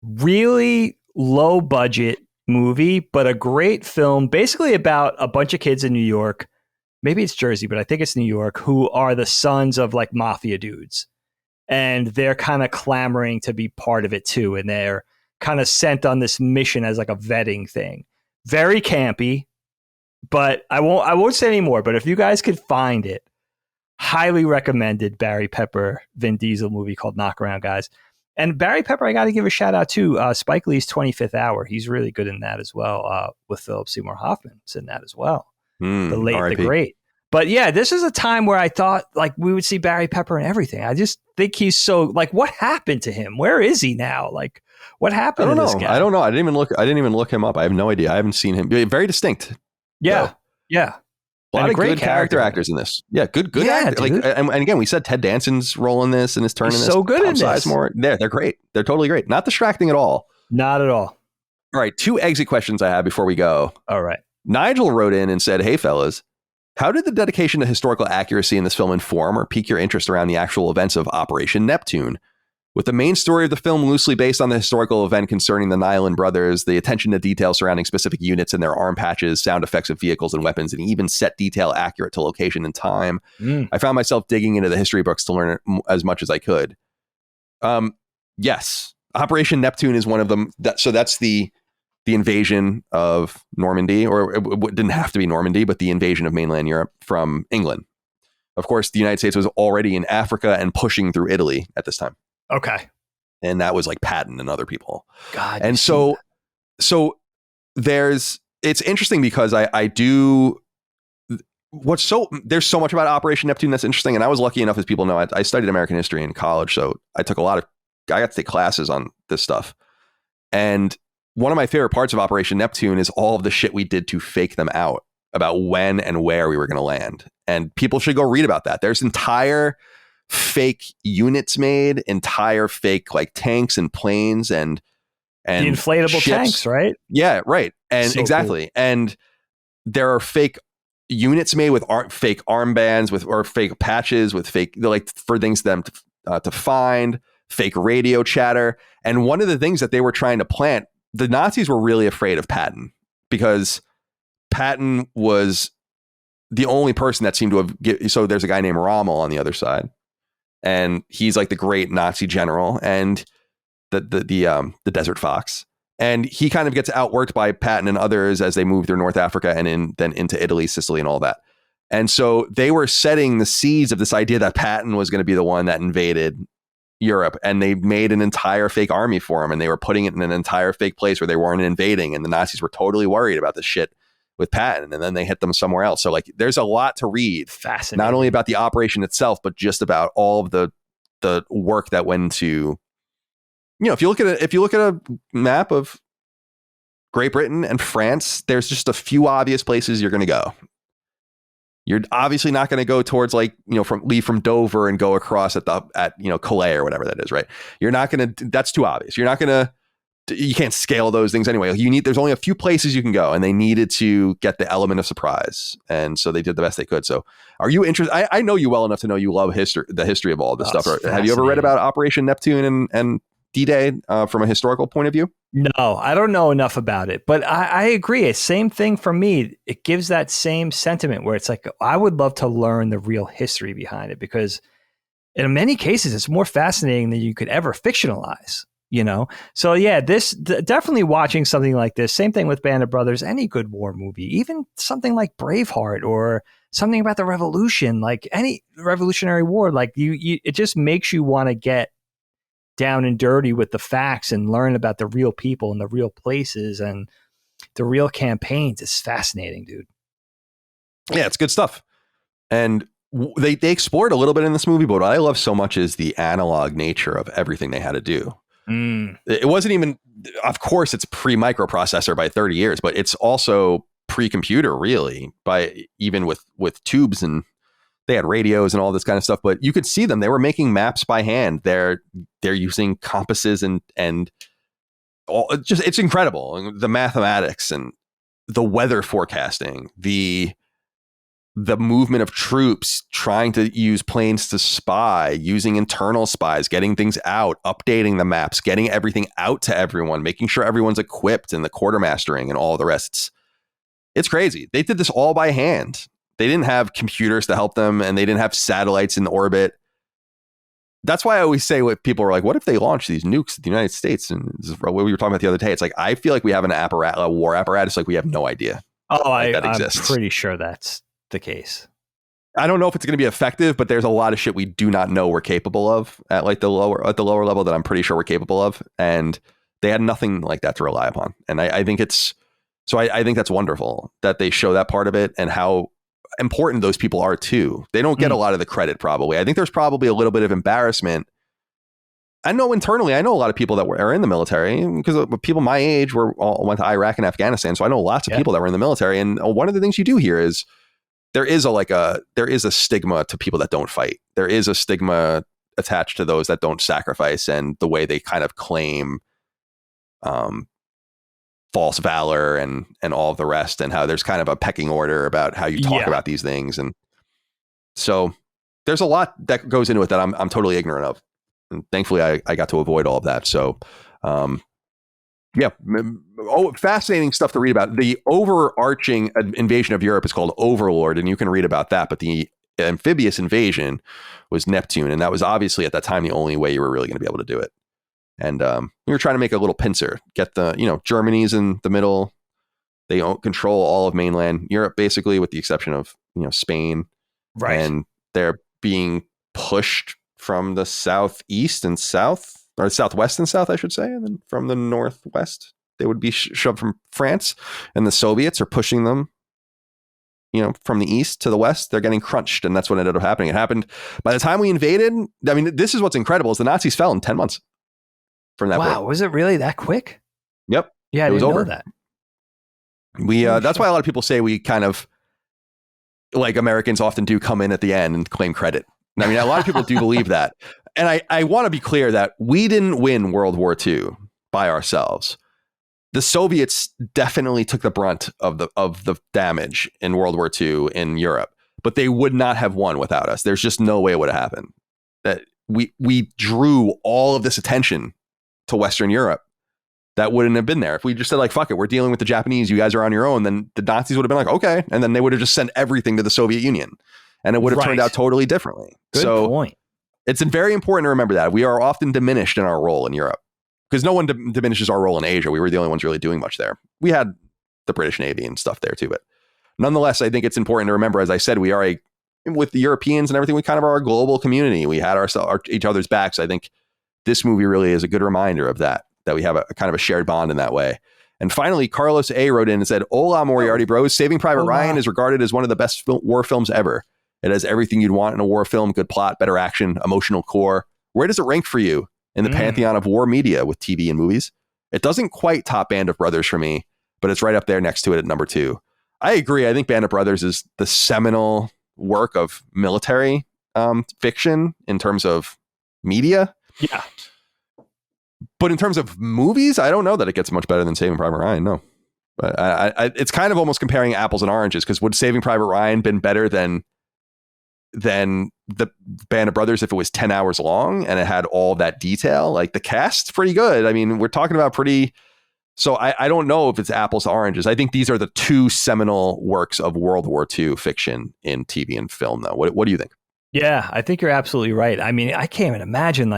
B: Really low budget movie, but a great film, basically about a bunch of kids in New York. Maybe it's Jersey, but I think it's New York, who are the sons of like mafia dudes. And they're kind of clamoring to be part of it too. And they're kind of sent on this mission as like a vetting thing. Very campy. but I won't say any more. But if you guys could find it, highly recommended Barry Pepper, Vin Diesel movie called Knock Around Guys. And Barry Pepper, I got to give a shout out to Spike Lee's 25th Hour. He's really good in that as well. With Philip Seymour Hoffman's in that as well. The late,
A: R.I.P.
B: the great. But yeah, this is a time where I thought like we would see Barry Pepper and everything. I just think he's so like, what happened to him? Where is he now? Like, what happened to this guy?
A: I don't know. I didn't even look him up. I have no idea. I haven't seen him. Very distinct.
B: Yeah.
A: Though.
B: Yeah.
A: A lot of good character actors in this. Yeah, good actors. Like, and again, we said Ted Danson's role in this and his turn in this.
B: So good in this.
A: Sizemore. They're great. They're totally great. Not distracting at all.
B: Not at all.
A: All right, 2 exit questions I have before we go.
B: All right.
A: Nigel wrote in and said, "Hey, fellas, how did the dedication to historical accuracy in this film inform or pique your interest around the actual events of Operation Neptune? With the main story of the film loosely based on the historical event concerning the Nyland brothers, the attention to detail surrounding specific units and their arm patches, sound effects of vehicles and weapons, and even set detail accurate to location and time, I found myself digging into the history books to learn as much as I could." Yes, Operation Neptune is one of them. So that's the invasion of Normandy, or it didn't have to be Normandy, but the invasion of mainland Europe from England. Of course, the United States was already in Africa and pushing through Italy at this time.
B: Okay.
A: And that was like Patton and other people.
B: God.
A: And so it's interesting because there's so much about Operation Neptune that's interesting. And I was lucky enough, as people know, I studied American history in college. So I got to take classes on this stuff. And one of my favorite parts of Operation Neptune is all of the shit we did to fake them out about when and where we were going to land. And people should go read about that. There's entire fake units made, entire fake like tanks and planes and
B: the inflatable
A: ships.
B: Tanks, right?
A: Yeah, right. And
B: So
A: exactly. Cool. And there are fake units made with fake armbands or fake patches with fake, like for things them to find, fake radio chatter. And one of the things that they were trying to plant, the Nazis were really afraid of Patton because Patton was the only person that seemed to have. So there's a guy named Rommel on the other side. And he's like the great Nazi general and the Desert Fox. And he kind of gets outworked by Patton and others as they move through North Africa and then into Italy, Sicily, and all that. And so they were setting the seeds of this idea that Patton was going to be the one that invaded Europe. And they made an entire fake army for him. And they were putting it in an entire fake place where they weren't invading. And the Nazis were totally worried about this shit with Patton, and then they hit them somewhere else. So like, there's a lot to read,
B: fascinating,
A: not only about the operation itself, but just about all of the work that went into, if you look at a map of Great Britain and France, there's just a few obvious places you're going to go. You're obviously not going to go towards leave from Dover and go across at Calais or whatever that is, right? You're not going to, that's too obvious. You can't scale those things anyway. There's only a few places you can go, and they needed to get the element of surprise. And so they did the best they could. So are you interested? I know you well enough to know you love the history of all this stuff. Have you ever read about Operation Neptune and D-Day from a historical point of view?
B: No, I don't know enough about it, but I agree. It's same thing for me. It gives that same sentiment where it's like, I would love to learn the real history behind it, because in many cases, it's more fascinating than you could ever fictionalize. So yeah, definitely watching something like this, same thing with Band of Brothers, any good war movie, even something like Braveheart or something about the revolution, like any Revolutionary War, like it just makes you want to get down and dirty with the facts and learn about the real people and the real places and the real campaigns. It's fascinating, dude.
A: Yeah, it's good stuff. And they explored a little bit in this movie, but what I love so much is the analog nature of everything they had to do. It wasn't even, of course, it's pre-microprocessor by 30 years, but it's also pre-computer, really, by even with tubes, and they had radios and all this kind of stuff. But you could see them; they were making maps by hand. They're using compasses and all. It's incredible. The mathematics and the weather forecasting, the movement of troops, trying to use planes to spy, using internal spies, getting things out, updating the maps, getting everything out to everyone, making sure everyone's equipped, and the quartermastering and all the rest. It's crazy. They did this all by hand. They didn't have computers to help them, and they didn't have satellites in orbit. That's why I always say, what people are like, what if they launch these nukes at the United States? And this is what we were talking about the other day. It's like, I feel like we have a war apparatus like we have no idea.
B: Oh,
A: like that
B: I'm
A: exists.
B: pretty sure that's the case.
A: I don't know if it's going to be effective, but there's a lot of shit we do not know we're capable of at like the lower level that I'm pretty sure we're capable of, and they had nothing like that to rely upon. And I think it's so I think that's wonderful that they show that part of it and how important those people are too. They don't get a lot of the credit probably. I think there's probably a little bit of embarrassment. I know internally, I know a lot of people that are in the military because people my age went to Iraq and Afghanistan. So I know lots of people that were in the military. And one of the things you do here is there is a stigma to people that don't fight. There is a stigma attached to those that don't sacrifice and the way they kind of claim false valor and all of the rest, and how there's kind of a pecking order about how you talk about these things. And so there's a lot that goes into it that I'm totally ignorant of. And thankfully I got to avoid all of that. So, fascinating stuff to read about. The overarching invasion of Europe is called Overlord, and you can read about that. But the amphibious invasion was Neptune, and that was obviously at that time the only way you were really going to be able to do it. And we were trying to make a little pincer, get Germany's in the middle. They control all of mainland Europe, basically, with the exception of Spain.
B: Right.
A: And they're being pushed from the southeast and south, or southwest and south, I should say. And then from the northwest, they would be shoved from France, and the Soviets are pushing them, from the east to the west. They're getting crunched. And that's what ended up happening. It happened by the time we invaded. I mean, this is what's incredible is the Nazis fell in 10 months from that point.
B: Wow. Was it really that quick?
A: Yep.
B: Yeah. I didn't know that.
A: That's why a lot of people say we kind of, like Americans often do, come in at the end and claim credit. I mean, a lot of people do believe that. And I want to be clear that we didn't win World War II by ourselves. The Soviets definitely took the brunt of the damage in World War II in Europe, but they would not have won without us. There's just no way it would have happened. That we drew all of this attention to Western Europe that wouldn't have been there. If we just said, like, fuck it, we're dealing with the Japanese, you guys are on your own, then the Nazis would have been like, okay. And then they would have just sent everything to the Soviet Union, and it would have turned out totally differently.
B: Good point.
A: It's very important to remember that we are often diminished in our role in Europe, because no one diminishes our role in Asia. We were the only ones really doing much there. We had the British Navy and stuff there too, but nonetheless, I think it's important to remember, as I said, we are with the Europeans and everything, we kind of are a global community. We had each other's backs. I think this movie really is a good reminder of that we have a kind of a shared bond in that way. And finally, Carlos A. wrote in and said, "Hola, Moriarty bros. Saving Private Ryan is regarded as one of the best war films ever. It has everything you'd want in a war film: good plot, better action, emotional core. Where does it rank for you in the pantheon of war media with TV and movies? It doesn't quite top Band of Brothers for me, but it's right up there next to it at number 2. I agree. I think Band of Brothers is the seminal work of military fiction in terms of media.
B: Yeah.
A: But in terms of movies, I don't know that it gets much better than Saving Private Ryan. No, but it's kind of almost comparing apples and oranges, because would Saving Private Ryan been better than the Band of Brothers if it was 10 hours long and it had all that detail? Like, the cast's pretty good. I mean, we're talking about so I don't know if it's apples to oranges. I think these are the two seminal works of World War II fiction in TV and film, though. What do you think?
B: Yeah, I think you're absolutely right. I mean, I can't even imagine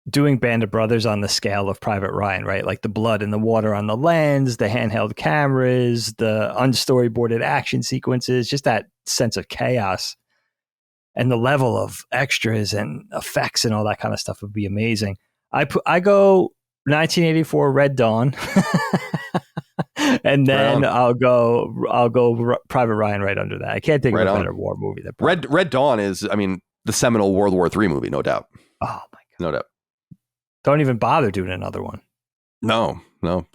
B: doing Band of Brothers on the scale of Private Ryan, right? Like the blood and the water on the lens, the handheld cameras, the unstoryboarded action sequences, just that sense of chaos, and the level of extras and effects and all that kind of stuff would be amazing. I go 1984 Red Dawn, and then I'll go Private Ryan right under that. I can't think of a better war movie than
A: Red Dawn is, I mean, the seminal World War III movie, no doubt.
B: Oh my God,
A: no doubt.
B: Don't even bother doing another one.
A: No.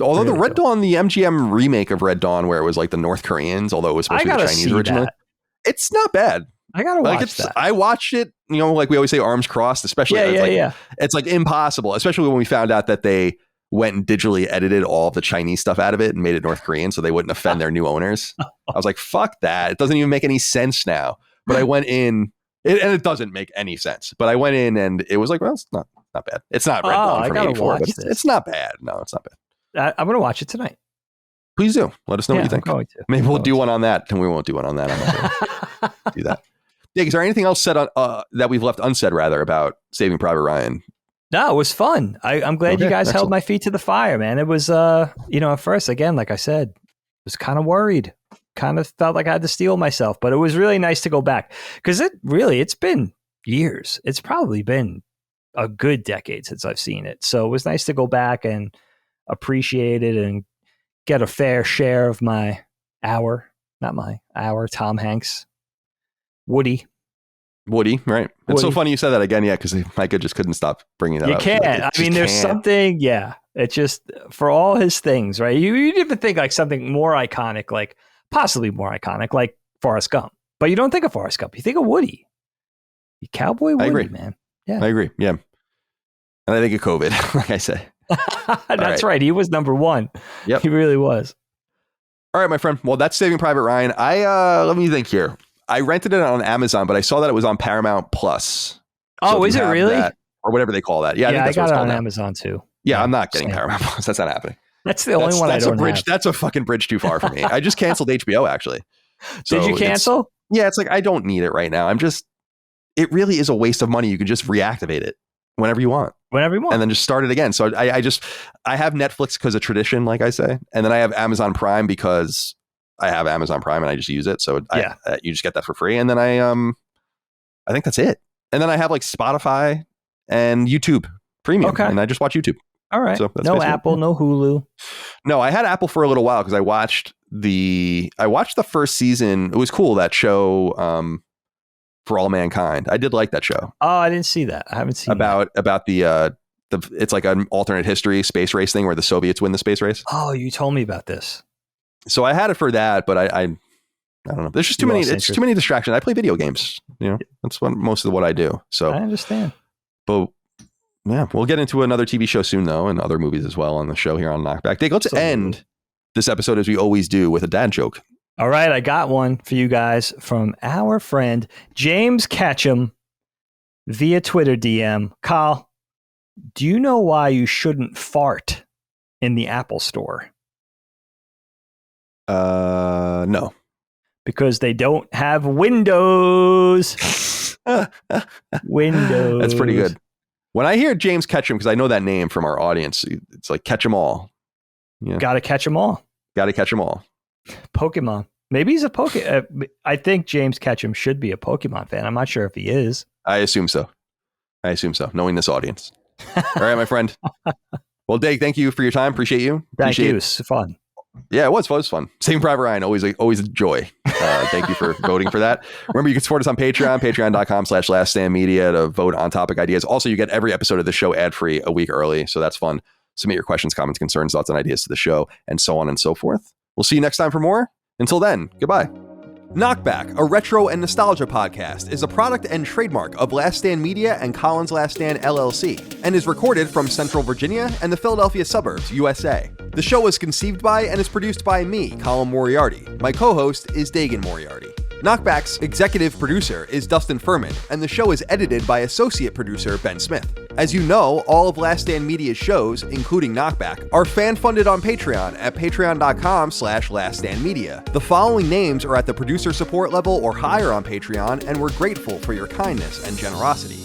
A: Although the Red Dawn, the MGM remake of Red Dawn, where it was like the North Koreans, although it was supposed to be the Chinese originally, it's not bad.
B: I gotta watch that.
A: I watched it, like we always say, arms crossed, especially. It's like impossible, especially when we found out that they went and digitally edited all of the Chinese stuff out of it and made it North Korean so they wouldn't offend their new owners. I was like, fuck that. It doesn't even make any sense now. But I went in, and it doesn't make any sense. But I went in and it was like, well, it's not bad. It's not Red Dawn from 84, but it's not bad. No, it's not bad.
B: I'm going to watch it tonight.
A: Please do. Let us know what you think. Maybe we'll do one on that, and we won't do one on that. I'm not going to do that. Dig, is there anything else said on, that we've left unsaid, rather, about Saving Private Ryan?
B: No, it was fun. I'm glad you guys held my feet to the fire, man. It was, at first, again, like I said, was kind of worried. kind of felt like I had to steel myself, but it was really nice to go back because it's been years. It's probably been a good decade since I've seen it. So it was nice to go back and appreciate it and get a fair share of my Tom Hanks, Woody,
A: right? It's so funny you said that again. Yeah. Cause Micah just couldn't stop bringing that up.
B: You can't. I mean, there's something, yeah. It's just for all his things, right? You even think like something more iconic, like possibly more iconic, like Forrest Gump. But you don't think of Forrest Gump. You think of Woody. You cowboy Woody,
A: I agree.
B: Man. Yeah.
A: I agree. Yeah. And I think of COVID, like I say.
B: That's right. He was number one.
A: Yep.
B: He really was.
A: All right, my friend. Well, that's Saving Private Ryan. Let me think here. I rented it on Amazon, but I saw that it was on Paramount Plus.
B: Oh, is it really?
A: Or whatever they call that. Yeah,
B: I got it on Amazon too.
A: Yeah, I'm not getting Paramount Plus. That's not happening.
B: That's the only one I don't have.
A: That's a fucking bridge too far for me. I just canceled HBO, actually. So
B: did you cancel?
A: It's like, I don't need it right now. It really is a waste of money. You can just reactivate it whenever you want. And then just start it again. So I have Netflix because of tradition, like I say. And then I have Amazon Prime because I have Amazon Prime and I just use it. So you just get that for free. And then I think that's it. And then I have like Spotify and YouTube Premium. Okay. And I just watch YouTube.
B: All right. So no Apple, no Hulu.
A: No, I had Apple for a little while because I watched the first season. It was cool, that show, For All Mankind. I did like that show.
B: Oh, I didn't see that. I haven't seen
A: about the it's like an alternate history space race thing where the Soviets win the space race.
B: Oh, you told me about this.
A: So I had it for that, but I don't know. There's just too many. It's too many distractions. I play video games. That's most of what I do. So
B: I understand.
A: But yeah, we'll get into another TV show soon, though, and other movies as well on the show here on KnockBack. Dave, let's end this episode as we always do with a dad joke.
B: All right, I got one for you guys from our friend James Ketchum via Twitter DM. Kyle, do you know why you shouldn't fart in the Apple Store?
A: No.
B: Because they don't have windows. Windows.
A: That's pretty good. When I hear James Ketchum, because I know that name from our audience, it's like catch 'em all.
B: Yeah. Gotta catch 'em all.
A: Gotta catch 'em all.
B: Pokemon. Maybe he's a I think James Ketchum should be a Pokemon fan. I'm not sure if he is.
A: I assume so. Knowing this audience. All right, my friend. Well, Dave, thank you for your time. Appreciate you.
B: Thank you. It was fun.
A: Yeah, it was fun. Saving Private Ryan, always a joy. Thank you for voting for that. Remember, you can support us on Patreon, patreon.com/laststandmedia to vote on topic ideas. Also, you get every episode of the show ad-free a week early, so that's fun. Submit your questions, comments, concerns, thoughts, and ideas to the show, and so on and so forth. We'll see you next time for more. Until then, goodbye. KnockBack, a retro and nostalgia podcast, is a product and trademark of Last Stand Media and Collins Last Stand LLC, and is recorded from Central Virginia and the Philadelphia suburbs, USA. The show was conceived by and is produced by me, Colin Moriarty. My co-host is Dagan Moriarty. KnockBack's executive producer is Dustin Furman, and the show is edited by associate producer Ben Smith. As you know, all of Last Stand Media's shows, including KnockBack, are fan-funded on Patreon at patreon.com/laststandmedia. The following names are at the producer support level or higher on Patreon, and we're grateful for your kindness and generosity.